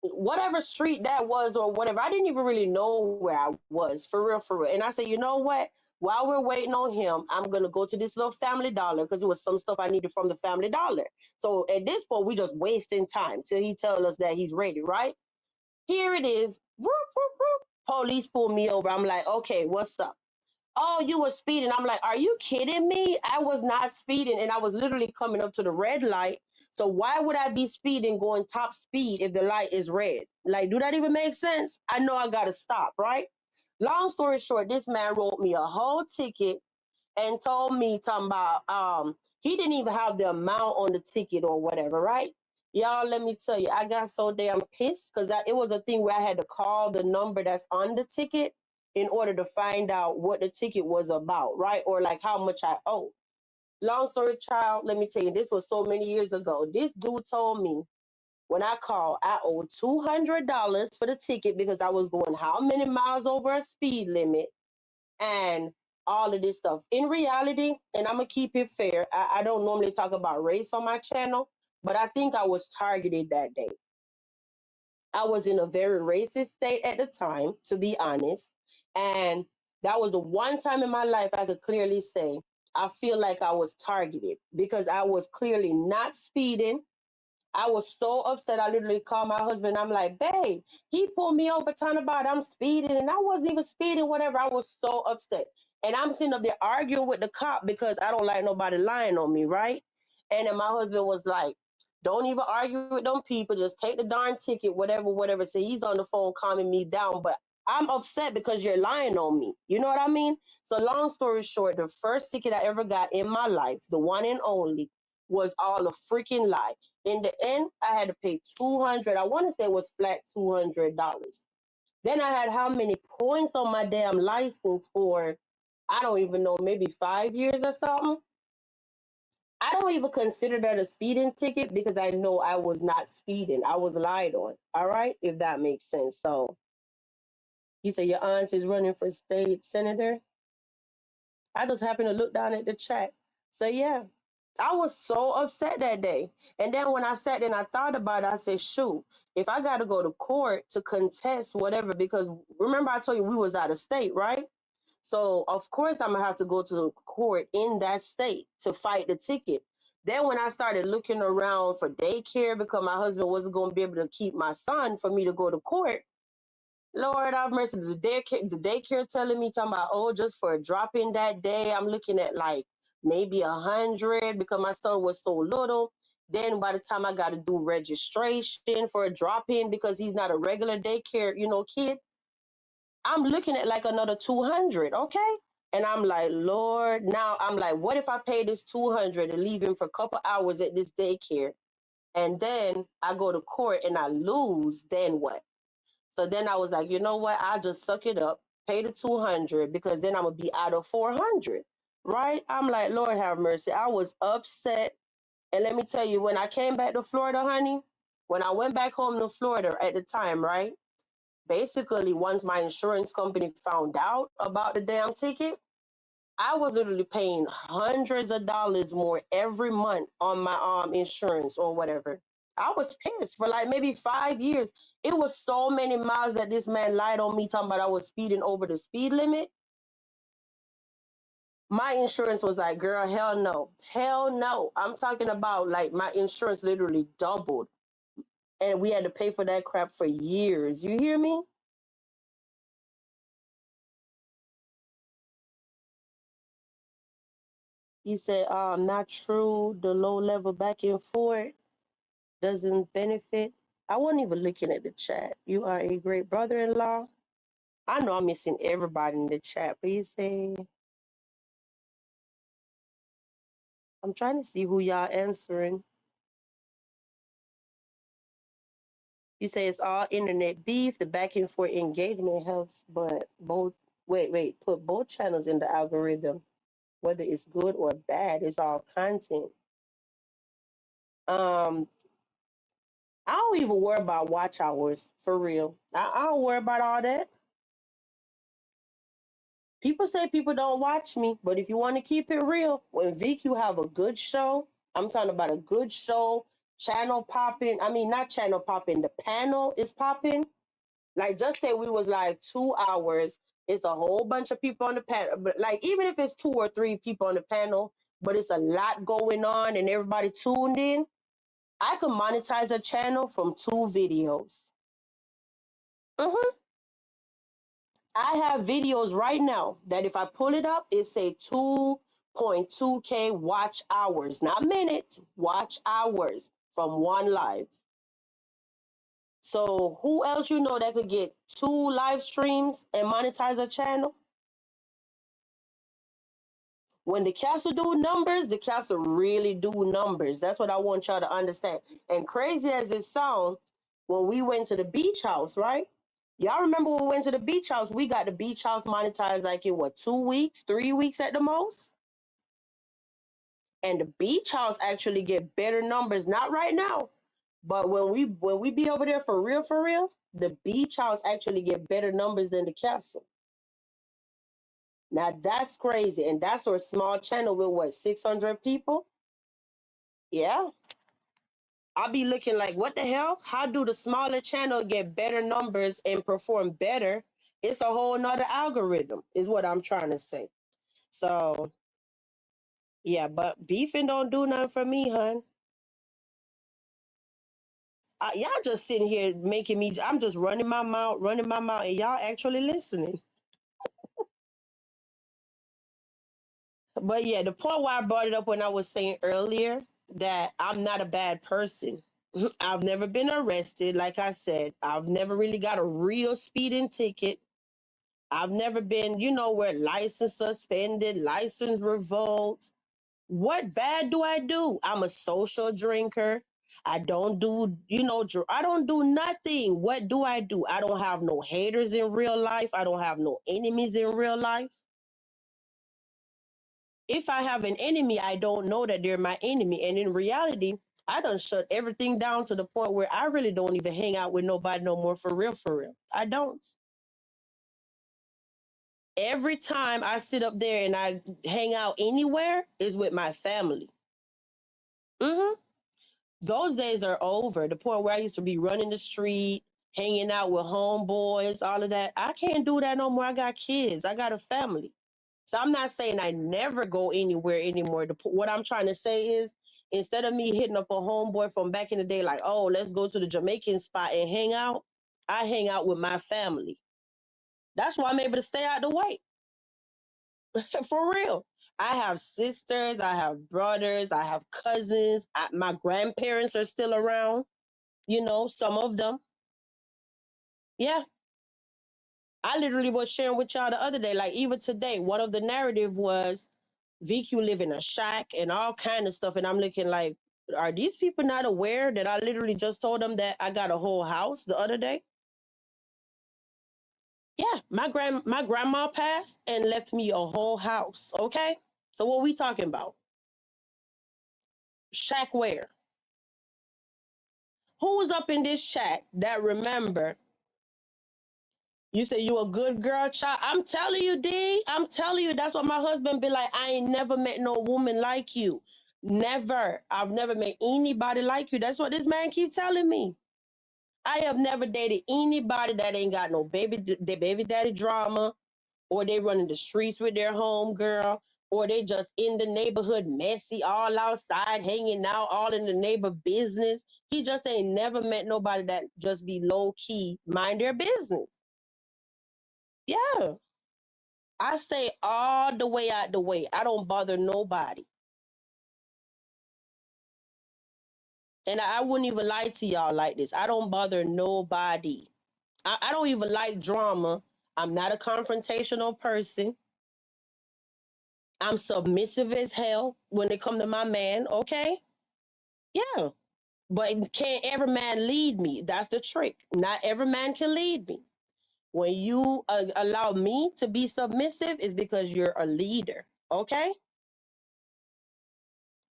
B: whatever street that was or whatever. I didn't even really know where I was, for real, for real. And I said, you know what? While we're waiting on him, I'm gonna go to this little Family Dollar because it was some stuff I needed from the Family Dollar. So at this point, we just wasting time till he tell us that he's ready, right? Here it is. Whoop, whoop, whoop. Police pull me over. I'm like, okay, what's up? Oh, you were speeding. I'm like, are you kidding me? I was not speeding, and I was literally coming up to the red light. So why would I be speeding going top speed if the light is red? Like, do that even make sense? I know I gotta stop, right? Long story short, this man wrote me a whole ticket and told me talking about he didn't even have the amount on the ticket or whatever, right? Y'all, let me tell you, I got so damn pissed because it was a thing where I had to call the number that's on the ticket in order to find out what the ticket was about, right? Or like how much I owe. Long story child, let me tell you, this was so many years ago. This dude told me when I called, I owed $200 for the ticket because I was going how many miles over a speed limit and all of this stuff. In reality, and I'm gonna keep it fair, I don't normally talk about race on my channel, but I think I was targeted that day. I was in a very racist state at the time, to be honest. And that was the one time in my life I could clearly say I feel like I was targeted because I was clearly not speeding. I was so upset. I literally called my husband. I'm like, babe, he pulled me over, talking about I'm speeding, and I wasn't even speeding, whatever. I was so upset. And I'm sitting up there arguing with the cop because I don't like nobody lying on me, right? And then my husband was like, don't even argue with them people. Just take the darn ticket, whatever, whatever. So he's on the phone calming me down. But I'm upset because you're lying on me. You know what I mean? So long story short, the first ticket I ever got in my life, the one and only, was all a freaking lie. In the end, I had to pay 200. I want to say it was flat $200. Then I had how many points on my damn license for, I don't even know, maybe 5 years or something. I don't even consider that a speeding ticket because I know I was not speeding. I was lied on. All right, if that makes sense. So you say your aunt is running for state senator. I just happened to look down at the chat. So yeah, I was so upset that day. And then when I sat and I thought about it, I said, shoot, if I got to go to court to contest whatever, because remember I told you we was out of state, right? So of course I'm gonna have to go to court in that state to fight the ticket. Then when I started looking around for daycare because my husband wasn't gonna be able to keep my son for me to go to court, Lord have mercy. The daycare telling me talking about, oh, just for a drop in that day, I'm looking at like maybe 100 because my son was so little. Then by the time I got to do registration for a drop in because he's not a regular daycare, kid, I'm looking at like another 200. Okay. And I'm like, Lord, now I'm like, what if I pay this 200 and leave him for a couple hours at this daycare? And then I go to court and I lose, then what? So then I was like, you know what? I'll just suck it up, pay the 200 because then I'm gonna be out of 400, right? I'm like, Lord have mercy. I was upset, and let me tell you, when I came back to Florida, honey, when I went back home to Florida at the time, right? Basically, once my insurance company found out about the damn ticket, I was literally paying hundreds of dollars more every month on my insurance or whatever. I was pissed for like maybe 5 years. It was so many miles that this man lied on me talking about I was speeding over the speed limit. My insurance was like, girl, hell no. Hell no. I'm talking about like my insurance literally doubled. And we had to pay for that crap for years. You hear me? You said, not true, the low level back and forth. doesn't benefit. I wasn't even looking at the chat. You are a great brother-in-law. I know I'm missing everybody in the chat, but you say, I'm trying to see who y'all answering. You say it's all internet beef. The back and forth engagement helps, but both, wait, put both channels in the algorithm. Whether it's good or bad, it's all content. Um, I don't even worry about watch hours for real. I don't worry about all that. People say people don't watch me, but if you want to keep it real, when VQ have a good show, I'm talking about a good show, channel popping. I mean, not channel popping. The panel is popping. Like, just say we was like 2 hours. It's a whole bunch of people on the panel. But like, even if it's two or three people on the panel, but it's a lot going on and everybody tuned in, I could monetize a channel from 2 videos. Mhm. I have videos right now that if I pull it up, it say 2.2K watch hours, not minutes, watch hours from one live. So who else you know that could get 2 live streams and monetize a channel? When the castle do numbers, the castle really do numbers. That's what I want y'all to understand. And crazy as it sounds, when we went to the beach house, right? Y'all remember when we went to the beach house, we got the beach house monetized like in what, 2 weeks, 3 weeks at the most? And the beach house actually get better numbers, not right now, but when we be over there for real, the beach house actually get better numbers than the castle. Now that's crazy, and that's our small channel with what, 600 people? Yeah, I'll be looking like, what the hell? How do the smaller channel get better numbers and perform better? It's a whole nother algorithm, is what I'm trying to say. So yeah, but beefing don't do nothing for me, hun. Y'all just sitting here making me. I'm just running my mouth, and y'all actually listening. But yeah, the point why I brought it up when I was saying earlier that I'm not a bad person. I've never been arrested, like I said. I've never really got a real speeding ticket. I've never been, where license suspended, license revoked. What bad do I do? I'm a social drinker. I don't do, I don't do nothing. What do? I don't have no haters in real life. I don't have no enemies in real life. If I have an enemy, I don't know that they're my enemy. And in reality, I done shut everything down to the point where I really don't even hang out with nobody no more for real, for real. I don't. Every time I sit up there and I hang out anywhere is with my family. Hmm. Those days are over. The point where I used to be running the street, hanging out with homeboys, all of that. I can't do that no more. I got kids. I got a family. So I'm not saying I never go anywhere anymore. What I'm trying to say is, instead of me hitting up a homeboy from back in the day, like, oh, let's go to the Jamaican spot and hang out, I hang out with my family. That's why I'm able to stay out the way. For real. I have sisters, I have brothers, I have cousins. My grandparents are still around, some of them. Yeah. I literally was sharing with y'all the other day, like even today, one of the narrative was VQ live in a shack and all kind of stuff. And I'm looking like, are these people not aware that I literally just told them that I got a whole house the other day? Yeah, my grandma passed and left me a whole house. Okay, so what we talking about? Shack where? Who's up in this chat that remember? You say you a good girl, child. I'm telling you, D. I'm telling you, that's what my husband be like. I ain't never met no woman like you. Never. I've never met anybody like you. That's what this man keep telling me. I have never dated anybody that ain't got no baby daddy drama, or they running the streets with their home girl, or they just in the neighborhood messy, all outside, hanging out, all in the neighbor business. He just ain't never met nobody that just be low key, mind their business. Yeah. I stay all the way out the way. I don't bother nobody. And I wouldn't even lie to y'all like this. I don't bother nobody. I don't even like drama. I'm not a confrontational person. I'm submissive as hell when it come to my man, okay? Yeah. But can't every man lead me? That's the trick. Not every man can lead me. When you allow me to be submissive, is because you're a leader, okay?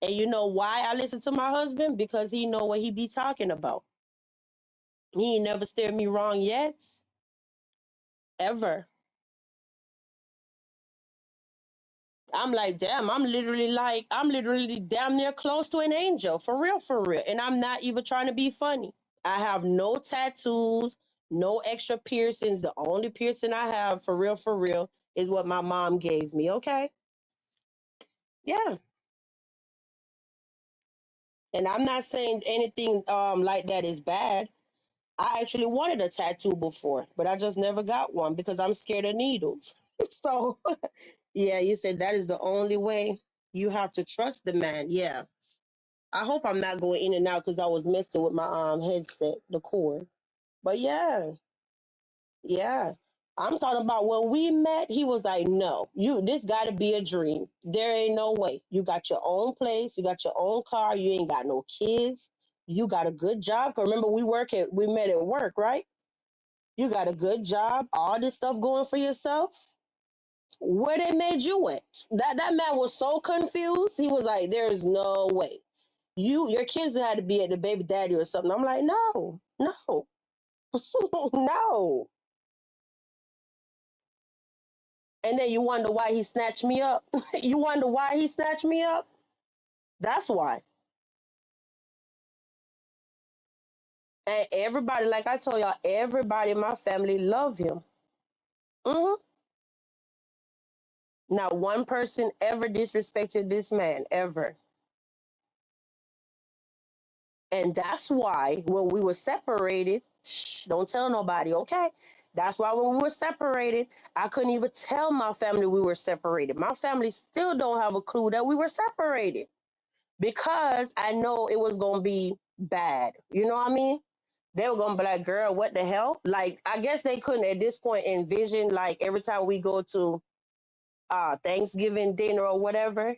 B: And you know why I listen to my husband? Because he know what he be talking about. He ain't never steered me wrong yet, ever. I'm like, damn, I'm literally damn near close to an angel, for real, for real. And I'm not even trying to be funny. I have no tattoos, no extra piercings. The only piercing I have, for real, is what my mom gave me, okay? Yeah. And I'm not saying anything like that is bad. I actually wanted a tattoo before, but I just never got one because I'm scared of needles. So, yeah, you said that is the only way. You have to trust the man. Yeah. I hope I'm not going in and out because I was messing with my headset, the cord. But yeah, yeah. I'm talking about when we met, he was like, no, this gotta be a dream. There ain't no way. You got your own place, you got your own car, you ain't got no kids, you got a good job. 'Cause remember we met at work, right? You got a good job, all this stuff going for yourself. Where they made you at? That man was so confused. He was like, there's no way. Your kids had to be at the baby daddy or something. I'm like, no, no, no. And then you wonder why he snatched me up. You wonder why he snatched me up? That's why. And everybody, like I told y'all, everybody in my family love him. hmm Not one person ever disrespected this man, ever. And that's why when we were separated, shh, don't tell nobody, okay? That's why when we were separated, I couldn't even tell my family we were separated. My family still don't have a clue that we were separated because I know it was going to be bad. You know what I mean? They were going to be like, girl, what the hell? Like, I guess they couldn't at this point envision, like, every time we go to Thanksgiving dinner or whatever,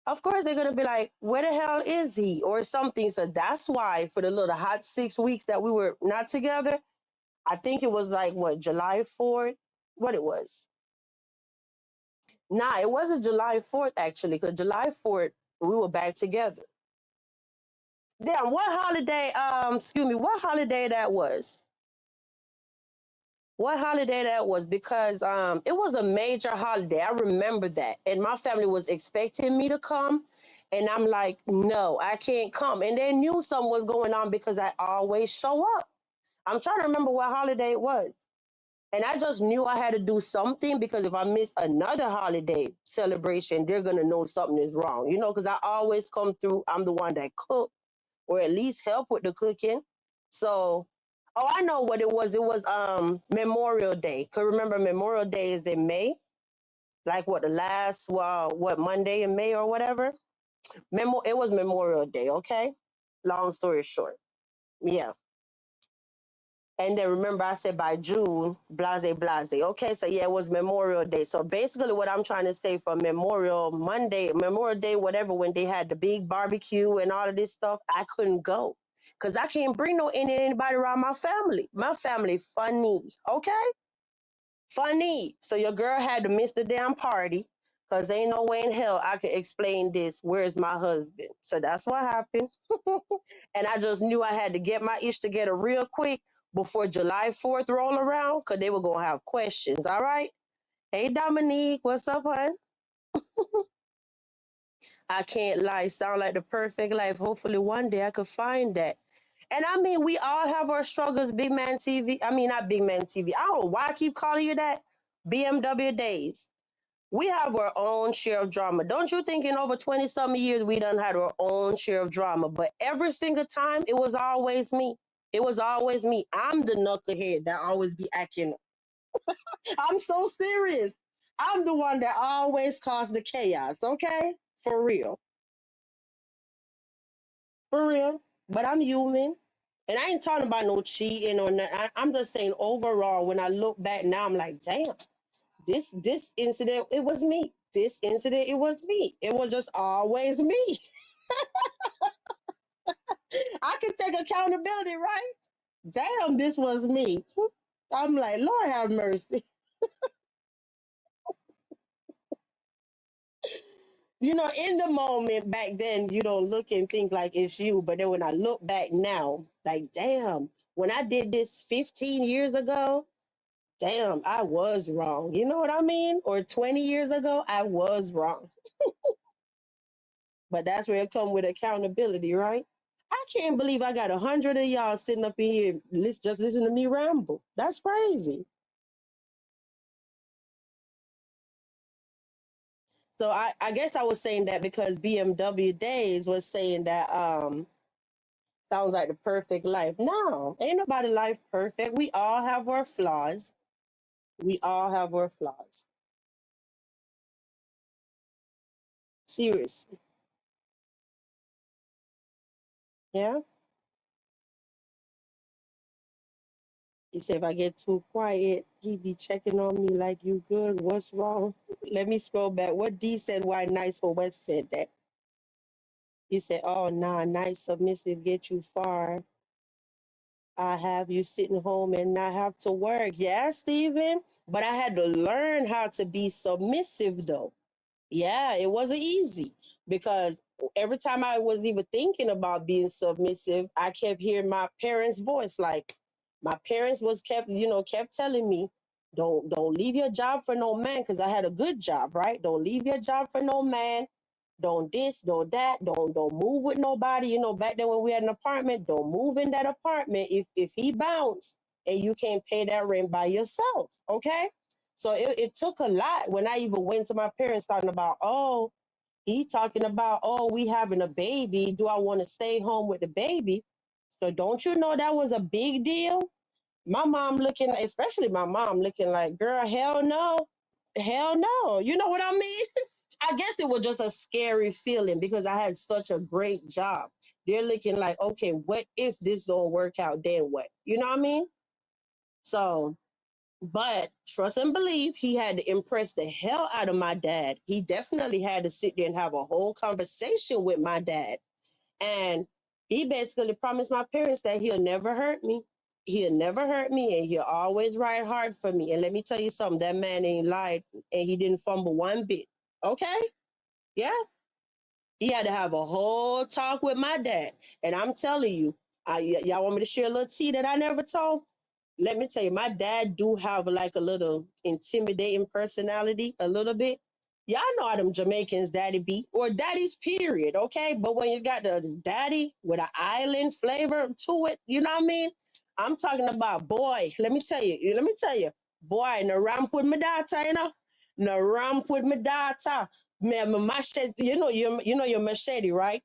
B: of course they're gonna be like, where the hell is he? Or something. So that's why for the little hot 6 weeks that we were not together, I think it was like what, July 4th? What it was. Nah, it wasn't July 4th actually, because July 4th we were back together. Damn, what holiday, excuse me, what holiday that was? What holiday that was? Because it was a major holiday. I remember that. And my family was expecting me to come. And I'm like, no, I can't come. And they knew something was going on because I always show up. I'm trying to remember what holiday it was. And I just knew I had to do something because if I miss another holiday celebration, they're gonna know something is wrong. You know, because I always come through, I'm the one that cook or at least help with the cooking. So, oh, I know what it was. It was Memorial Day. Cause remember Memorial Day is in May, like what the last what Monday in May or whatever. It was Memorial Day. Okay, long story short, yeah. And then remember I said by June, blase blase. Okay, so yeah, it was Memorial Day. So basically, what I'm trying to say for Memorial Day, whatever, when they had the big barbecue and all of this stuff, I couldn't go because I can't bring anybody around my family. My family funny, okay, funny. So your girl had to miss the damn party because ain't no way in hell I could explain this. Where's my husband? So that's what happened. And I just knew I had to get my ish together real quick before July 4th roll around because they were going to have questions. All right. Hey, Dominique, what's up, hon? I can't lie. Sound like the perfect life. Hopefully one day I could find that. And I mean, we all have our struggles, Big Man TV. I mean, not Big Man TV. I don't know why I keep calling you that. BMW days. We have our own share of drama. Don't you think in over 20 something years we done had our own share of drama? But every single time it was always me. It was always me. I'm the knucklehead that always be acting. I'm so serious. I'm the one that always caused the chaos, okay? For real. For real. but I'm human. And I ain't talking about no cheating or nothing. I'm just saying overall, when I look back now, I'm like, damn, this incident, it was me. This incident, it was me. It was just always me. I can take accountability, right? Damn, this was me. I'm like, Lord have mercy. In the moment back then, you don't look and think like it's you. But then when I look back now, like, damn, when I did this 15 years ago, damn, I was wrong. You know what I mean? Or 20 years ago, I was wrong. But that's where it come with accountability, right? I can't believe I got 100 of y'all sitting up in here just listen to me ramble. That's crazy. So I guess I was saying that because BMW Days was saying that sounds like the perfect life. No, ain't nobody life perfect. We all have our flaws. We all have our flaws. Seriously. Yeah. He said if I get too quiet, he be checking on me like you good. What's wrong? Let me scroll back. What D said, why nice for what said that? He said, oh nah, nice submissive get you far. I have you sitting home and not have to work. Yeah, Stephen. But I had to learn how to be submissive though. Yeah, it wasn't easy because every time I was even thinking about being submissive, I kept hearing my parents' voice. Like my parents kept telling me, don't leave your job for no man, because I had a good job, right? Don't leave your job for no man. Don't this, don't that, don't move with nobody. Back then when we had an apartment, don't move in that apartment if he bounced and you can't pay that rent by yourself. Okay? So it took a lot when I even went to my parents talking about, we having a baby. Do I want to stay home with the baby? So don't you know that was a big deal? My mom looking, especially my mom looking like, girl, hell no. Hell no. You know what I mean? I guess it was just a scary feeling because I had such a great job. They're looking like, okay, what if this don't work out? Then what? You know what I mean? So, but trust and believe, he had to impress the hell out of my dad. He definitely had to sit there and have a whole conversation with my dad. And he basically promised my parents that he'll never hurt me. He'll never hurt me and he'll always ride hard for me. And let me tell you something, that man ain't lied and he didn't fumble one bit. Okay? Yeah. He had to have a whole talk with my dad. And I'm telling you, y'all want me to share a little tea that I never told? Let me tell you, my dad do have like a little intimidating personality, a little bit. Y'all know how them Jamaicans daddy be, or daddies period, okay? But when you got the daddy with an island flavor to it, you know what I mean? I'm talking about, boy, let me tell you, boy, no ramp with my daughter, no ramp with my daughter. Me have my machete, you know your machete, right?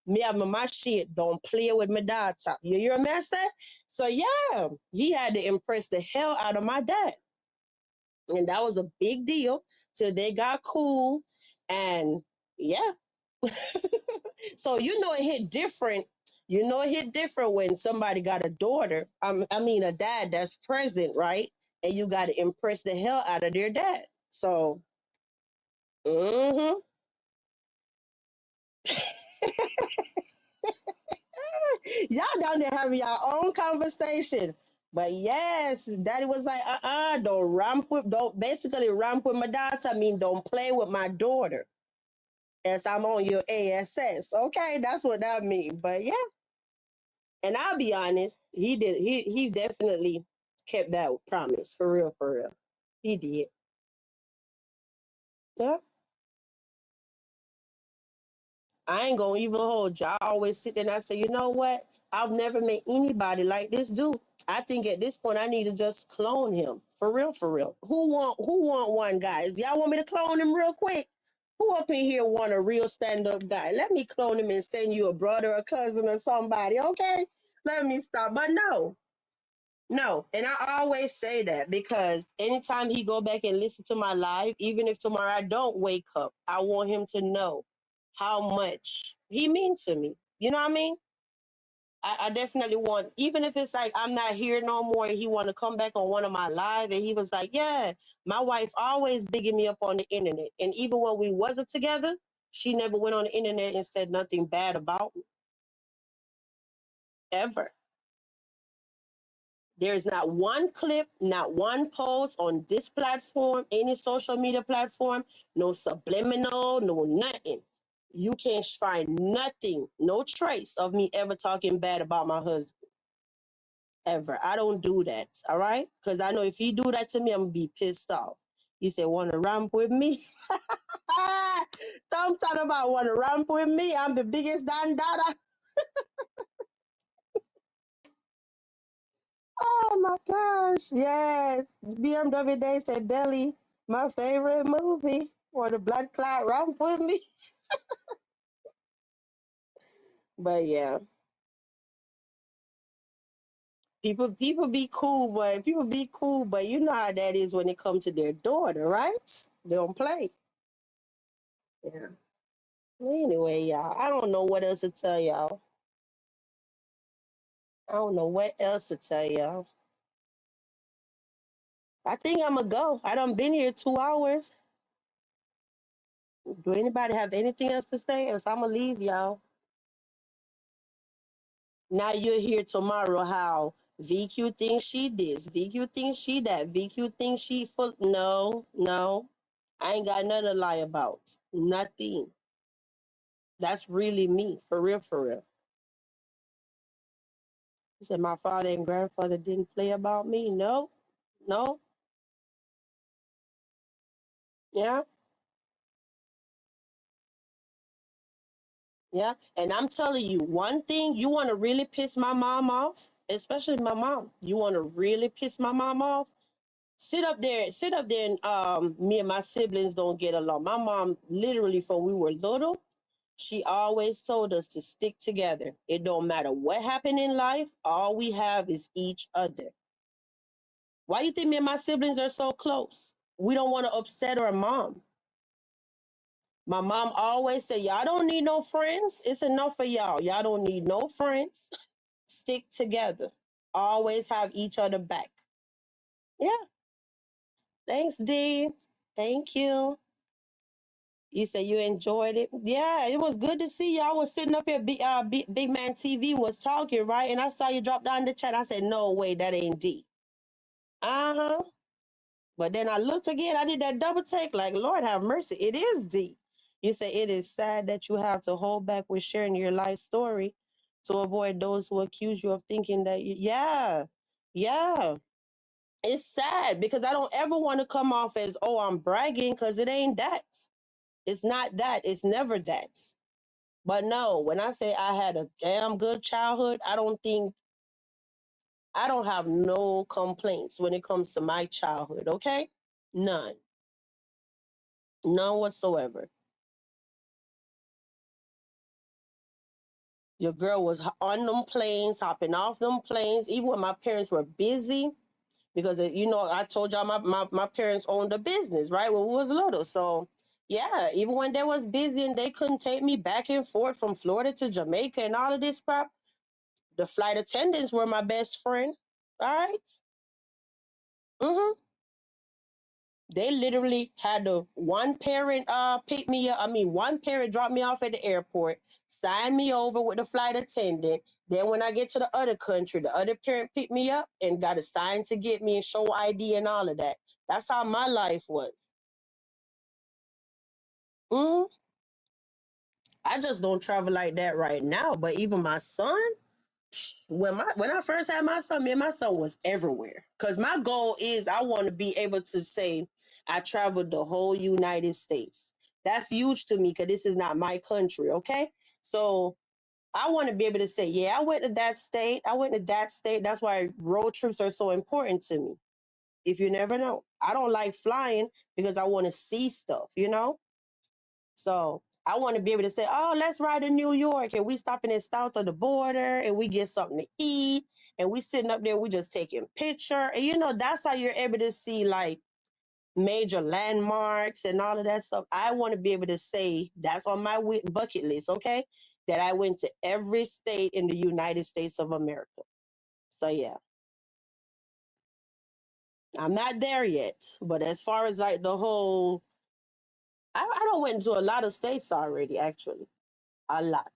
B: Me have my machete. Don't play with my daughter. You hear me say? So yeah, he had to impress the hell out of my dad, and that was a big deal. Till they got cool, and yeah. So it hit different. It hit different when somebody got a daughter. I mean, a dad that's present, right? And you got to impress the hell out of their dad. So, mm-hmm. Y'all down there having your own conversation. But yes, daddy was like, don't basically ramp with my daughter. I mean, don't play with my daughter. As I'm on your ASS. Okay, that's what that means. But yeah, and I'll be honest, he definitely kept that promise. For real, for real. He did. Yeah. I ain't gonna even hold you. I always sit there and I say, you know what? I've never met anybody like this dude. I think at this point I need to just clone him. For real, for real. Who want one, guys? Y'all want me to clone him real quick? Who up in here want a real stand-up guy? Let me clone him and send you a brother, a cousin, or somebody, okay? Let me stop. But no, no. And I always say that because anytime he go back and listen to my live, even if tomorrow I don't wake up, I want him to know how much he means to me. You know what I mean? I definitely want, even if it's like I'm not here no more, he want to come back on one of my live, and he was like, yeah, my wife always bigging me up on the internet, and even when we wasn't together, she never went on the internet and said nothing bad about me ever. There's not one clip, not one post on this platform, any social media platform, no subliminal, no nothing. You can't find nothing, no trace of me ever talking bad about my husband. Ever. I don't do that. All right? Because I know if he do that to me, I'm gonna be pissed off. You say, wanna ramp with me? Don't talk about wanna ramp with me. I'm the biggest dandada. Oh my gosh. Yes. BMW Day said Belly, my favorite movie. Or the blood clot ramp with me. But yeah. People be cool, but you know how that is when it comes to their daughter, right? They don't play. Yeah. Anyway, y'all, I don't know what else to tell y'all. I don't know what else to tell y'all. I think I'm gonna go. I done been here 2 hours. Do anybody have anything else to say? Else I'm gonna leave y'all. Now you'll hear tomorrow how VQ thinks she this, VQ thinks she that, VQ thinks she full. No, no, I ain't got nothing to lie about. Nothing. That's really me, for real, for real. He said my father and grandfather didn't play about me. No, no, yeah. Yeah, and I'm telling you, one thing, you want to really piss my mom off, especially my mom. You want to really piss my mom off? Sit up there, and me and my siblings don't get along. My mom, literally, from we were little, she always told us to stick together. It don't matter what happened in life, all we have is each other. Why you think me and my siblings are so close? We don't want to upset our mom. My mom always said, y'all don't need no friends. It's enough for y'all. Y'all don't need no friends. Stick together. Always have each other back. Yeah. Thanks, D. Thank you. You said you enjoyed it. Yeah, it was good to see you. I was sitting up here, Big Man TV was talking, right? And I saw you drop down the chat. I said, no way, that ain't D. Uh-huh. But then I looked again. I did that double take, like, Lord have mercy. It is D. You say it is sad that you have to hold back with sharing your life story to avoid those who accuse you of thinking that you, yeah, yeah. It's sad because I don't ever want to come off as, oh, I'm bragging, because it ain't that. It's not that. It's never that. But no, when I say I had a damn good childhood, I don't have no complaints when it comes to my childhood, okay? None. None whatsoever. Your girl was on them planes, hopping off them planes, even when my parents were busy, because, you know, I told y'all my parents owned a business, right, when we was little. So, yeah, even when they was busy and they couldn't take me back and forth from Florida to Jamaica and all of this crap, the flight attendants were my best friend, all right? Mm-hmm. They literally had the one parent pick me up. I mean, one parent dropped me off at the airport, signed me over with the flight attendant. Then when I get to the other country, the other parent picked me up and got a sign to get me and show ID and all of that. That's how my life was. Hmm. I just don't travel like that right now. But even my son, when I first had my son, me and my son was everywhere. Cause my goal is I want to be able to say I traveled the whole United States. That's huge to me because this is not my country. Okay, so I want to be able to say, yeah, I went to that state. I went to that state. That's why road trips are so important to me. If you never know, I don't like flying because I want to see stuff. You know. So I want to be able to say, oh, let's ride to New York and we stopping at south of the border and we get something to eat and we sitting up there, we just taking picture. And you know, that's how you're able to see like major landmarks and all of that stuff. I want to be able to say that's on my bucket list, okay? that I went to every state in the United States of America. So yeah, I'm not there yet. But as far as like the whole, I don't went to a lot of states already, actually. A lot.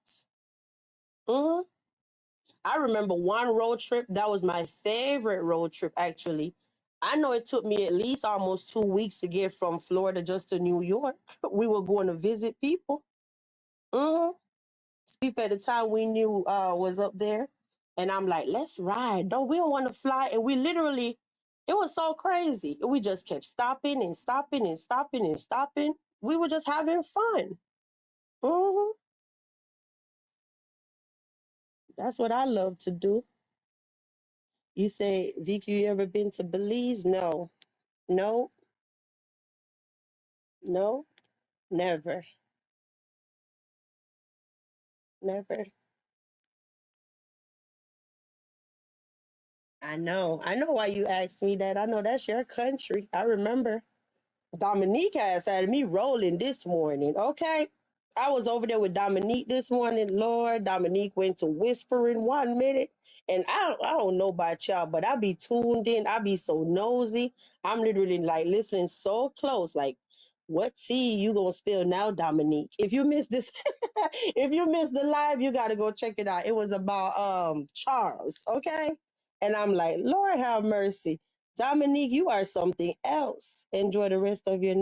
B: hmm I remember one road trip. That was my favorite road trip, actually. I know it took me at least almost 2 weeks to get from Florida just to New York. We were going to visit people. hmm People at the time we knew was up there. And I'm like, let's ride. No, we don't want to fly. And we literally, it was so crazy. We just kept stopping and stopping and stopping and stopping. We were just having fun. hmm That's what I love to do. You say, Vicky, you ever been to Belize? No, no, no, never, never. I know why you asked me that. I know that's your country. I remember. Dominique has had me rolling this morning. Okay. I was over there with Dominique this morning. Lord, Dominique went to whispering 1 minute. And I don't know about y'all, but I be tuned in. I be so nosy. I'm literally like listening so close. Like, what tea you gonna spill now, Dominique? If you missed this, if you missed the live, you gotta go check it out. It was about Charles, okay? And I'm like, Lord have mercy. Dominique, you are something else. Enjoy the rest of your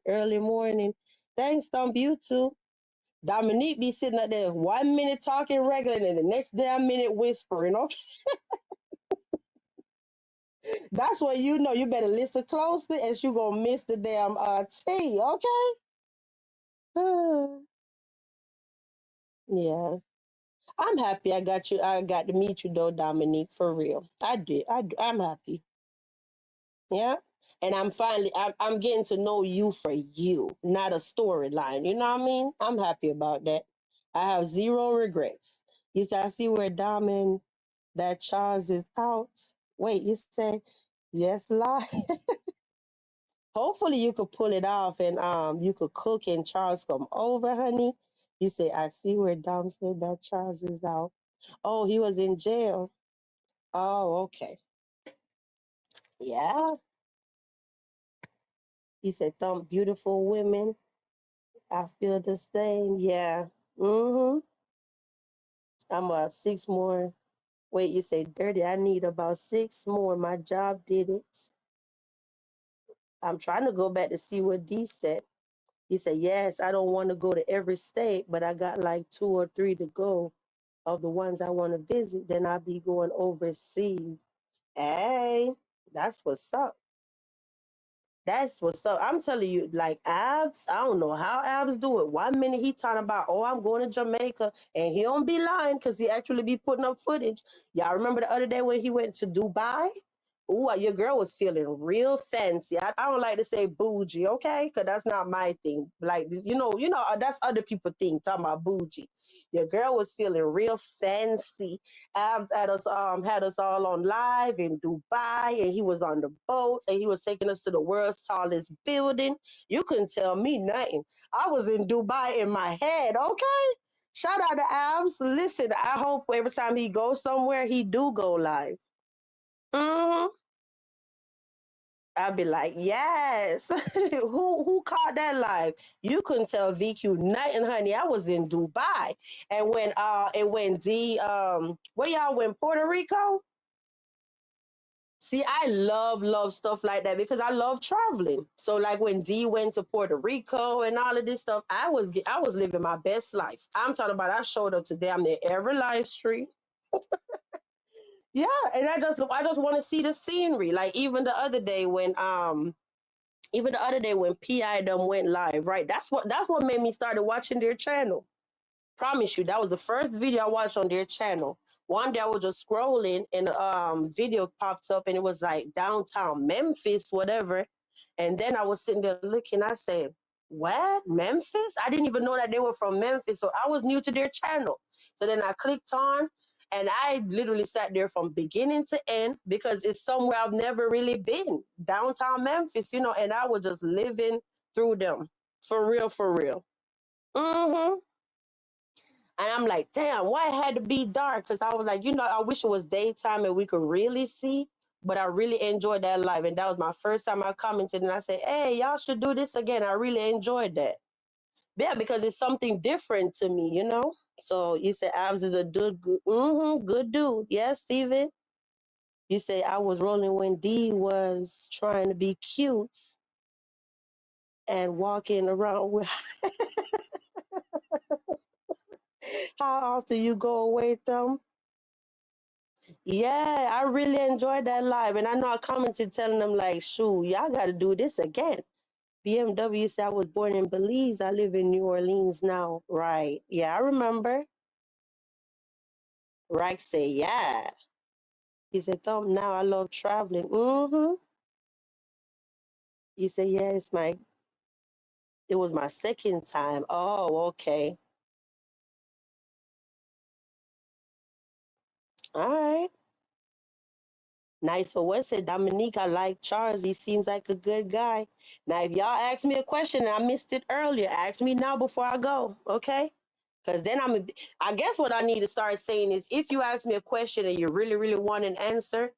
B: early morning. Thanks, Thump, you too. Dominique be sitting up there 1 minute talking regular and the next damn minute whispering. Okay, that's what you know. You better listen closely, as you gonna miss the damn tea. Okay. Yeah, I'm happy. I got you. I got to meet you though, Dominique. For real, I did. I'm happy. Yeah. And I'm getting to know you for you, not a storyline. You know what I mean? I'm happy about that. I have zero regrets. You say, I see where Dom that Charles is out. Wait, you say, yes, lie. Hopefully you could pull it off and you could cook and Charles come over, honey. You say, I see where Dom said that Charles is out. Oh, he was in jail. Oh, okay. Yeah. He said, some beautiful women. I feel the same. Yeah. Mm-hmm. I'm about 6 more. Wait, you say dirty. I need about 6 more. My job did it. I'm trying to go back to see what D said. He said, yes, I don't want to go to every state, but I got like 2 or 3 to go of the ones I want to visit. Then I'll be going overseas. Hey, that's what's up. That's what's up. I'm telling you, like Abs, I don't know how Abs do it. 1 minute he talking about, oh, I'm going to Jamaica, and he don't be lying because he actually be putting up footage. Y'all remember the other day when he went to Dubai? Ooh, your girl was feeling real fancy. I don't like to say bougie, okay? Because that's not my thing. Like, that's other people thing, talking about bougie. Your girl was feeling real fancy. Abs had us all on live in Dubai, and he was on the boat, and he was taking us to the world's tallest building. You couldn't tell me nothing. I was in Dubai in my head, okay? Shout out to Abs. Listen, I hope every time he goes somewhere, he do go live. hmm I'd be like, yes. Who caught that live? You couldn't tell VQ nothing, honey. I was in Dubai. And when D where y'all went? Puerto Rico? See, I love stuff like that because I love traveling. So like when D went to Puerto Rico and all of this stuff, I was living my best life. I'm talking about I showed up to damn near every live stream. Yeah, and I just want to see the scenery. Like even the other day when PI them went live, right? That's what made me started watching their channel. Promise you, that was the first video I watched on their channel. One day I was just scrolling and video popped up and it was like downtown Memphis, whatever. And then I was sitting there looking, I said, what? Memphis? I didn't even know that they were from Memphis. So I was new to their channel. So then I clicked on and I literally sat there from beginning to end because it's somewhere I've never really been. Downtown Memphis, and I was just living through them. For real, for real. Mm-hmm. And I'm like, damn, why it had to be dark? Because I was like, I wish it was daytime and we could really see. But I really enjoyed that live. And that was my first time I commented. And I said, hey, y'all should do this again. I really enjoyed that. Yeah, because it's something different to me. So you said Abs is a good dude. Yes, Steven. You say I was rolling when D was trying to be cute and walking around with how often you go away from. Yeah, I really enjoyed that live. And I know I commented telling them like, shoot, y'all gotta do this again. BMW said I was born in Belize. I live in New Orleans now. Right. Yeah, I remember. Rex said, yeah. He said, Thumb, now I love traveling. Mm-hmm. He said, yeah, it was my second time. Oh, okay. All right. Nice for what said Dominique. I like Charles. He seems like a good guy. Now, if y'all ask me a question and I missed it earlier, ask me now before I go, okay? Because then I guess what I need to start saying is if you ask me a question and you really, really want an answer,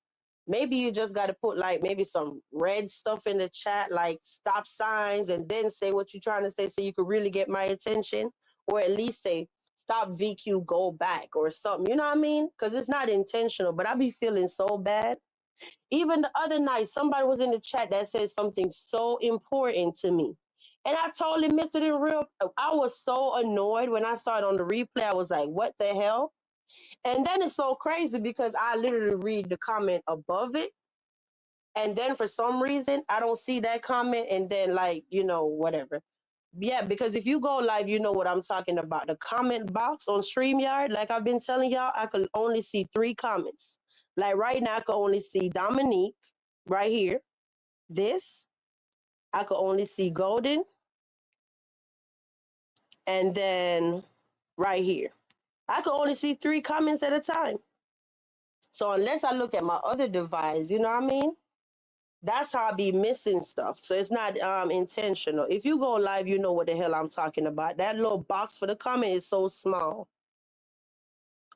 B: maybe you just got to put like maybe some red stuff in the chat, like stop signs, and then say what you're trying to say so you could really get my attention. Or at least say, stop VQ, go back or something. You know what I mean? Because it's not intentional, but I be feeling so bad. Even the other night, somebody was in the chat that said something so important to me. And I totally missed it in real. I was so annoyed when I saw it on the replay. I was like, what the hell? And then it's so crazy because I literally read the comment above it. And then for some reason, I don't see that comment. And then, like, whatever. Yeah, because if you go live, you know what I'm talking about. The comment box on StreamYard, like I've been telling y'all, I could only see 3 comments. Like right now, I could only see Dominique right here. This, I could only see Golden. And then right here, I could only see 3 comments at a time. So unless I look at my other device, you know what I mean? That's how I be missing stuff. So it's not intentional. If you go live, you know what the hell I'm talking about. That little box for the comment is so small.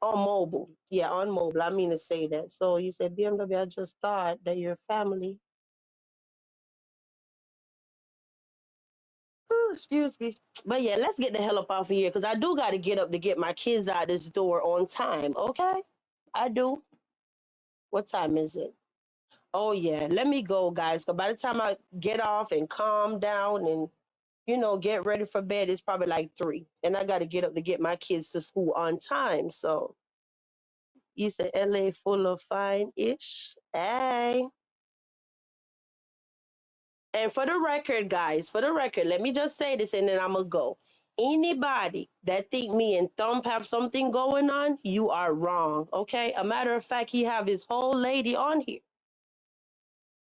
B: On mobile. Yeah, on mobile. I mean to say that. So you said BMW, I just thought that your family. Oh, excuse me. But yeah, let's get the hell up off of here because I do got to get up to get my kids out this door on time. Okay? I do. What time is it? Oh, yeah. Let me go, guys. Because by the time I get off and calm down and, get ready for bed, it's probably like 3. And I got to get up to get my kids to school on time. So you said LA full of fine-ish. Hey. And for the record, guys, let me just say this and then I'm going to go. Anybody that think me and Thump have something going on, you are wrong, okay? A matter of fact, he have his whole lady on here.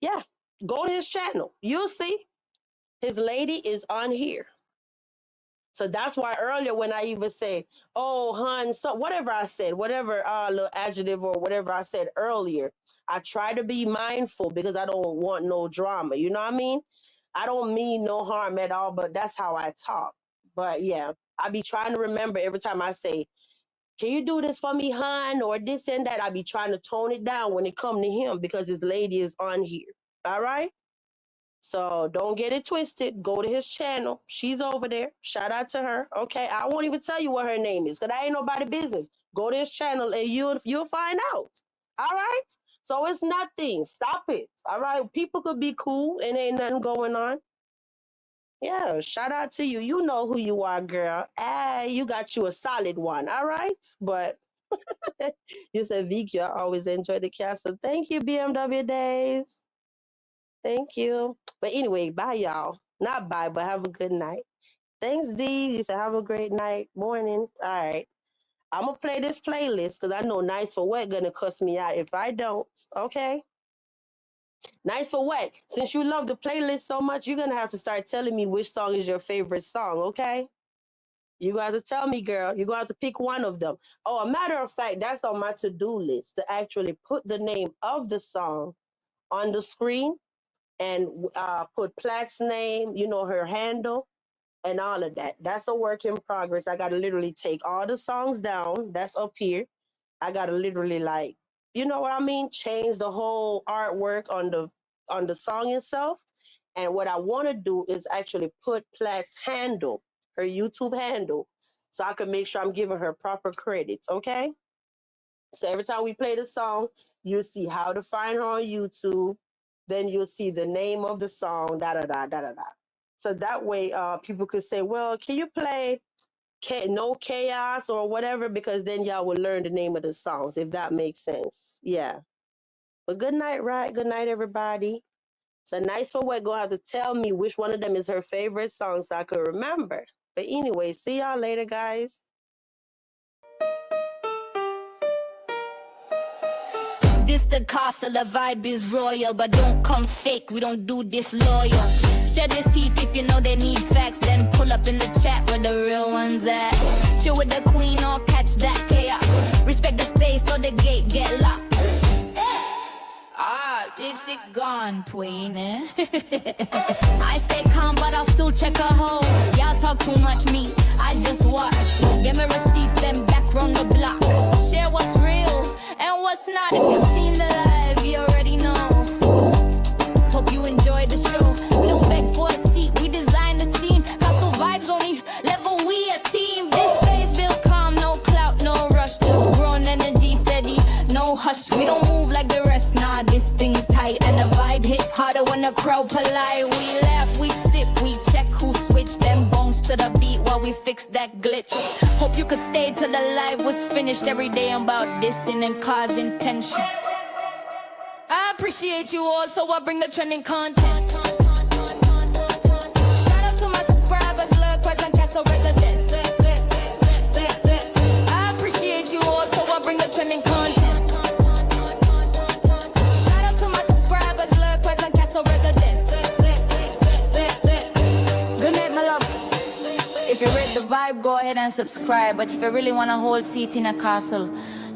B: Yeah, go to his channel. You'll see. His lady is on here. So that's why earlier when I even say, oh, hun, so whatever I said, whatever little adjective or whatever I said earlier, I try to be mindful because I don't want no drama. You know what I mean? I don't mean no harm at all, but that's how I talk. But yeah, I be trying to remember every time I say, can you do this for me, hun? Or this and that. I be trying to tone it down when it come to him because his lady is on here. All right? So don't get it twisted. Go to his channel. She's over there. Shout out to her. Okay. I won't even tell you what her name is because that ain't nobody business. Go to his channel and you'll find out. All right. So it's nothing. Stop it. All right. People could be cool and ain't nothing going on. Yeah. Shout out to you. You know who you are, girl. Hey, you got you a solid one. All right. But you said Vicky, I always enjoy the castle. Thank you, BMW Days. Thank you. But anyway, bye, y'all. Not bye, but have a good night. Thanks, D. You said have a great night, morning. All right. I'm going to play this playlist because I know Nice for What going to cuss me out if I don't. Okay? Nice for What? Since you love the playlist so much, you're going to have to start telling me which song is your favorite song, okay? You got to tell me, girl. You're going to have to pick one of them. Oh, a matter of fact, that's on my to-do list to actually put the name of the song on the screen and put Platt's name, her handle, and all of that. That's a work in progress. I gotta literally take all the songs down that's up here. I gotta literally like, you know what I mean, change the whole artwork on the song itself. And what I want to do is actually put Plat's handle, her YouTube handle, so I can make sure I'm giving her proper credits. Okay. So every time we play the song, you'll see how to find her on YouTube. Then you'll see the name of the song, da da da da da da. So that way, people could say, "Well, can you play No Chaos or whatever?" Because then y'all will learn the name of the songs, if that makes sense. Yeah. But good night, right? Good night, everybody. So nice for what gonna have to tell me which one of them is her favorite song so I could remember. But anyway, see y'all later, guys.
A: This the castle, the vibe is royal, but don't come fake, we don't do this loyal. Share this heat if you know they need facts, then pull up in the chat where the real ones at. Chill with the queen or catch that chaos. Respect the space or the gate get locked. Is it gone, Queen? I stay calm, but I'll still check a hole. Y'all talk too much, me, I just watch. Give me receipts, then back round the block. Share what's real and what's not. If you've seen the live, you already know. Hope you enjoyed the show. We don't beg for a seat, we design the scene. Castle vibes only level, we a team. This space built calm, no clout, no rush. Just grown energy steady, no hush. We don't move like the rest, nah, this thing tight. And the vibe hit harder when the crowd polite. We laugh, we sip, we check who switched them bones to the beat while we fix that glitch. Hope you could stay till the live was finished. Every day I'm about dissing and causing tension. I appreciate you all, so I bring the trending content. Shout out to my subscribers, look, present castle residents. I appreciate you all, so I bring the trending content. Shout out to my subscribers, look, present castle residents. Good night, my loves. If you read the vibe, go ahead and subscribe. But if you really want a whole seat in a castle,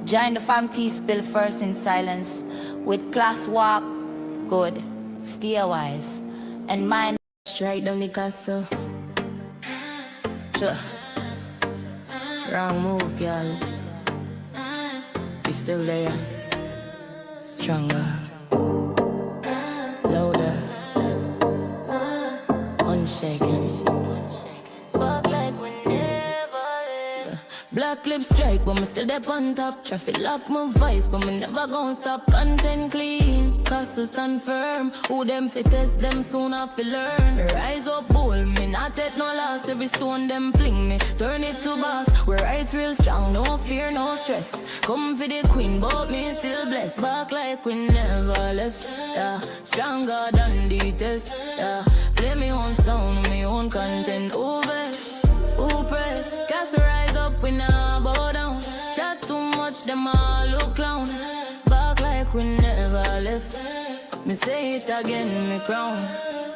A: join the fam tea spill first in silence. With class walk, good, steer wise, and mine straight down the castle. Sure. Wrong move, girl. We still there. Stronger, louder, unshaken. Walk like we never left. Black lip strike, but me still up on top. Traffic lock my voice, but me never gon' stop. Content clean, castle stand firm. Who them fit test them soon have to learn. Rise up bold, me not take no loss. Every stone them fling me, turn it to boss. We're right real strong, no fear, no stress. Come for the queen, but me still blessed. Back like we never left, yeah. Stronger than the test, yeah. Play me own sound, me own content. Over, who press? Cast rise up, we now bow down. Chat too much, them all look clown. Back like we never left. Me say it again, me crown.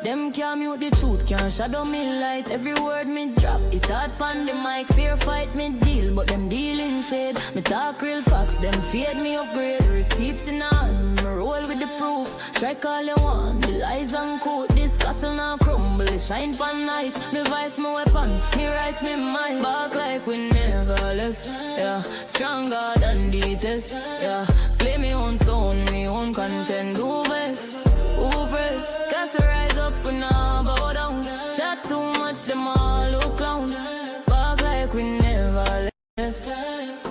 A: Them can't mute the truth, can't shadow me light. Every word me drop, it hard pan the mic. Fear fight me deal, but them deal in shade. Me talk real facts, them fade me upgrade. Receipts in hand, me roll with the proof. Strike all you want, the lies uncoat. This castle now crumble, it shine pan nights. Me vice my weapon, me rights me mind. Back like we never left, yeah. Stronger than the test, yeah. Play me own sound, me own content. Who vex, who press? Castle rise up and now bow down. Chat too much, them all look clown. Back like we never left.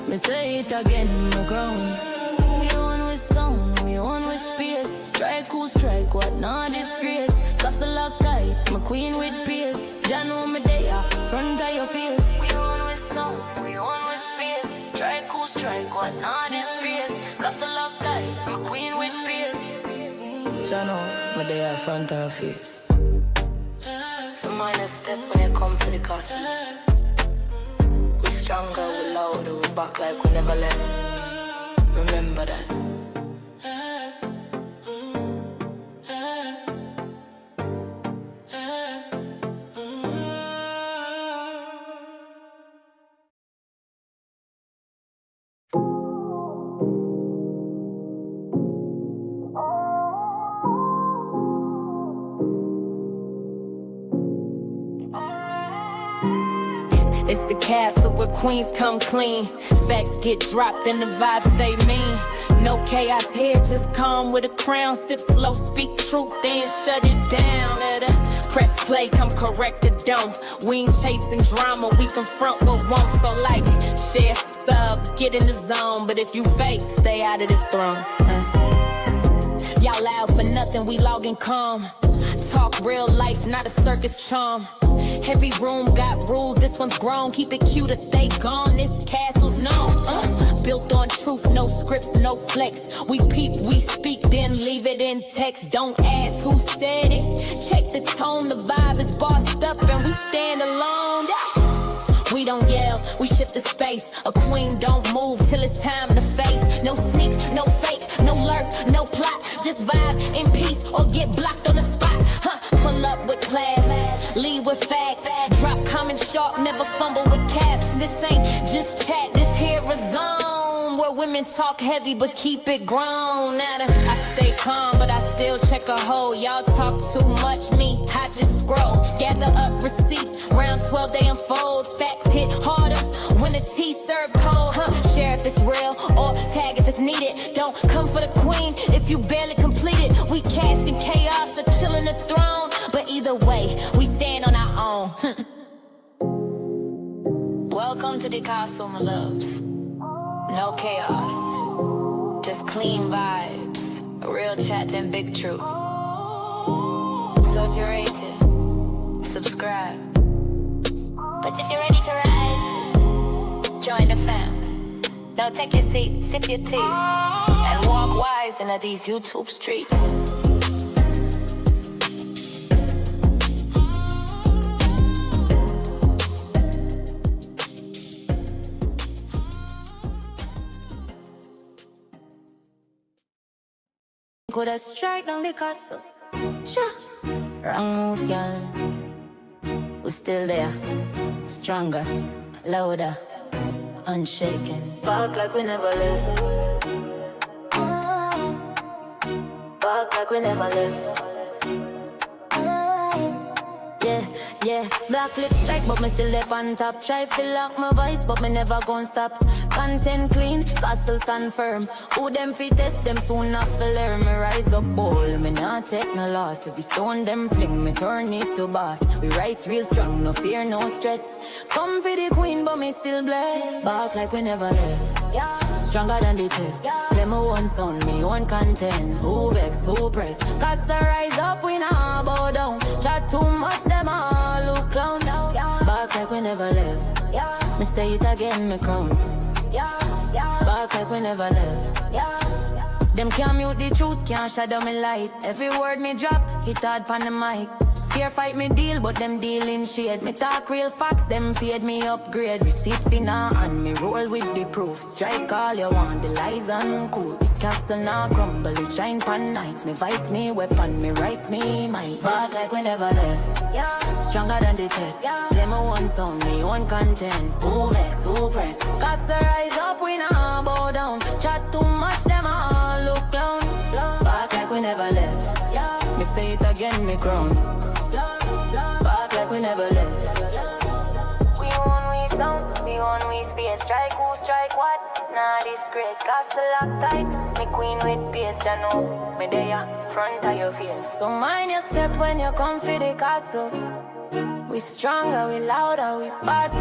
A: Me say it again, my crown. We on with sound, we on with space. Strike who strike, what not disgrace. Castle lock tight, my queen with pace. Jah know me there, front of your face. We on with sound, we on with space. Strike who strike, what not disgrace. Castle lock tight, my queen with pace. Jah know me there, front of your face. So mind a step when you come to the castle. We stronger, we louder, we back like we never left. Remember that. It's the castle where queens come clean. Facts get dropped and the vibes stay mean. No chaos here, just calm with a crown. Sip slow, speak truth, then shut it down. Let her press play, come correct or don't. We ain't chasing drama, we confront what won't. So like, share, sub, get in the zone. But if you fake, stay out of this throne. Y'all loud for nothing, we logging calm. Talk real life, not a circus charm. Every room got rules, this one's grown. Keep it cute or stay gone, this castle's known. Built on truth, no scripts, no flex. We peep, we speak, then leave it in text. Don't ask who said it. Check the tone, the vibe is bossed up and we stand alone. We don't yell, we shift the space. A queen don't move till it's time to face. No sneak, no fake, no lurk, no plot. Just vibe in peace or get blocked on the spot. Pull up with class, lead with facts. Drop comment sharp, never fumble with caps. This ain't just chat, this here a zone where women talk heavy but keep it grown. I stay calm but I still check a hole. Y'all talk too much, me, I just scroll. Gather up receipts, round 12 they unfold. Facts hit harder when the tea served cold. Share if it's real or tag if it's needed. Don't come for the queen if you barely completed. We casting chaos or chilling the throne. But either way, we stand on our own. Welcome to the castle, my loves. No chaos, just clean vibes, real chat and big truth. So if you're ready to subscribe, but if you're ready to ride, join the fam. Now take your seat, sip your tea, and walk wise into these YouTube streets. Coulda strike down the castle. Sure. Wrong move, girl. We still there. Stronger, louder, unshaken. Back like we never left. Back like we never left. Yeah, black lip strike, but me still up on top. Try fill lock my voice, but me never gon' stop. Content clean, castle stand firm. Who them fit test them soon not feel learn. Me rise up bold, me not take no loss. If we stone them fling, me turn it to boss. We write real strong, no fear, no stress. Come for the queen, but me still blessed. Back like we never left. Yeah. Stronger than the test. Play my own sound, me own content. Who vex, who press? Cause I rise up, we not bow down. Chat too much, them all look clown. Back like we never left. Me say it again, me crown. Back like we never left. Them can't mute the truth, can't shadow me light. Every word me drop, hit hard pan the mic. Fear fight me deal, but them deal in shade. Me talk real facts, them fade me upgrade. Receipts in her hand, me roll with the proof. Strike all you want, the lies uncool. This castle now crumble, it shine pan nights. Me vice, me weapon, me rights, me might. Back like we never left. Stronger than the test. Play my one sound, me own content. Who vex, who press? Cause the rise up, we now bow down. Chat too much, them all look clown. Back like we never left. Me say it again, me crown. Back like we never left. We own we sound, we own we space. Strike who strike what? Nah disgrace. Castle lock tight, me queen with pace. Ya know, me there front of your face. So mind your step when you come for the castle. We stronger, we louder, we bad.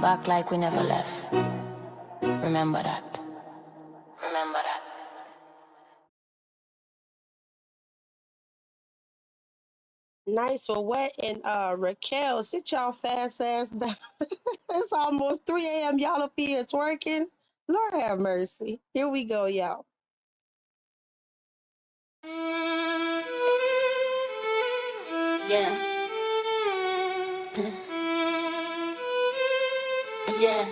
A: Back like we never left. Remember that. Remember that.
B: Nice for what? And Raquel, sit y'all fast ass down. It's almost 3 a.m. Y'all up here twerking. Lord have mercy. Here we go, y'all.
A: Yeah. Yeah.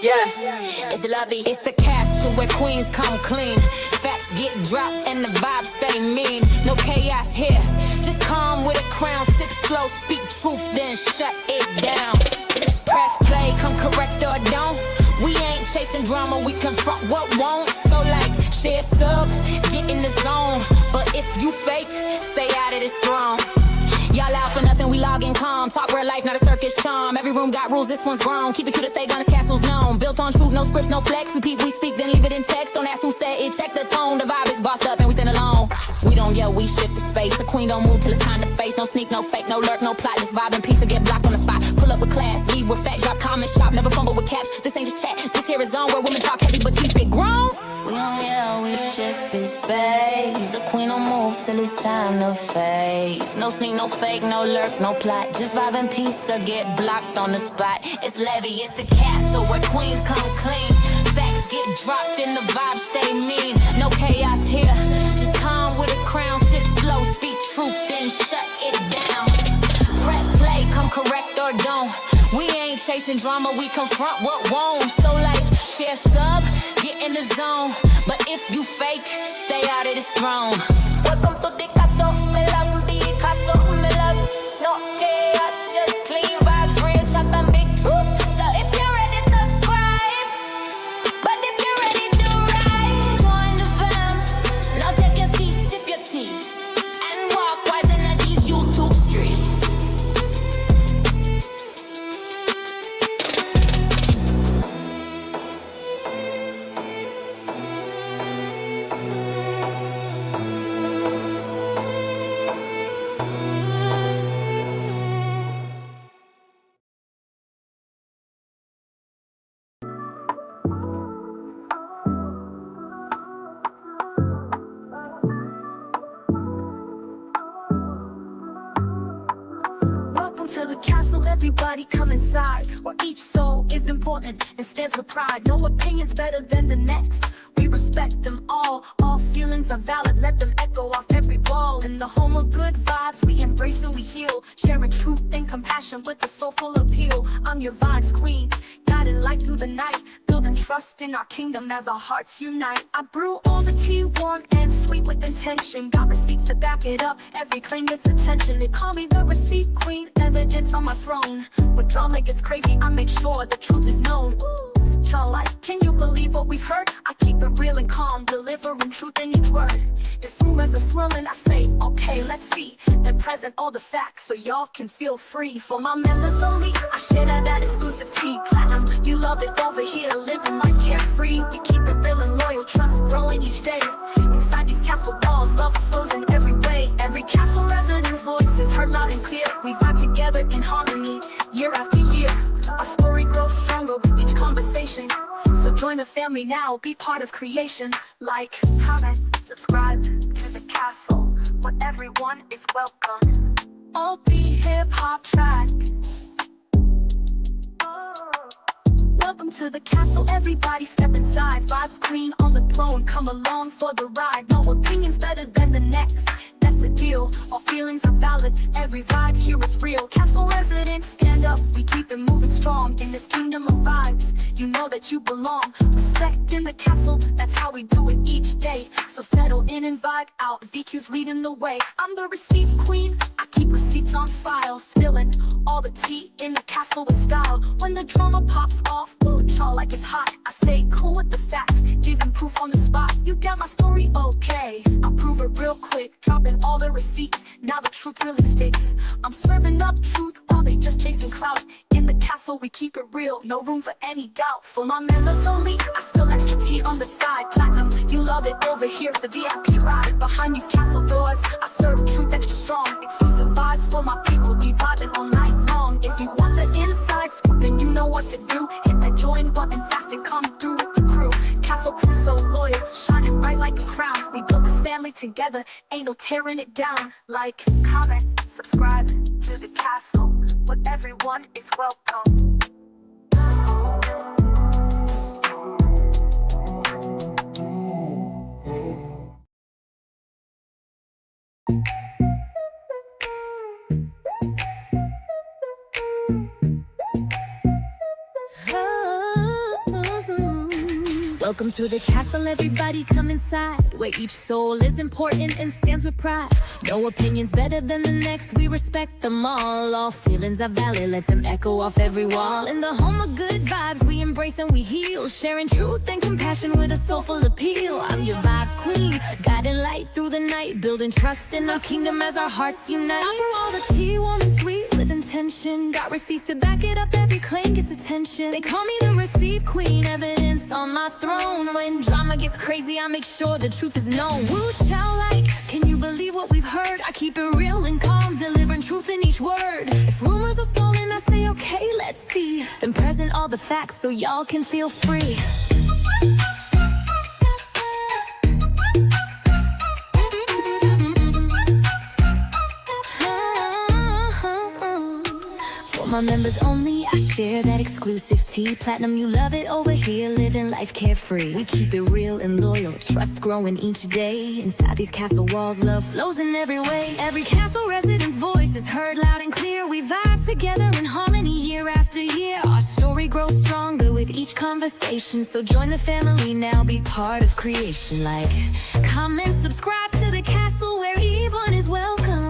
A: Yeah. It's lovely. It's the castle where queens come clean. Facts get dropped and the vibes stay mean. No chaos here. Just calm with a crown. Sip slow, speak truth, then shut it down. Press play, come correct or don't. We ain't chasing drama, we confront what won't. So like, share sub, get in the zone. But if you fake, stay out of this throne. Y'all out for nothing, we dog and calm. Talk real life, not a circus charm. Every room got rules, this one's grown. Keep it cute to stay gun, this castle's known. Built on truth, no scripts, no flex. We peep, we speak, then leave it in text. Don't ask who said it, check the tone. The vibe is bossed up and we stand alone. We don't yell, we shift the space. A queen don't move till it's time to face. No sneak, no fake, no lurk, no plot. Just vibe and peace or get blocked on the spot. Pull up with class, leave with facts, drop comments, shop. Never fumble with caps, this ain't just chat. This here is zone where women talk heavy but keep it grown. We don't yell, we shift the space. The queen don't move till it's time to face. No sneak, no fake, no lurk, no plot. Just vibe and peace or get blocked on the spot. It's Levy, it's the castle where queens come clean. Facts get dropped and the vibes stay mean. No chaos here, just calm with a crown. Sip slow, speak truth, then shut it down. Press play, come correct or don't. We ain't chasing drama, we confront what won't. So like, share sub, get in the zone. But if you fake, stay out of this throne. Welcome to the castle, me love the castle, me love. No chaos, just clean vibes, real chat and big truth. So if you're ready, subscribe. But if you're ready to ride, join the fam. Now take your seat, sip your tea, and walk wise in these YouTube streets. Welcome to the castle, everybody come inside, where each soul is important and stands for pride. No opinion's better than the next, we respect them all feelings are valid, let them echo off every wall. In the home of good vibes, we embrace and we heal, sharing truth and compassion with a soulful appeal. I'm your vibes queen, guiding light through the night, building trust in our kingdom as our hearts unite. I brew all the tea warm and sweet with intention, got receipts to back it up, every claim gets attention. They call me the receipt queen, evidence on my throne. When drama gets crazy, I make sure the truth is known. Child, like, can you believe what we've heard? I keep it real and calm, delivering truth in each word. If rumors are swirling, I say, okay, let's see, and present all the facts so y'all can feel free. For my members only, I share that exclusive tea. Platinum, you love it over here, living life carefree. We keep it real and loyal, trust growing each day. Inside these castle walls, love flows in every way. Every castle resident's voice is heard loud and clear. We vibe together in harmony, year after year. Our story grows stronger with each conversation. So join the family now, be part of creation. Like, comment, subscribe to the castle, where everyone is welcome. All be hip-hop track. Welcome to the castle, everybody step inside. Vibes queen on the throne, come along for the ride. No opinion's better than the next, that's the deal. All feelings are valid, every vibe here is real. Castle residents, stand up, we keep it moving strong. In this kingdom of vibes, you know that you belong. Respect in the castle, that's how we do it each day. So settle in and vibe out, VQ's leading the way. I'm the receipt queen, I keep receipts on file, spilling all the tea in the castle with style. When the drama pops off, ooh, y'all like it's hot. I stay cool with the facts, giving proof on the spot. You got my story, okay, I'll prove it real quick, dropping all the receipts, now the truth really sticks. I'm serving up truth while they just chasing clout. In the castle we keep it real, no room for any doubt. For my members only, I still extra tea on the side. Platinum, you love it over here, it's a VIP ride. Behind these castle doors, I serve truth extra strong. Exclusive vibes for my people, we vibing all night long. If you want the inside scoop, then you know what to do. Hit that join button fast and come through with the crew. Castle crew so loyal, shining bright like a crown. We built this family together, ain't no tearing it down. Like, comment, subscribe to the castle, where everyone is welcome. Welcome to the castle, everybody come inside, where each soul is important and stands with pride. No opinion's better than the next, we respect them all feelings are valid, let them echo off every wall. In the home of good vibes, we embrace and we heal, sharing truth and compassion with a soulful appeal. I'm your vibes queen, guiding light through the night, building trust in our kingdom as our hearts unite. I brew all the tea, warm and sweet with intention, got receipts to back it up, every claim gets attention. They call me the receive queen, evidence on my throne. When drama gets crazy, I make sure the truth is known. Woo child-like, can you believe what we've heard? I keep it real and calm, delivering truth in each word. If rumors are stolen, I say okay, let's see, then present all the facts so y'all can feel free. My members only, I share that exclusive tea. Platinum, you love it over here, living life carefree. We keep it real and loyal, trust growing each day. Inside these castle walls, love flows in every way. Every castle resident's voice is heard loud and clear. We vibe together in harmony year after year. Our story grows stronger with each conversation, so join the family now, be part of creation. Like, comment, subscribe to the castle where everyone is welcome.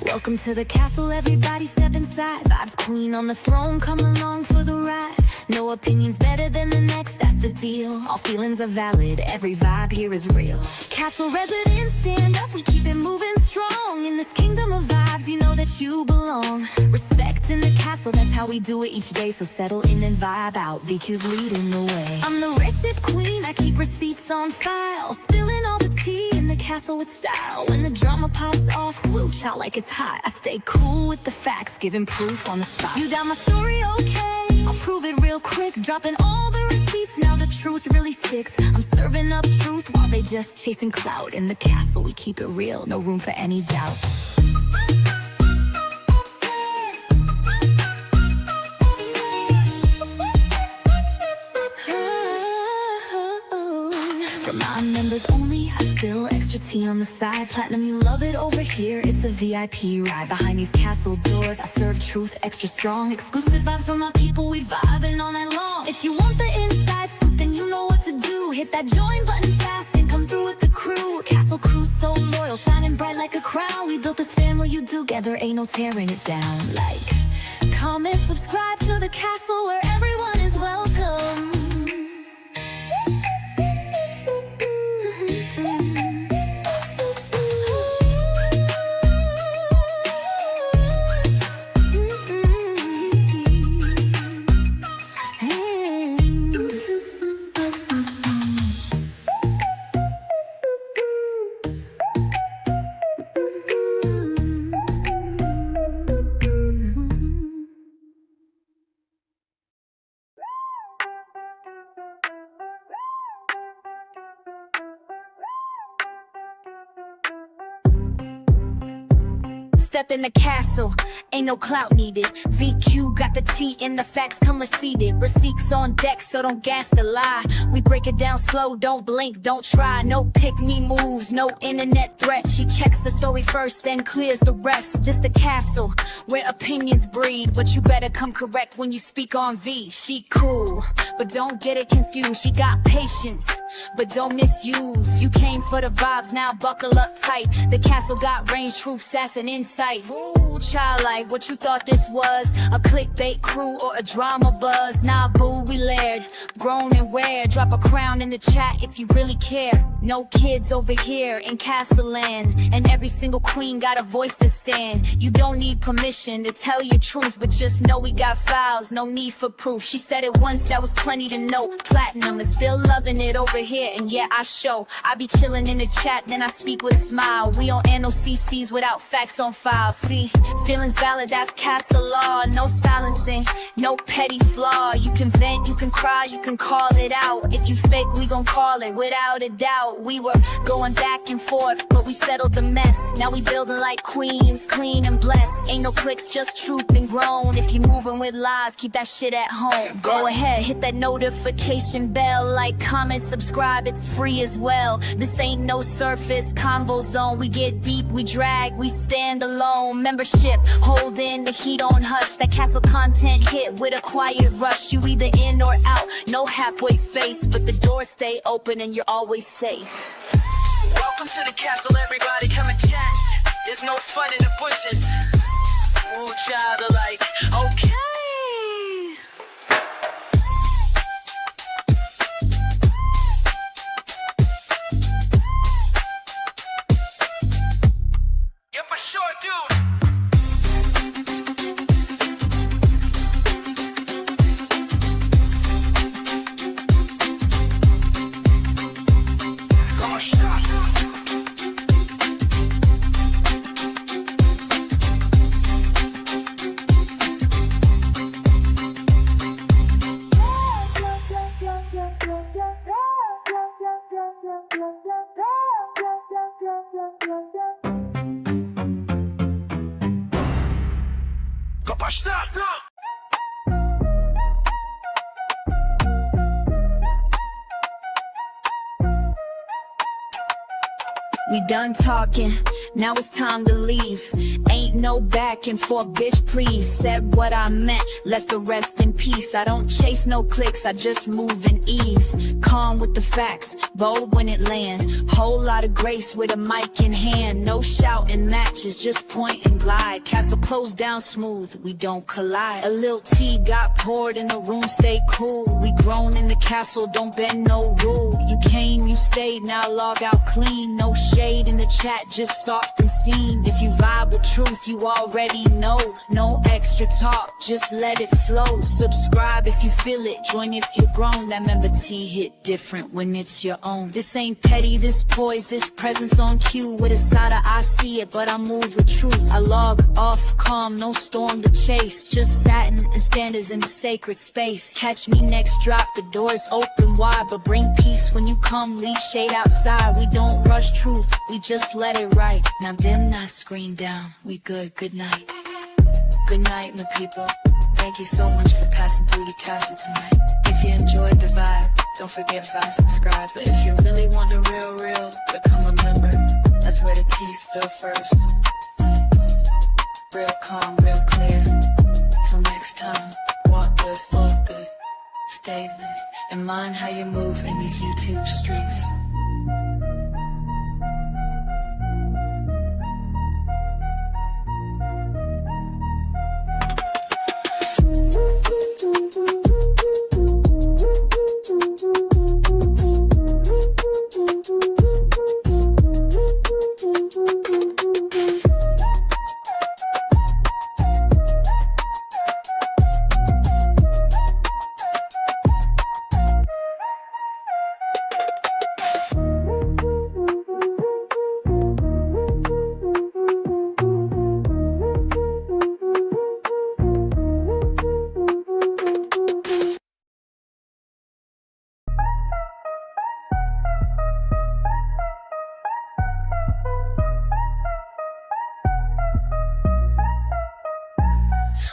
A: Welcome to the castle, everybody step inside. Vibes queen on the throne, come along for the ride. No opinion's better than the next, that's the deal. All feelings are valid, every vibe here is real. Castle residents, stand up, we keep it moving strong. In this kingdom of vibes, you know that you belong. Respect in the castle, that's how we do it each day. So settle in and vibe out, VQ's leading the way. I'm the receipt queen, I keep receipts on file, spilling all the tea in the castle with style. When the drama pops off, woo child like it's hot, I stay cool with the facts, giving proof on the spot. You doubt my story, okay, I'll prove it real quick, dropping all the receipts, now the truth really sticks. I'm serving up truth while they just chasing clout. In the castle we keep it real, no room for any doubt. For my members only, I spill extra tea on the side. Platinum, you love it over here, it's a VIP ride. Behind these castle doors, I serve truth extra strong. Exclusive vibes from my people, we vibing all night long. If you want the inside scoop, then you know what to do. Hit that join button fast and come through with the crew. Castle crew so loyal, shining bright like a crown. We built this family you together, ain't no tearing it down. Like, comment, subscribe to the castle where everyone is welcome. Step in the castle, ain't no clout needed. VQ got the tea and the facts come receipted. Receipts on deck, so don't gas the lie. We break it down slow, don't blink, don't try. No pick-me moves, no internet threat. She checks the story first, then clears the rest. Just a castle, where opinions breed. But you better come correct when you speak on V. She cool, but don't get it confused. She got patience, but don't misuse. You came for the vibes, now buckle up tight. The castle got range, truth, sass, and insight. Ooh, childlike, what you thought this was? A clickbait crew or a drama buzz? Nah, boo, we layered, grown and weird. Drop a crown in the chat if you really care. No kids over here in Castle Land, and every single queen got a voice to stand. You don't need permission to tell your truth, but just know we got files, no need for proof. She said it once, that was plenty to know. Platinum is still loving it over here, and yeah, I show. I be chilling in the chat, then I speak with a smile. We don't air no CCs without facts on file. See, feelings valid, that's castle law. No silencing, no petty flaw. You can vent, you can cry, you can call it out. If you fake, we gon' call it without a doubt. out. We were going back and forth, but we settled the mess. Now we building like queens, clean and blessed. Ain't no clicks, just truth and grown. If you moving with lies, keep that shit at home. Go ahead, hit that notification bell. Like, comment, subscribe, it's free as well. This ain't no surface convo zone. We get deep, we drag, we stand alone. Membership, hold in the heat on hush. That castle content hit with a quiet rush. You either in or out, no halfway space, but the doors stay open and you're always safe.
D: Welcome to the castle, everybody come and chat. There's no fun in the bushes. Ooh, child, are like, okay. Yep, I sure do. Stop!
A: We done talking, now it's time to leave. Ain't no back and forth, bitch, please. Said what I meant, left the rest in peace. I don't chase no clicks, I just move in ease. Calm with the facts, bold when it land. Whole lot of grace with a mic in hand. No shouting matches, just point and glide. Castle closed down smooth, we don't collide. A little tea got poured in the room, stay cool. We grown in the castle, don't bend no rule. You came, you stayed, now log out clean. No shade in the chat, just soft and seen. If you vibe with truth, you already know. No extra talk, just let it flow. Subscribe if you feel it, join if you're grown. That member T hit different when it's your own. This ain't petty, this poise, this presence on cue. With a side of I see it, but I move with truth. I log off calm, no storm to chase. Just satin and standards in the sacred space. Catch me next drop, the doors open wide. But bring peace when you come, leave shade outside. We don't rush truth, we just let it right. Now dim that screen down, we good night. Good night, my people. Thank you so much for passing through the castle tonight. If you enjoyed the vibe, don't forget 5 subscribe. But if you really want the real, become a member. That's where the tea spill first. Real calm, real clear. Till next time, walk good, walk good. Stay blessed, and mind how you move in these YouTube streets.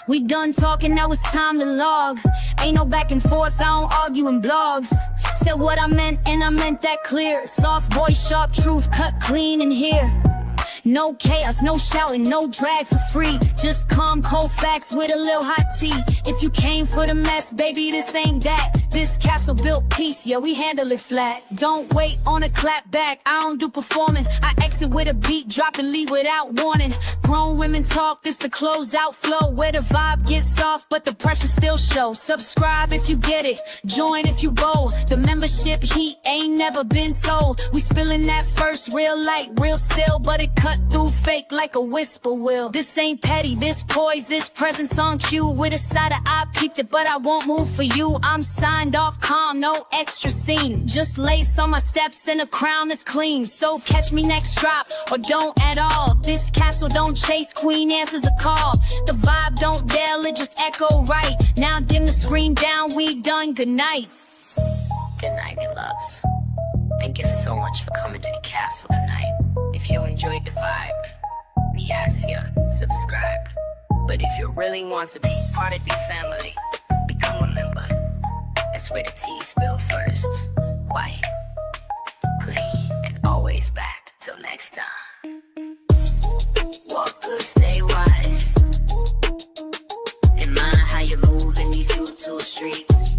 A: We done talking, now it's time to log. Ain't no back and forth, I don't argue in blogs. Said what I meant and I meant that clear. Soft voice, sharp truth, cut clean in here. No chaos, no shouting, no drag for free. Just calm, cold facts with a little hot tea. If you came for the mess, baby, this ain't that. This castle built peace, yeah, we handle it flat. Don't wait on a clap back, I don't do performing. I exit with a beat, drop and leave without warning. Grown women talk, this the closeout flow. Where the vibe gets soft, but the pressure still shows. Subscribe if you get it, join if you bold. The membership heat ain't never been told. We spilling that first, real light, real still. But it cut through fake like a whisper will. This ain't petty, this poise, this presence on cue. With a side of I peeped it, but I won't move for you. I'm signed off calm, no extra scene. Just lace on my steps and a crown that's clean. So catch me next drop, or don't at all. This castle don't chase, queen answers a call. The vibe don't yell, it just echo right. Now dim the screen down, we done, good night. Good night, good loves. Thank you so much for coming to the castle tonight. If you enjoyed the vibe, me ask you, subscribe. But if you really want to be part of the family, become a member. That's where the tea spill first. Quiet, clean, and always back. Till next time. Walk good, stay wise. And mind how you move in these YouTube streets.